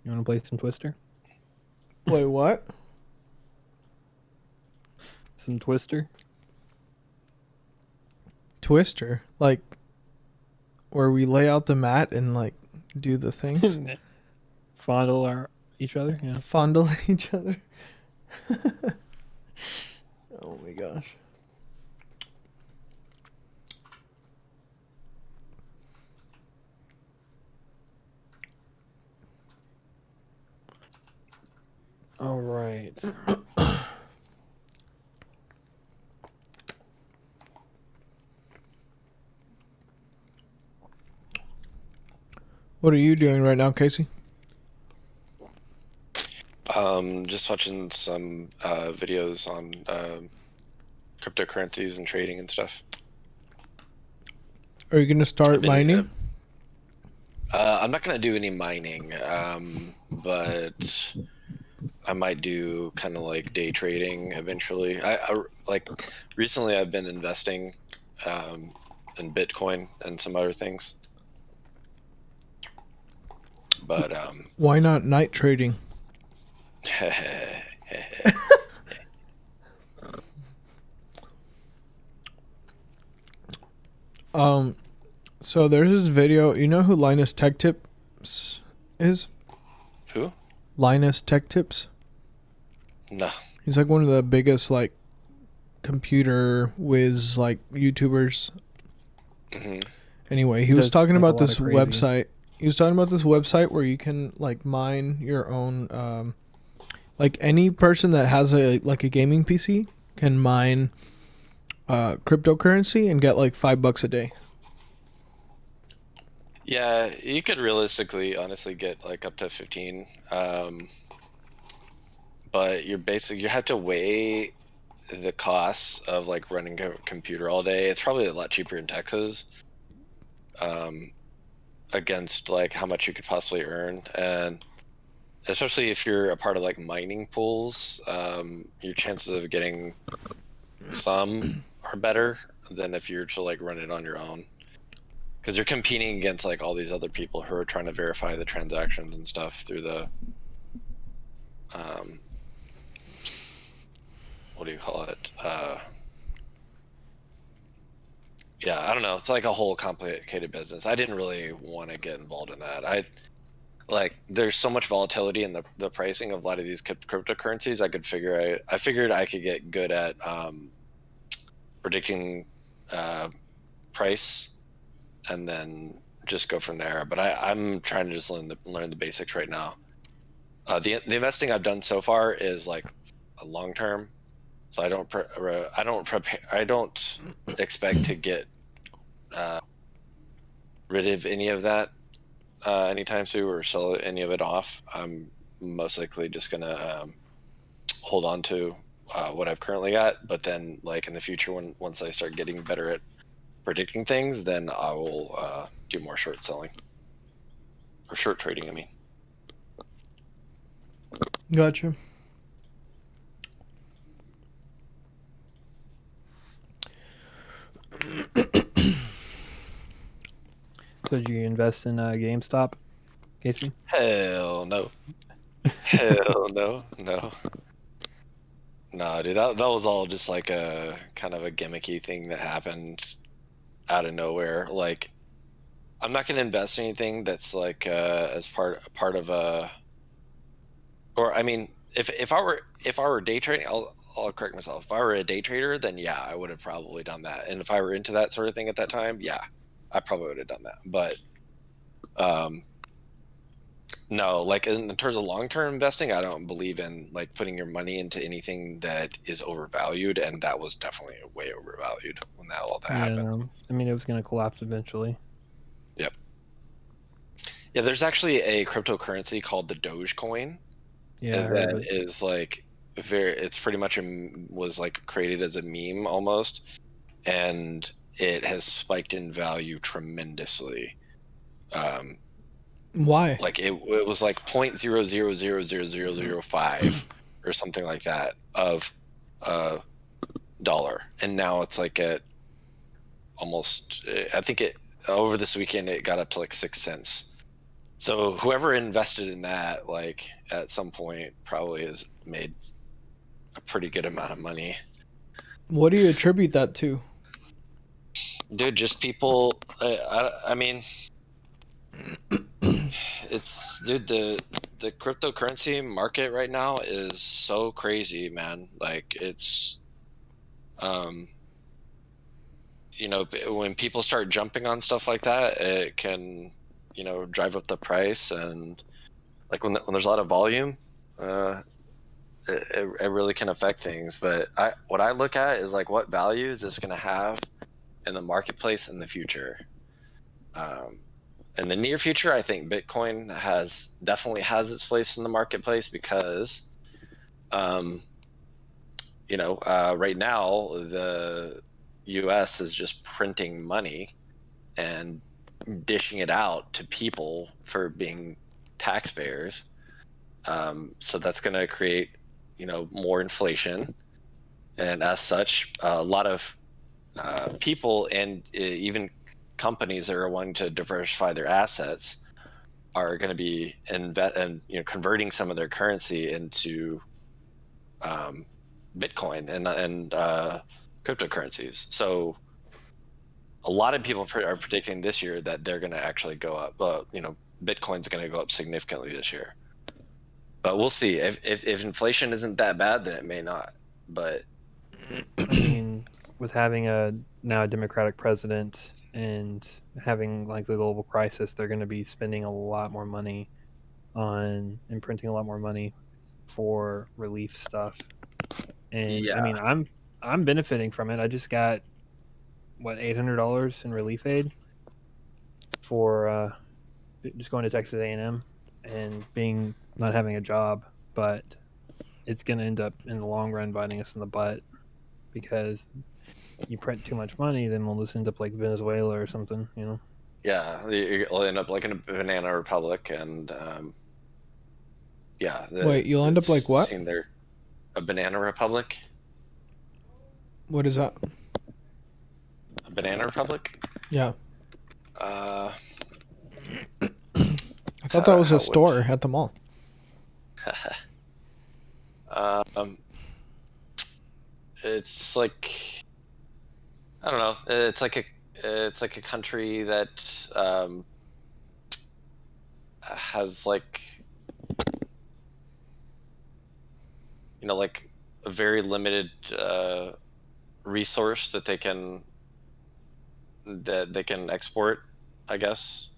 C: You want to play some Twister?
A: Wait, what?
C: Some Twister?
A: Twister? Like, where we lay out the mat and like do the things?
C: Fondle each other? Yeah.
A: Fondle each other? Oh my gosh.
C: All right.
A: What are you doing right now, Casey?
J: Just watching some videos on cryptocurrencies and trading and stuff.
A: Are you gonna start mining?
J: I'm not gonna do any mining, but I might do kind of like day trading eventually. I like recently I've been investing in Bitcoin and some other things. But
A: Why not night trading? So there's this video. You know who Linus Tech Tips is?
J: Who?
A: Linus Tech Tips.
J: No.
A: He's like one of the biggest like computer whiz like YouTubers.
J: Mm-hmm.
A: Anyway, he was
C: does,
A: talking
C: like, a
A: about
C: lot
A: this
C: of crazy.
A: website. He was talking about this website where you can like mine your own. Like any person that has a gaming PC can mine cryptocurrency and get like $5 a day.
J: Yeah, you could realistically, honestly, get like up to 15. But you have to weigh the costs of like running a computer all day. It's probably a lot cheaper in Texas. Against like how much you could possibly earn, and especially if you're a part of like mining pools, your chances of getting some are better than if you're to like run it on your own. because you're competing against like all these other people who are trying to verify the transactions and stuff through the what do you call it? Yeah, I don't know. It's like a whole complicated business. I didn't really want to get involved in that. There's so much volatility in the pricing of a lot of these cryptocurrencies. I figured I could get good at predicting price and then just go from there. But I'm trying to just learn the basics right now. The investing I've done so far is like a long term, so I don't expect to get rid of any of that anytime soon or sell any of it off. I'm most likely just gonna hold on to what I've currently got, but then like in the future, once I start getting better at predicting things, then I will do more short selling or short trading. I mean.
A: Gotcha.
C: So did you invest in GameStop, Casey?
J: Hell no. Hell no. No. Nah, dude, that was all just like a kind of a gimmicky thing that happened out of nowhere. Like, I'm not gonna invest in anything that's like as part of a. Or I mean, if I were day trading, I'll correct myself. If I were a day trader, then yeah, I would have probably done that. And if I were into that sort of thing at that time, yeah, I probably would have done that. But no, like in terms of long-term investing, I don't believe in like putting your money into anything that is overvalued, and that was definitely way overvalued when all that happened.
C: No. I mean, it was going to collapse eventually.
J: Yep. Yeah, there's actually a cryptocurrency called the Dogecoin.
C: Yeah,
J: that is like it's pretty much was like created as a meme almost, and it has spiked in value tremendously.
A: Why?
J: Like it was like 0.000005 or something like that of dollar, and now it's like at almost, I think it over this weekend it got up to like 6 cents. So whoever invested in that, like at some point, probably has made a pretty good amount of money.
A: What do you attribute that to?
J: Dude, just people. I mean, it's the cryptocurrency market right now is so crazy, man. Like it's, when people start jumping on stuff like that, it can, drive up the price, and like when there's a lot of volume, it really can affect things. But what I look at is like what value is this going to have in the marketplace in the future. In the near future, I think Bitcoin definitely has its place in the marketplace because, right now the U.S. is just printing money and dishing it out to people for being taxpayers. So that's going to create, more inflation, and as such, a lot of people and even companies that are wanting to diversify their assets are going to be converting some of their currency into Bitcoin and cryptocurrencies. So a lot of people are predicting this year that they're going to actually go up. Bitcoin's going to go up significantly this year. But we'll see. If inflation isn't that bad, then it may not. But
C: I mean, with having now a Democratic president and having like the global crisis, they're going to be spending a lot more money and printing a lot more money for relief stuff. And
J: yeah.
C: I mean, I'm benefiting from it. I just got $800 in relief aid for just going to Texas A&M and not having a job, but it's going to end up in the long run biting us in the butt because you print too much money, then we'll just end up like Venezuela or something,
J: Yeah, you'll end up like in a banana republic, and
A: Wait, you'll end up like what?
J: Seen there, a banana republic.
A: What is that?
J: A banana republic?
A: Yeah. I thought that was a store at the mall.
J: It's like, I don't know. It's like a country that has like, like a very limited resource that they can export, I guess.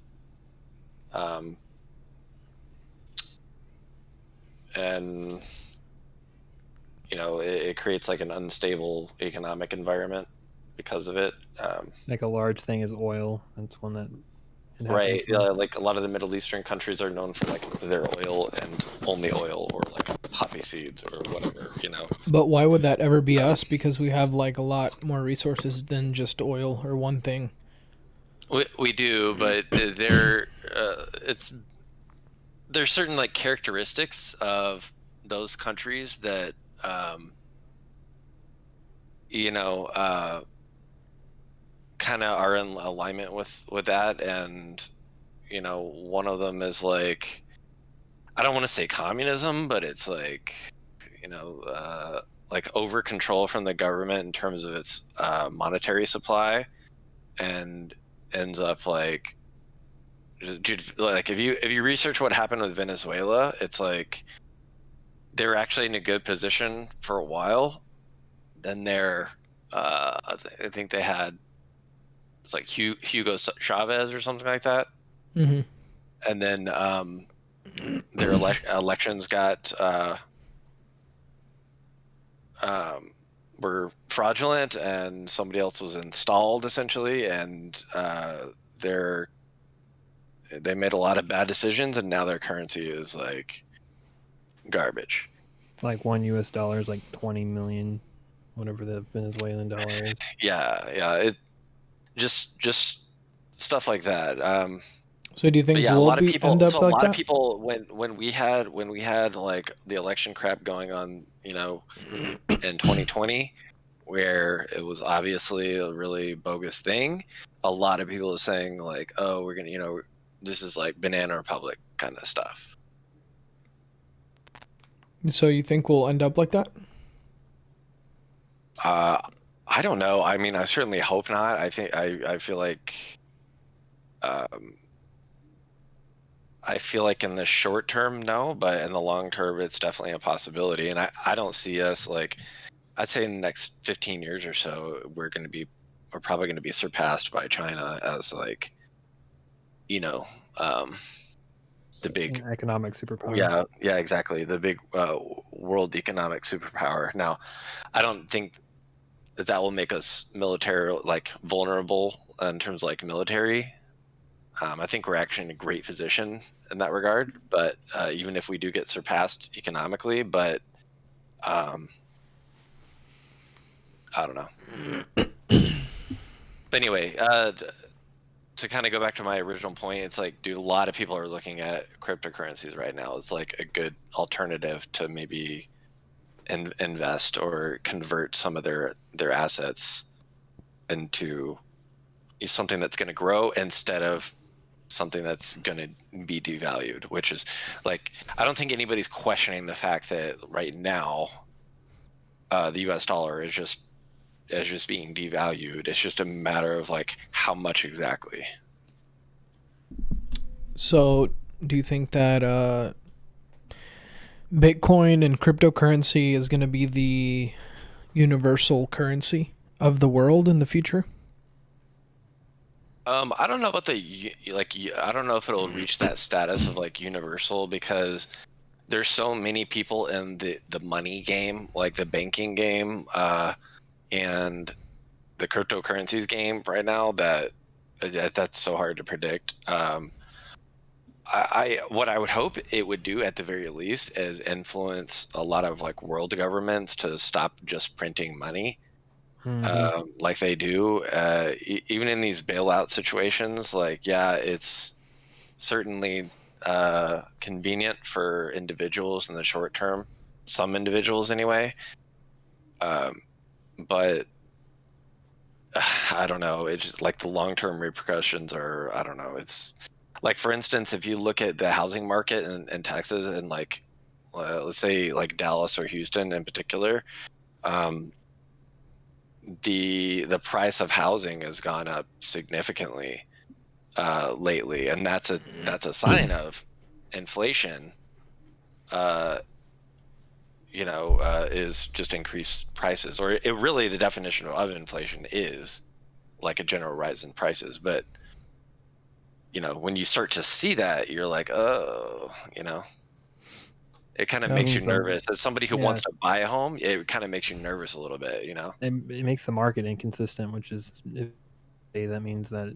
J: And it creates like an unstable economic environment because of it.
C: Like a large thing is oil. That's one that it
J: Right.
C: happens from.
J: Like a lot of the Middle Eastern countries are known for like their oil and only oil, or like poppy seeds or whatever,
A: But why would that ever be us? Because we have like a lot more resources than just oil or one thing.
J: We do, but there's certain like characteristics of those countries that kind of are in alignment with that, and one of them is like, I don't want to say communism, but it's like like over control from the government in terms of its monetary supply, and ends up like, dude, like if you research what happened with Venezuela, it's like they were actually in a good position for a while. Then I think they had, it's like Hugo Chavez or something like that.
A: Mm-hmm.
J: And then their elections got were fraudulent, and somebody else was installed essentially, and they made a lot of bad decisions, and now their currency is like garbage.
C: Like $1 is like 20 million, whatever the Venezuelan dollar is.
J: Yeah, it just stuff like that.
A: So do you think
J: yeah, a
A: we'll
J: lot of
A: be
J: people.
A: end up
J: So a
A: like
J: lot of
A: that?
J: people, when we had like the election crap going on, in 2020, where it was obviously a really bogus thing. A lot of people are saying like, oh, we're gonna, this is like Banana Republic kind of stuff.
A: So you think we'll end up like that?
J: I don't know. I mean, I certainly hope not. I think I feel like I feel like in the short term, no, but in the long term, it's definitely a possibility. And I don't see us like, I'd say in the next 15 years or so, we're probably going to be surpassed by China as like, the big
C: An economic superpower.
J: Yeah, exactly. The big world economic superpower. Now, I don't think that will make us military like vulnerable in terms of like military. I think we're actually in a great position in that regard. But even if we do get surpassed economically, but I don't know. But anyway, to kind of go back to my original point, it's like, dude, a lot of people are looking at cryptocurrencies right now as like a good alternative to maybe invest or convert some of their assets into something that's going to grow instead of something that's going to be devalued, which is like, I don't think anybody's questioning the fact that right now the US dollar is just being devalued. It's just a matter of like how much exactly.
A: So do you think that Bitcoin and cryptocurrency is going to be the universal currency of the world in the future?
J: I don't know about I don't know if it'll reach that status of like universal, because there's so many people in the money game, like the banking game, and the cryptocurrencies game right now, that's so hard to predict. What I would hope it would do at the very least is influence a lot of like world governments to stop just printing money. Like they do, even in these bailout situations. Like, yeah, it's certainly convenient for individuals in the short term, some individuals anyway. But I don't know. It's just like the long-term repercussions are, I don't know. It's like, for instance, if you look at the housing market in Texas and like, let's say like Dallas or Houston in particular, the price of housing has gone up significantly lately, and that's a sign of inflation. Is just increased prices, or it really, the definition of inflation is like a general rise in prices. But when you start to see that, you're like, oh, it kind of
C: That
J: makes you
C: means
J: nervous. As somebody who
C: yeah,
J: wants to buy a home, it kind of makes you nervous a little bit.
C: it makes the market inconsistent, which is that means that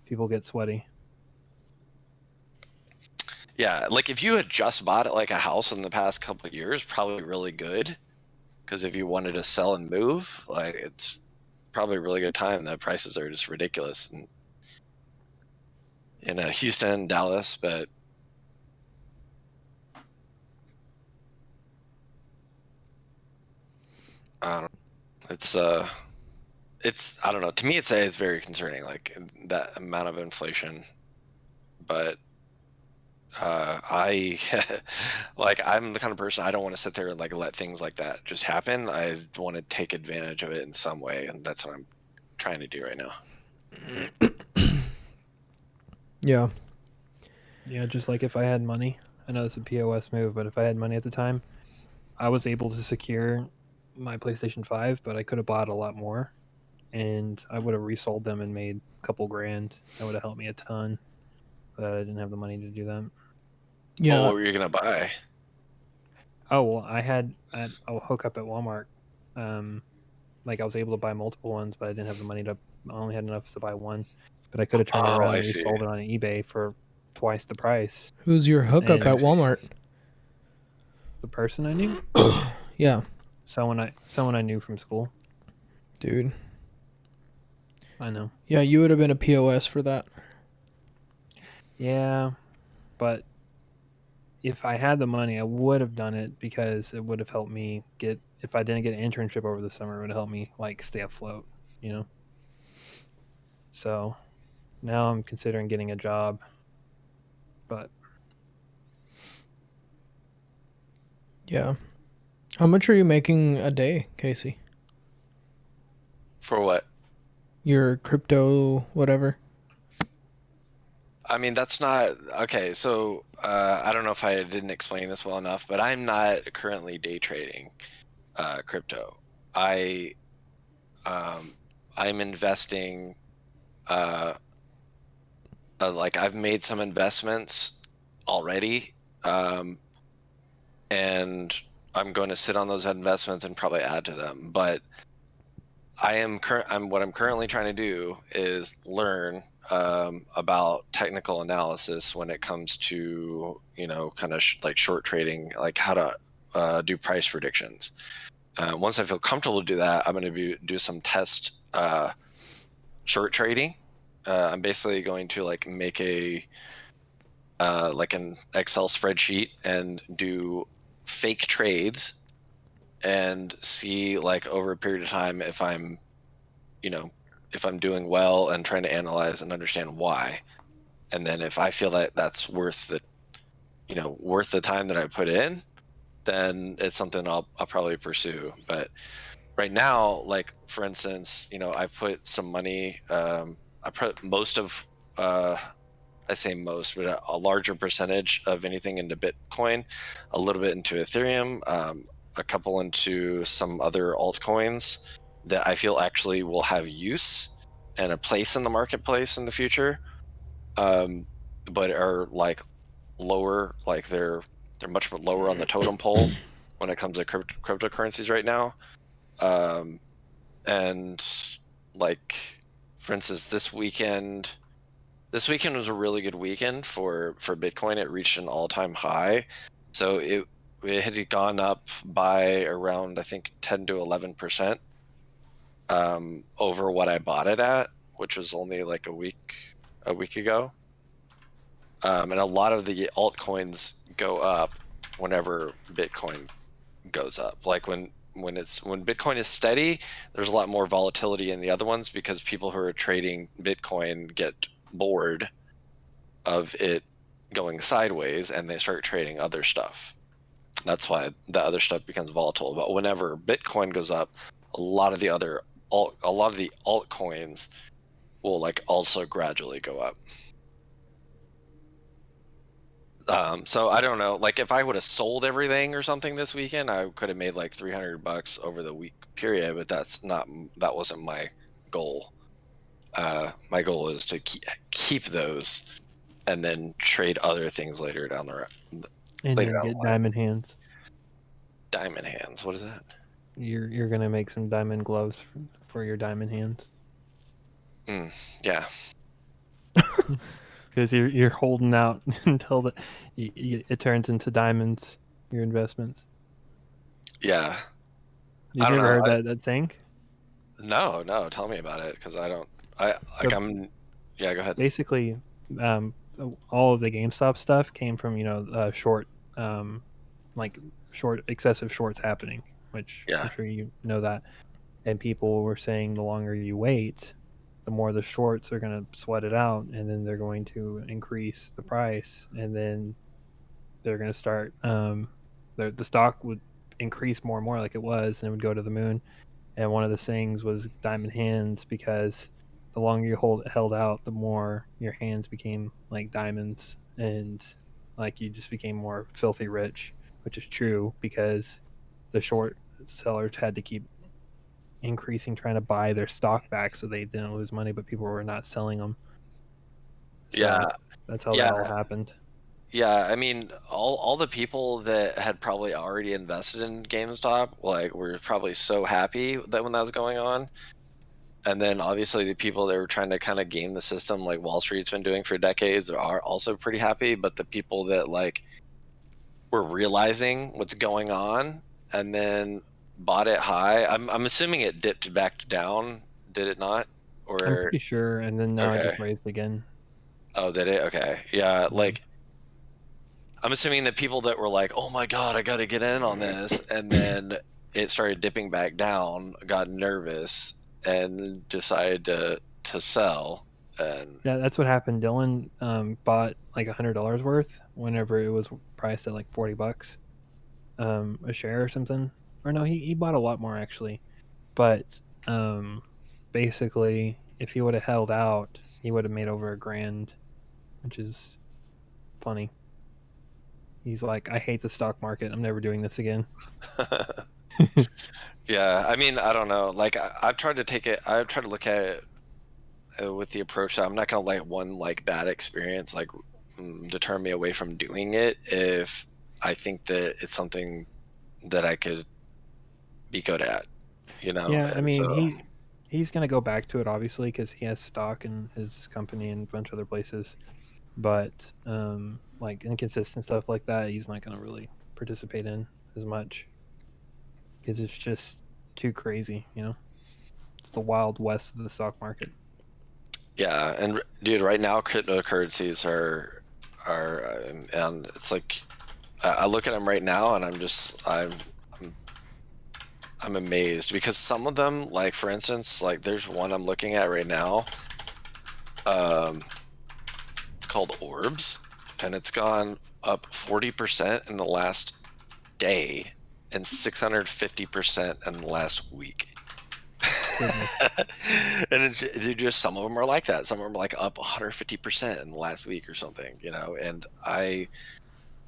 C: people get sweaty.
J: Yeah, like if you had just bought like a house in the past couple of years, probably really good. Because if you wanted to sell and move, like it's probably a really good time. The prices are just ridiculous in Houston, Dallas, but I don't know. It's I don't know. To me, it's very concerning, like that amount of inflation. But I like I'm the kind of person, I don't want to sit there and like let things like that just happen. I want to take advantage of it in some way, and that's what I'm trying to do right now.
A: Yeah.
C: Yeah, just like if I had money, I know it's a POS move, but if I had money at the time, I was able to secure my PlayStation 5, but I could have bought a lot more, and I would have resold them and made a couple grand. That would have helped me a ton, but I didn't have the money to do that.
A: Yeah.
J: Well, what were you gonna buy?
C: Oh well, I'll hook up at Walmart. Like I was able to buy multiple ones, but I didn't have the money to. I only had enough to buy one, but I could have turned around
J: I
C: and
J: see.
C: resold it on eBay for twice the price.
A: Who's your hookup
C: And
A: at Walmart?
C: the person I knew.
A: Yeah.
C: Someone I knew from school.
A: Dude.
C: I know.
A: Yeah, you would have been a POS for that.
C: Yeah, but if I had the money, I would have done it because it would have helped me get. If I didn't get an internship over the summer, it would have helped me like stay afloat. So now I'm considering getting a job, but
A: Yeah. How much are you making a day, Casey?
J: For what?
A: Your crypto, whatever.
J: I mean, that's not okay. So I don't know if I didn't explain this well enough, but I'm not currently day trading crypto. I'm investing. Like I've made some investments already, and I'm going to sit on those investments and probably add to them. But what I'm currently trying to do is learn about technical analysis when it comes to kind of like short trading, like how to do price predictions. Once I feel comfortable to do that, I'm going to do some test short trading. I'm basically going to like make like an Excel spreadsheet and do fake trades and see like over a period of time if I'm doing well, and trying to analyze and understand why. And then if I feel that that's worth the time that I put in, then it's something I'll probably pursue. But right now, like for instance, I put some money, I put most of I say most, but a larger percentage of anything into Bitcoin, a little bit into Ethereum, a couple into some other altcoins that I feel actually will have use and a place in the marketplace in the future, but are like lower, like they're much lower on the totem pole when it comes to cryptocurrencies right now. And like, for instance, this weekend was a really good weekend for Bitcoin. It reached an all-time high. So it had gone up by around, I think, 10 to 11% over what I bought it at, which was only like a week ago. And a lot of the altcoins go up whenever Bitcoin goes up. Like when when Bitcoin is steady, there's a lot more volatility in the other ones because people who are trading Bitcoin get bored of it going sideways and they start trading other stuff. That's why the other stuff becomes volatile. But whenever Bitcoin goes up, a lot of the altcoins will like also gradually go up. So I don't know, like if I would have sold everything or something this weekend, I could have made like $300 over the week period, but that wasn't my goal. My goal is to keep those and then trade other things later down the road.
C: And then get diamond hands.
J: Diamond hands, what is that?
C: You're gonna make some diamond gloves for your diamond hands.
J: Yeah.
C: Because you're holding out until it turns into diamonds. Your investments.
J: Yeah.
C: You've never heard that thing?
J: No. Tell me about it, because I don't. Yeah, go ahead.
C: Basically, all of the GameStop stuff came from short, excessive shorts happening, which I'm sure you know that. And people were saying the longer you wait, the more the shorts are going to sweat it out, and then they're going to increase the price, and then they're going to start the stock would increase more and more like it was, and it would go to the moon. And one of the sayings was diamond hands, because the longer you held out, the more your hands became like diamonds, and like you just became more filthy rich, which is true because the short sellers had to keep increasing, trying to buy their stock back so they didn't lose money, but people were not selling them. So that's how that all happened.
J: Yeah, I mean, all the people that had probably already invested in GameStop, like, were probably so happy that when that was going on. And then obviously the people that were trying to kind of game the system, like Wall Street's been doing for decades, are also pretty happy. But the people that like were realizing what's going on and then bought it high, I'm assuming it dipped back down. Did it not? Or
C: I'm pretty sure, and then now it just raised again.
J: Oh, did it? Okay. Yeah, like I'm assuming that people that were like, "Oh my god, I got to get in on this," and then it started dipping back down, got nervous, and decided to sell. And
C: yeah, that's what happened. Dylan bought like $100 worth whenever it was priced at like $40 a share or something. Or no, he bought a lot more actually. But basically, if he would have held out, he would have made over $1,000, which is funny. He's like, I hate the stock market. I'm never doing this again.
J: yeah, I mean, I don't know. Like, I've tried to look at it with the approach that I'm not going to let one like bad experience like deter me away from doing it if I think that it's something that I could be good at, you know?
C: Yeah, I
J: And
C: mean, he's going to go back to it, obviously, because he has stock in his company and a bunch of other places. But like inconsistent stuff like that, he's not going to really participate in as much because it's just too crazy, you know? It's the wild west of the stock market.
J: Yeah, and dude, right now cryptocurrencies are and it's like I look at them right now and I'm amazed because some of them, like for instance, like there's one I'm looking at right now. It's called Orbs, and it's gone up 40% in the last day and 650% in the last week. And it just, some of them are like that. Some of them are like up 150% in the last week or something, you know. And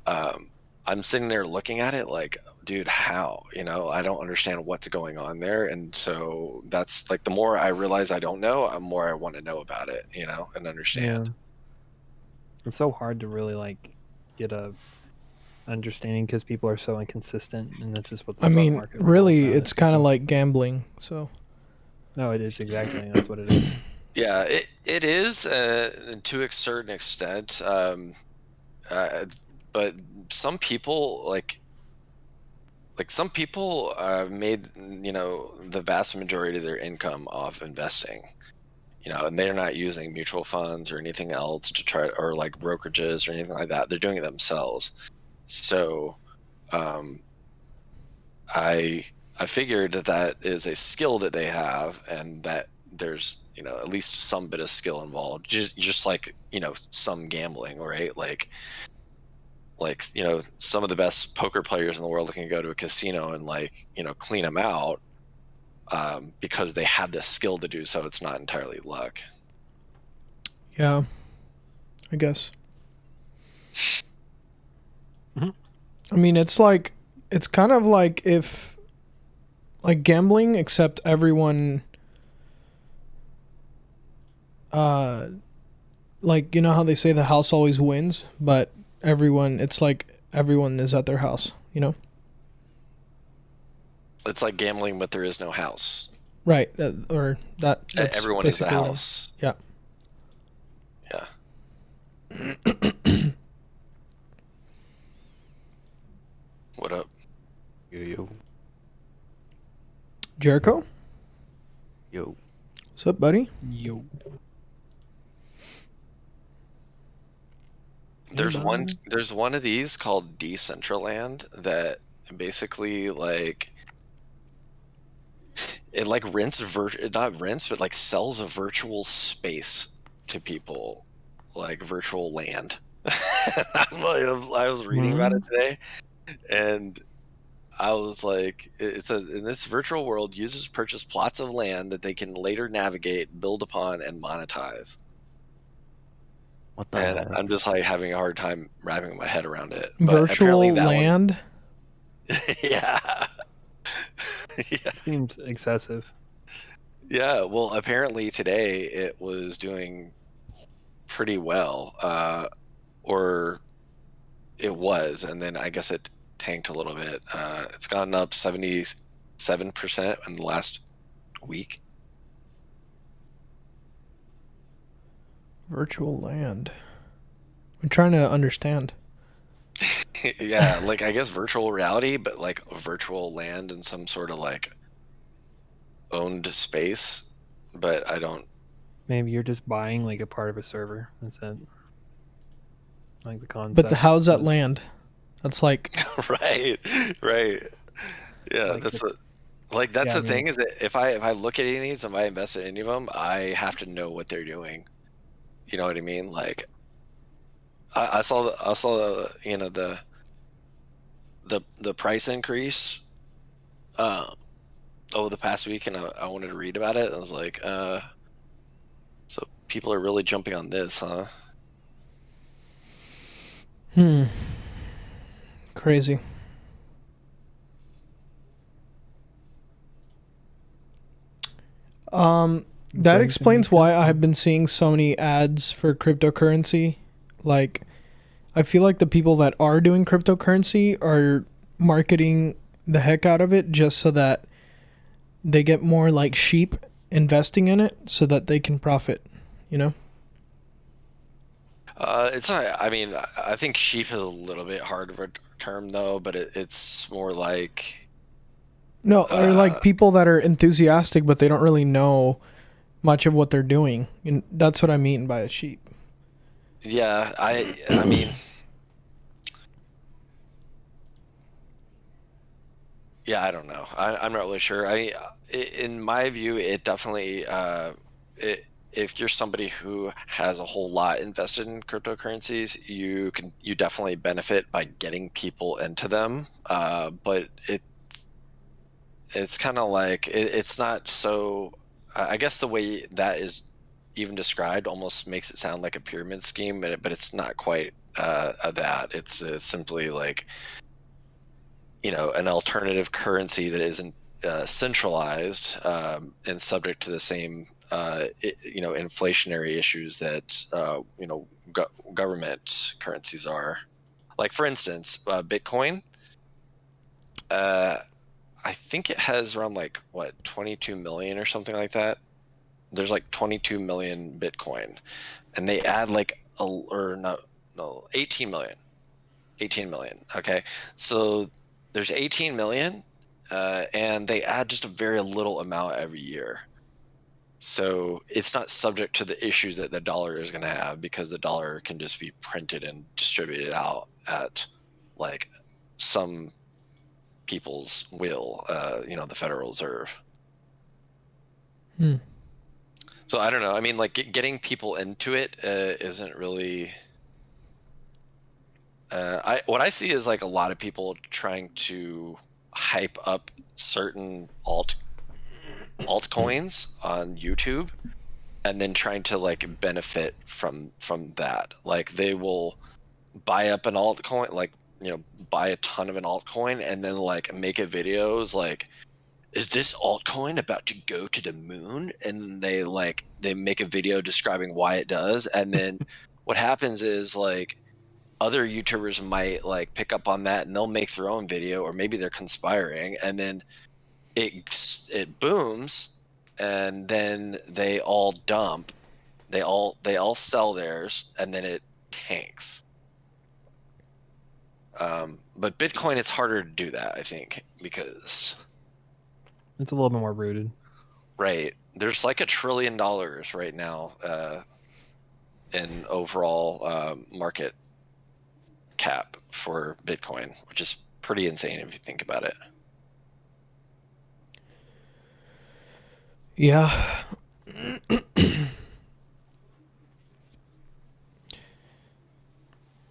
J: I'm sitting there looking at it like, dude, how? You know, I don't understand what's going on there. And so that's like, the more I realize I don't know, the more I want to know about it, you know, and understand.
C: Yeah. It's so hard to really like get a understanding because people are so inconsistent, and that's just what the
A: I
C: stock
A: mean,
C: market
A: really, it's kind of like gambling. So.
C: No, it is exactly. That's what it is.
J: Yeah, it is to a certain extent, but some people like some people made, you know, the vast majority of their income off investing, you know, and they're not using mutual funds or anything else to try, or like brokerages or anything like that. They're doing it themselves. So I I figured that is a skill that they have, and that there's, you know, at least some bit of skill involved, just like, you know, some gambling, right? Like, you know, some of the best poker players in the world can go to a casino and, like, you know, clean them out, because they have the skill to do so. It's not entirely luck.
A: Yeah, I guess. I mean, it's kind of like if, like gambling, except everyone, like, you know how they say the house always wins, but it's like everyone is at their house, you know?
J: It's like gambling, but there is no house.
A: Right, or that's
J: Everyone is the
A: basically what I'm-
J: house.
A: Yeah.
J: Yeah. What up?
L: Yo.
A: Jericho?
L: Yo.
A: What's up, buddy?
C: Yo.
J: There's one of these called Decentraland that basically, like, it like not rents, but like sells a virtual space to people, like virtual land. I was reading about it today, and I was like, it says, in this virtual world, users purchase plots of land that they can later navigate, build upon, and monetize.
L: What the
J: And
L: heck?
J: I'm just like having a hard time wrapping my head around it.
A: Virtual
J: apparently that
A: land?
J: Yeah.
C: Seems excessive.
J: Yeah, well, apparently today it was doing pretty well, or it was, and then I guess it tanked a little bit. It's gone up 77% in the last week.
A: Virtual land. I'm trying to understand.
J: Yeah, like, I guess virtual reality, but like virtual land in some sort of like owned space, but I don't.
C: Maybe you're just buying like a part of a server. That's it. Like the concept.
A: But how's that land? That's like
J: right. Yeah,
C: Like
J: that's
C: the-
J: that's
C: Yeah,
J: the
C: I
J: thing,
C: mean-
J: is that if I look at any of these, if I invest in any of them, I have to know what they're doing. You know what I mean? Like, I saw the, you know, the price increase over the past week, and I wanted to read about it. I was like, so people are really jumping on this, huh?
A: Crazy. That explains why I have been seeing so many ads for cryptocurrency. Like, I feel like the people that are doing cryptocurrency are marketing the heck out of it just so that they get more like sheep investing in it so that they can profit, you know?
J: It's not. I mean, I think sheep is a little bit hard of a term, though, but it's more like,
A: No, or like people that are enthusiastic but they don't really know much of what they're doing. And that's what I mean by a sheep.
J: yeah. I mean, yeah. I don't know. I'm not really sure. In my view, it definitely. If you're somebody who has a whole lot invested in cryptocurrencies, you definitely benefit by getting people into them. But it's kind of like, it's not so. I guess the way that is even described almost makes it sound like a pyramid scheme, but it's not quite that. It's simply like, you know, an alternative currency that isn't centralized, and subject to the same you know, inflationary issues that you know, government currencies are. Like, for instance, Bitcoin. I think it has around, like, what, 22 million or something like that. There's like 22 million Bitcoin, and they add like no 18 million. 18 million. Okay, so there's 18 million, and they add just a very little amount every year. So it's not subject to the issues that the dollar is going to have, because the dollar can just be printed and distributed out at like some people's will, the Federal Reserve. So I don't know. I mean, like getting people into it isn't really. What I see is like a lot of people trying to hype up certain altcoins on YouTube, and then trying to like benefit from that. Like they will buy up an altcoin, like buy a ton of an altcoin, and then like make a videos like, is this altcoin about to go to the moon? And they make a video describing why it does, and then what happens is like other YouTubers might like pick up on that and they'll make their own video, or maybe they're conspiring, and then it booms, and then they all dump, they all sell theirs, and then it tanks. But Bitcoin, it's harder to do that, I think, because
C: it's a little bit more rooted.
J: Right. There's like $1 trillion right now in overall market cap for Bitcoin, which is pretty insane if you think about it.
A: Yeah.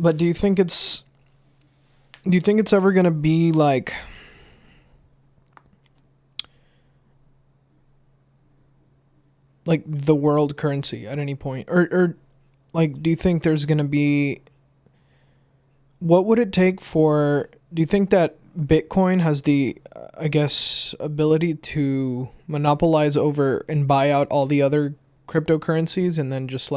A: But do you think it's ever going to be like the world currency at any point? Or like, do you think there's going to be, what would it take for, do you think that Bitcoin has the, I guess, ability to monopolize over and buy out all the other cryptocurrencies and then just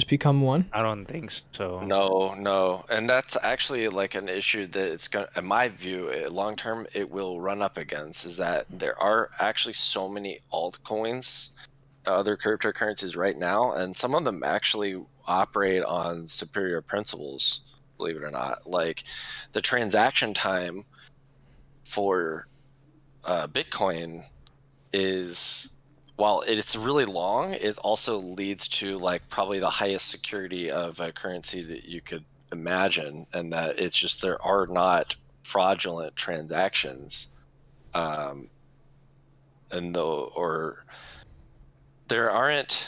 A: become one?
L: I don't think so.
J: No. And that's actually like an issue that it's going to, in my view, long term, it will run up against, is that there are actually so many altcoins, other cryptocurrencies right now, and some of them actually operate on superior principles, believe it or not. Like the transaction time for Bitcoin is, while it's really long, it also leads to like probably the highest security of a currency that you could imagine, and that it's just, there are not fraudulent transactions, or there aren't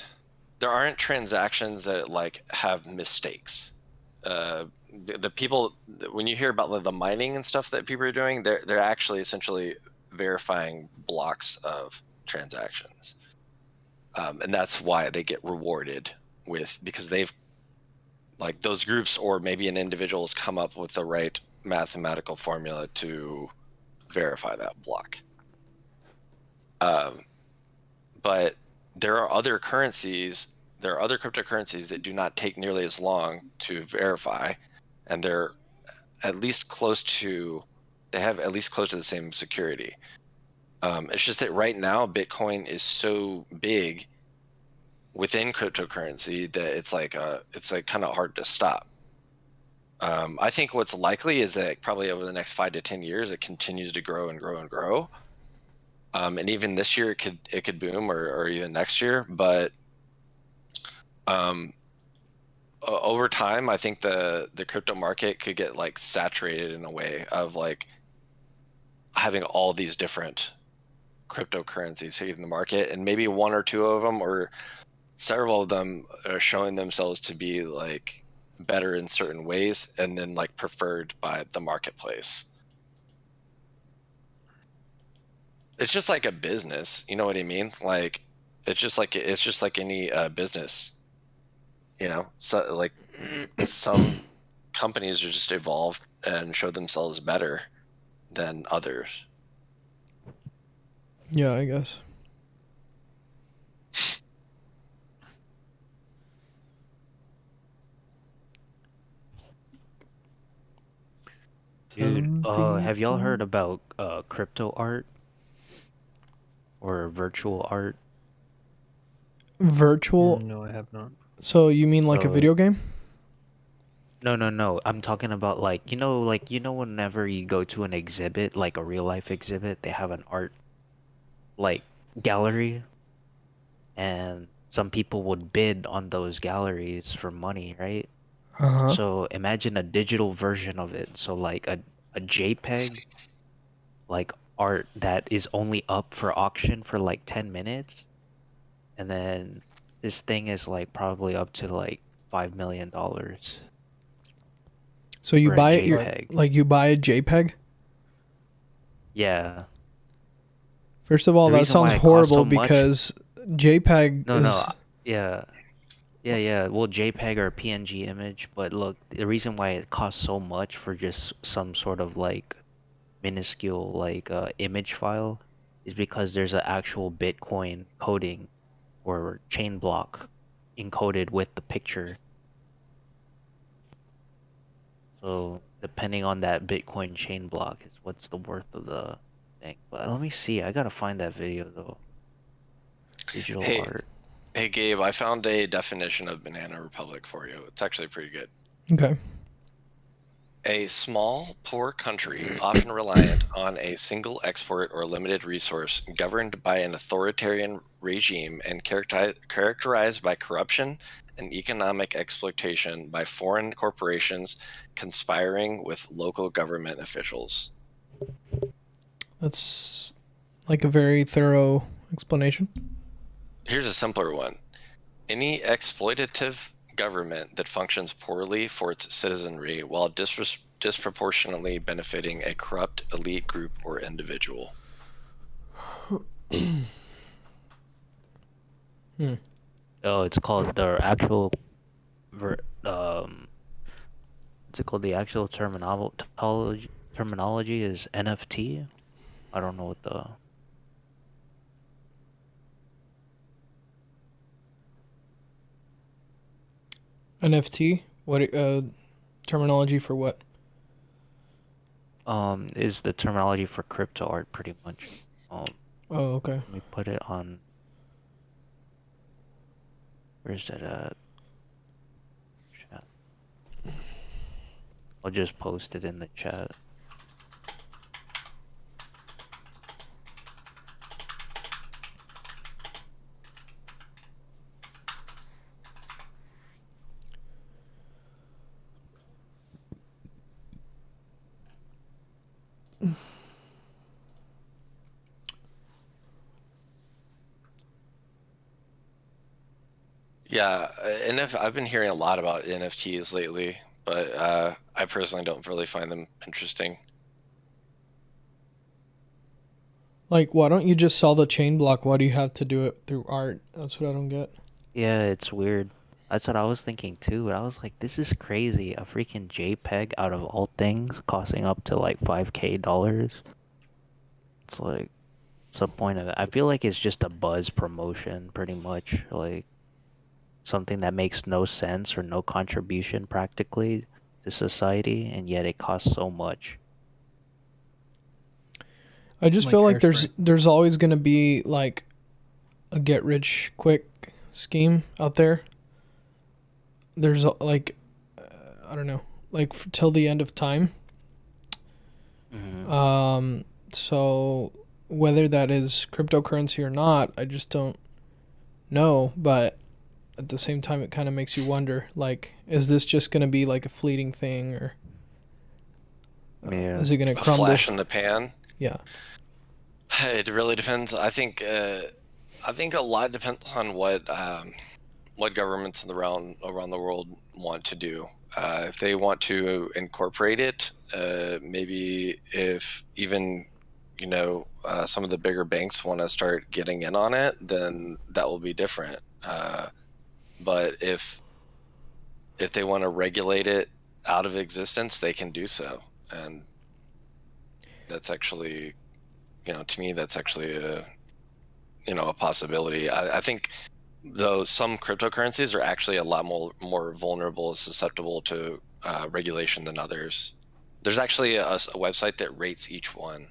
J: transactions that like have mistakes. The people, when you hear about the mining and stuff that people are doing, they're actually essentially verifying blocks of transactions, and that's why they get rewarded because they've, like, those groups or maybe an individual has come up with the right mathematical formula to verify that block. But there are other cryptocurrencies that do not take nearly as long to verify, and they have at least close to the same security. It's just that right now Bitcoin is so big within cryptocurrency that it's like kind of hard to stop. I think what's likely is that probably over the next 5 to 10 years it continues to grow and grow and grow. And even this year it could boom, or even next year. But over time, I think the crypto market could get like saturated in a way of like having all these different cryptocurrencies hitting the market, and maybe one or two of them or several of them are showing themselves to be like better in certain ways, and then like preferred by the marketplace. It's just like a business, you know what I mean? Like it's just like any business, So like some companies are just evolved and show themselves better than others.
A: Yeah, I guess.
L: Dude, have y'all heard about crypto art or virtual art?
A: Virtual?
C: No, I have not.
A: So you mean like a video game?
L: No. I'm talking about like whenever you go to an exhibit, like a real life exhibit, they have an art like gallery, and some people would bid on those galleries for money, right?
A: Uh-huh.
L: So imagine a digital version of it. So like a JPEG like art that is only up for auction for like 10 minutes, and then this thing is like probably up to like $5 million
A: So you
L: for a
A: buy it,
L: JPEG.
A: you buy a JPEG?
L: Yeah.
A: First of all,
L: The
A: that
L: reason
A: sounds
L: why it costs
A: horrible
L: so much.
A: because JPEG
L: No,
A: is
L: yeah. Yeah. Well, JPEG or PNG image, but look, the reason why it costs so much for just some sort of like minuscule like image file is because there's an actual Bitcoin coding or chain block encoded with the picture. So depending on that Bitcoin chain block is what's the worth of the thing. But let me see. I gotta find that video though. Digital
J: Hey,
L: art.
J: hey, Gabe, I found a definition of Banana Republic for you. It's actually pretty good.
A: okay.
J: A small, poor country, often reliant on a single export or limited resource, governed by an authoritarian regime and characterized by corruption and economic exploitation by foreign corporations conspiring with local government officials.
A: That's like a very thorough explanation.
J: Here's a simpler one. Any exploitative government that functions poorly for its citizenry while disproportionately benefiting a corrupt elite group or individual.
L: Oh, it's called the actual what's it called? The actual terminology is NFT. I don't know what the
A: NFT? What terminology for what?
L: is the terminology for crypto art pretty much.
A: Oh, okay.
L: Let me put it on. Where's it at? Chat. I'll just post it in the chat.
J: Yeah, I've been hearing a lot about NFTs lately, but I personally don't really find them interesting.
A: Like, why don't you just sell the chain block? Why do you have to do it through art? That's what I don't get.
L: Yeah, it's weird. That's what I was thinking too. But I was like, this is crazy. A freaking JPEG out of all things costing up to like $5K. It's like, what's the point of it? I feel like it's just a buzz promotion, pretty much. Like something that makes no sense or no contribution practically to society, and yet it costs so much.
A: I just
C: Like
A: feel like
C: hairspray.
A: there's always gonna be like a get rich quick scheme out there. There's like I don't know, like till the end of time. So whether that is cryptocurrency or not, I just don't know. But at the same time, it kind of makes you wonder, like, is this just gonna be like a fleeting thing, or
L: Yeah.
A: is it gonna
J: A
A: crumble?
J: flash in the pan?
A: Yeah.
J: It really depends. I think a lot depends on what governments around the world want to do. If they want to incorporate it, maybe if even some of the bigger banks want to start getting in on it, then that will be different. But if they want to regulate it out of existence, they can do so, and that's actually, to me, that's actually a possibility. I think, though, some cryptocurrencies are actually a lot more vulnerable, susceptible to regulation than others. There's actually a website that rates each one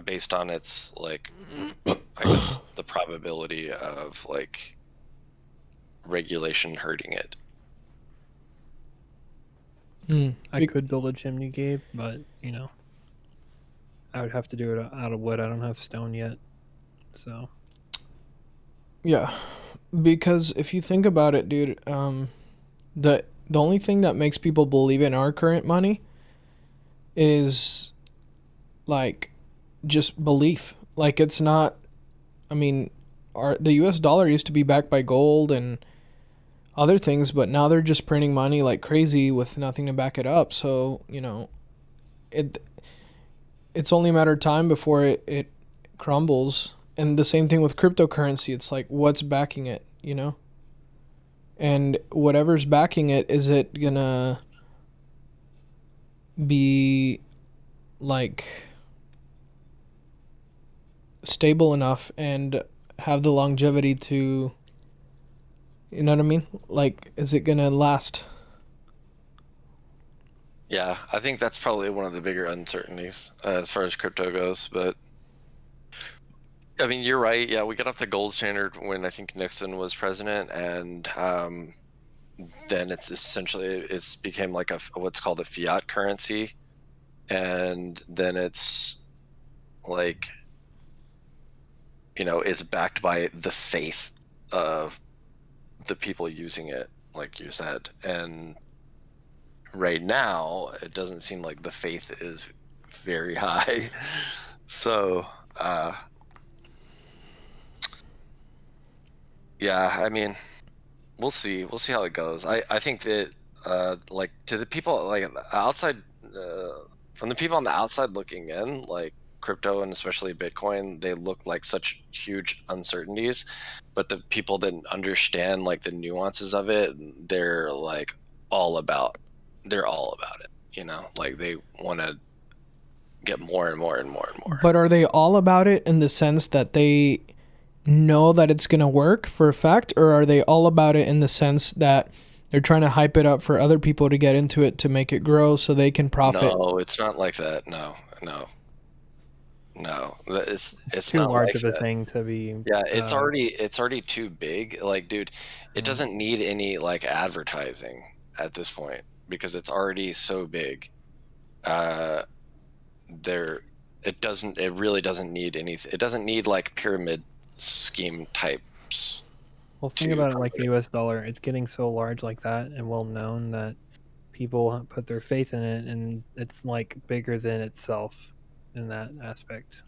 J: based on its, like, I guess, the probability of, like, regulation hurting it.
C: I could build a chimney, Gabe, but I would have to do it out of wood. I don't have stone yet, so.
A: Yeah, because if you think about it, dude, the only thing that makes people believe in our current money is like just belief. Like it's not. I mean, the U.S. dollar used to be backed by gold and other things, but now they're just printing money like crazy with nothing to back it up. So it's only a matter of time before it crumbles. And the same thing with cryptocurrency. It's like, what's backing it, And whatever's backing it, is it gonna be like stable enough and have the longevity to, you know what I mean? Like, is it gonna last?
J: Yeah, I think that's probably one of the bigger uncertainties as far as crypto goes. But I mean, you're right. Yeah, we got off the gold standard when I think Nixon was president, and then it's became like what's called a fiat currency, and then it's like, it's backed by the faith of the people using it, like you said. And right now, it doesn't seem like the faith is very high. So, yeah, I mean, we'll see. We'll see how it goes. I think that, like, to the people, like, outside, from the people on the outside looking in, like, crypto and especially Bitcoin, they look like such huge uncertainties. But the people that understand, like, the nuances of it, they're, like, all about it, Like, they want to get more and more and more and more.
A: But are they all about it in the sense that they know that it's going to work for a fact, or are they all about it in the sense that they're trying to hype it up for other people to get into it to make it grow so they can profit?
J: No, it's not like that. No. It's
C: too
J: not
C: large
J: like
C: of a
J: that.
C: thing to be.
J: Yeah, it's already too big. Like, dude, it doesn't need any like advertising at this point because it's already so big. It really doesn't need anything. It doesn't need like pyramid scheme types.
C: Well, think about it like the U.S. dollar. It's getting so large like that and well known that people put their faith in it, and it's like bigger than itself in that aspect.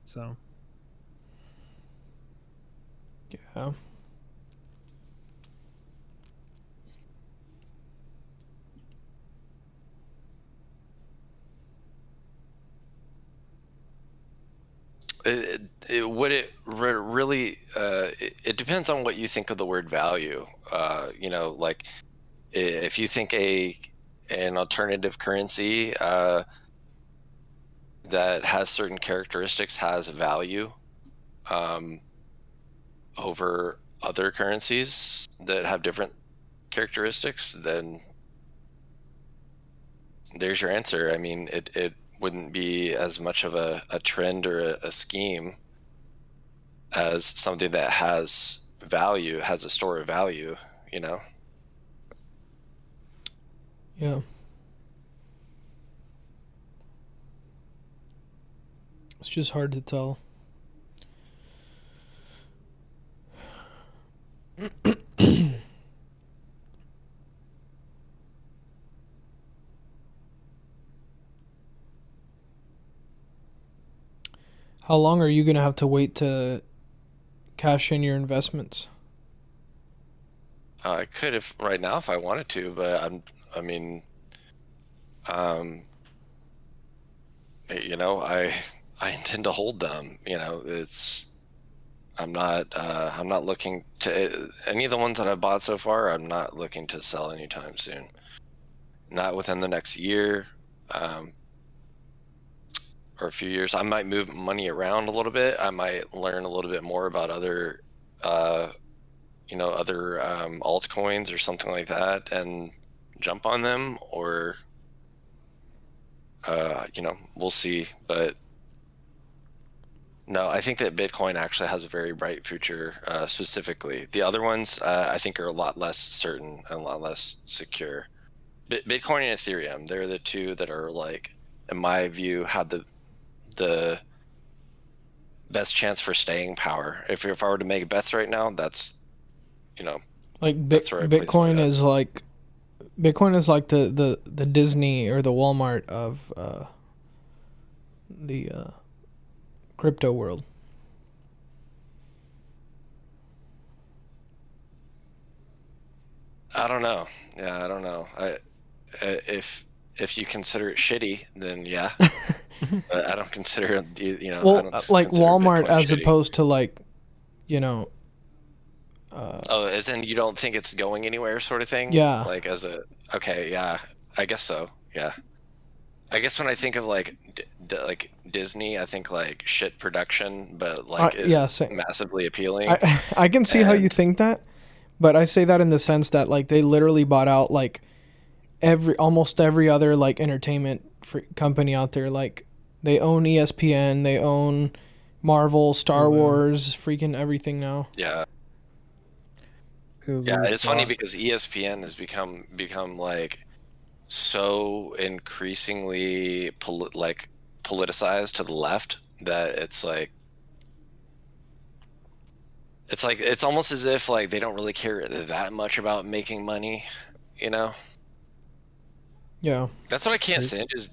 C: So.
A: Yeah.
J: It depends on what you think of the word value. Like if you think an alternative currency that has certain characteristics has value over other currencies that have different characteristics, then there's your answer. I mean, it wouldn't be as much of a trend or a scheme as something that has value, has a store of value,
A: Yeah. It's just hard to tell. How long are you going to have to wait to cash in your investments?
J: I could if right now if I wanted to, but I intend to hold them. I'm not looking to any of the ones that I've bought so far. I'm not looking to sell anytime soon. Not within the next year, or a few years. I might move money around a little bit. I might learn a little bit more about other altcoins or something like that and jump on them, or we'll see. But no, I think that Bitcoin actually has a very bright future. Specifically, the other ones I think are a lot less certain and a lot less secure. Bitcoin and Ethereum, they're the two that are, like, in my view, have the best chance for staying power. If I were to make bets right now, that's
A: like
J: that's where I place my
A: Bitcoin
J: bets.
A: is like Bitcoin is like the Disney or the Walmart of the crypto world.
J: I don't know. Yeah, I don't know. If you consider it shitty, then yeah. But I don't consider it. I
A: Well,
J: don't
A: like
J: consider
A: Walmart
J: Bitcoin
A: as
J: shitty.
A: opposed to like, you know.
J: Oh, as in you don't think it's going anywhere, sort of thing.
A: Yeah.
J: Like okay, yeah, I guess so. Yeah. I guess when I think of like like Disney, I think like shit production, but like
A: Yeah, same.
J: massively appealing.
A: I can see how you
J: And-
A: think that, but I say that in the sense that like they literally bought out like almost every other like entertainment company out there. Like they own ESPN, they own Marvel, Star Wars, freaking everything now.
J: Yeah.
C: Hulu,
J: Yeah, it's funny
C: Fox.
J: because ESPN has become like so increasingly politicized to the left that it's almost as if like they don't really care that much about making money, you know?
A: Yeah.
J: That's what I can't stand is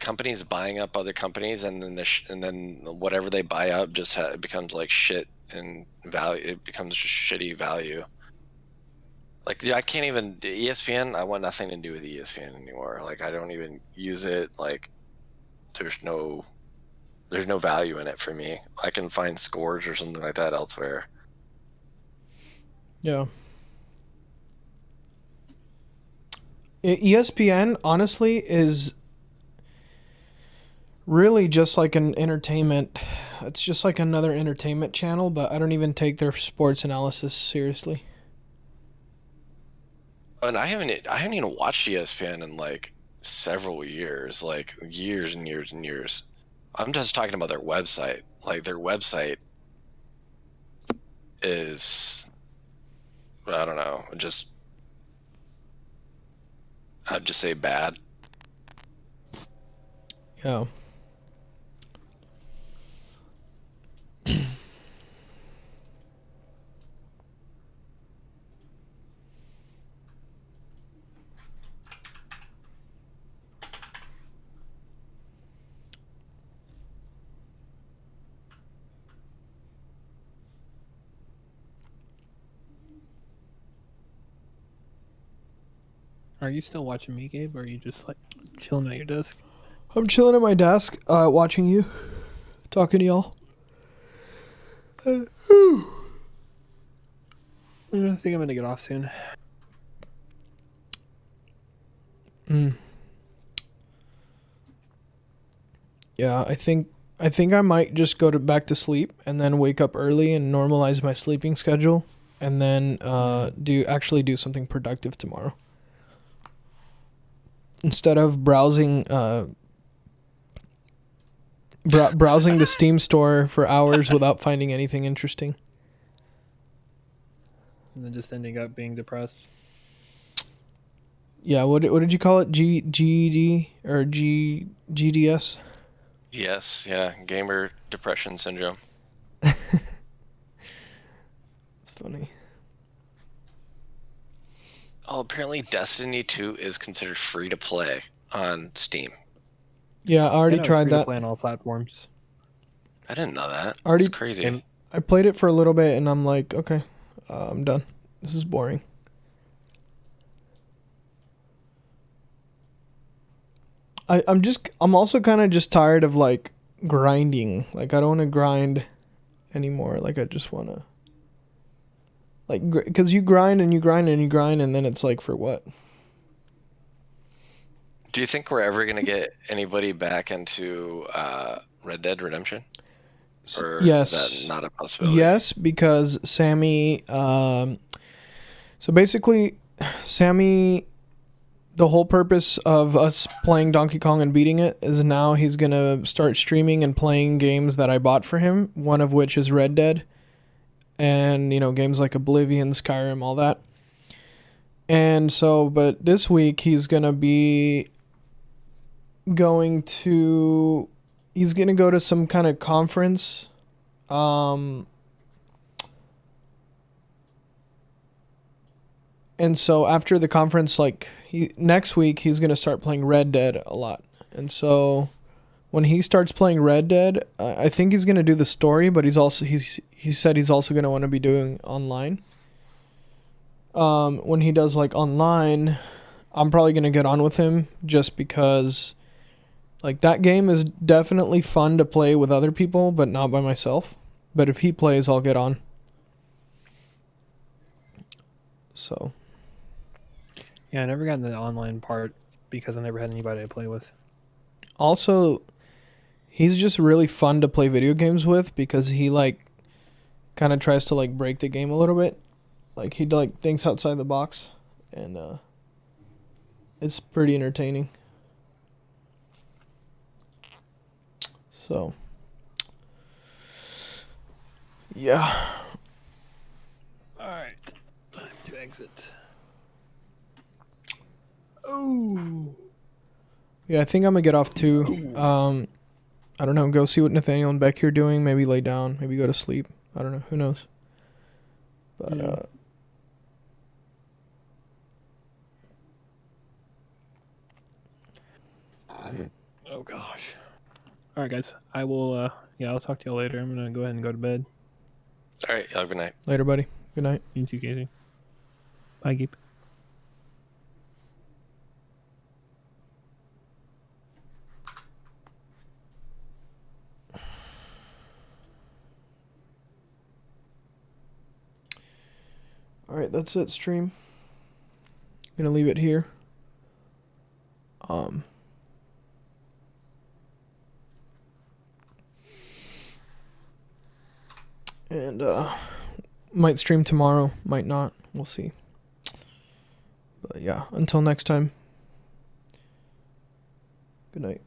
J: companies buying up other companies and then and then whatever they buy up just becomes like shit and value. It becomes just shitty value. Like I can't even ESPN. I want nothing to do with ESPN anymore. Like I don't even use it. Like there's no value in it for me. I can find scores or something like that elsewhere.
A: Yeah. ESPN honestly is really just like an entertainment. It's just like another entertainment channel, but I don't even take their sports analysis seriously.
J: And I haven't even watched ESPN in like several years, like years and years and years. I'm just talking about their website. Like their website is, I don't know, I'd just say bad.
A: Yeah.
C: Are you still watching me, Gabe, or are you just like chilling at your desk?
A: I'm chilling at my desk, watching you, talking to y'all.
C: I think I'm gonna get off soon.
A: Yeah, I think I might just go back to sleep and then wake up early and normalize my sleeping schedule, and then do something productive tomorrow. Instead of browsing browsing the Steam store for hours without finding anything interesting.
C: And then just ending up being depressed.
A: Yeah, what did you call it? GED or GDS?
J: Yes, yeah, gamer depression syndrome.
A: It's funny.
J: Oh, apparently Destiny 2 is considered free to play on Steam.
A: Yeah, I already tried that.
C: Play on all platforms.
J: I didn't know that.
A: Already,
J: It's crazy.
A: I played it for a little bit and I'm like, okay, I'm done. This is boring. I'm also kind of just tired of like grinding. Like I don't want to grind anymore. Like I just want to because you grind and you grind and you grind and then it's like for what?
J: Do you think we're ever going to get anybody back into Red Dead Redemption? Or
A: Yes.
J: is that not a possibility?
A: Yes, because Sammy so basically Sammy, the whole purpose of us playing Donkey Kong and beating it is now he's going to start streaming and playing games that I bought for him, one of which is Red Dead. And, games like Oblivion, Skyrim, all that. And so, but this week he's going to be he's going to go to some kind of conference. And so after the conference, like next week, he's gonna start playing Red Dead a lot. And so when he starts playing Red Dead, I think he's gonna do the story, but he said he's also gonna want to be doing online. When he does like online, I'm probably gonna get on with him just because, like, that game is definitely fun to play with other people, but not by myself. But if he plays, I'll get on. So.
C: Yeah, I never got in the online part because I never had anybody to play with.
A: Also, he's just really fun to play video games with because he like kind of tries to like break the game a little bit. Like he like thinks outside the box, and it's pretty entertaining. So, yeah.
C: All right, time to exit.
A: Oh. Yeah, I think I'm gonna get off too. I don't know. Go see what Nathaniel and Becky are doing. Maybe lay down. Maybe go to sleep. I don't know. Who knows? But
C: Oh gosh. All right, guys. I will. Yeah, I'll talk to you later. I'm gonna go ahead and go to bed.
J: All right. Have a good night.
A: Later, buddy. Good night.
C: You too, Casey. Bye, Gabe.
A: Alright, that's it, stream. Gonna leave it here. And might stream tomorrow, might not. We'll see. But yeah, until next time. Good night.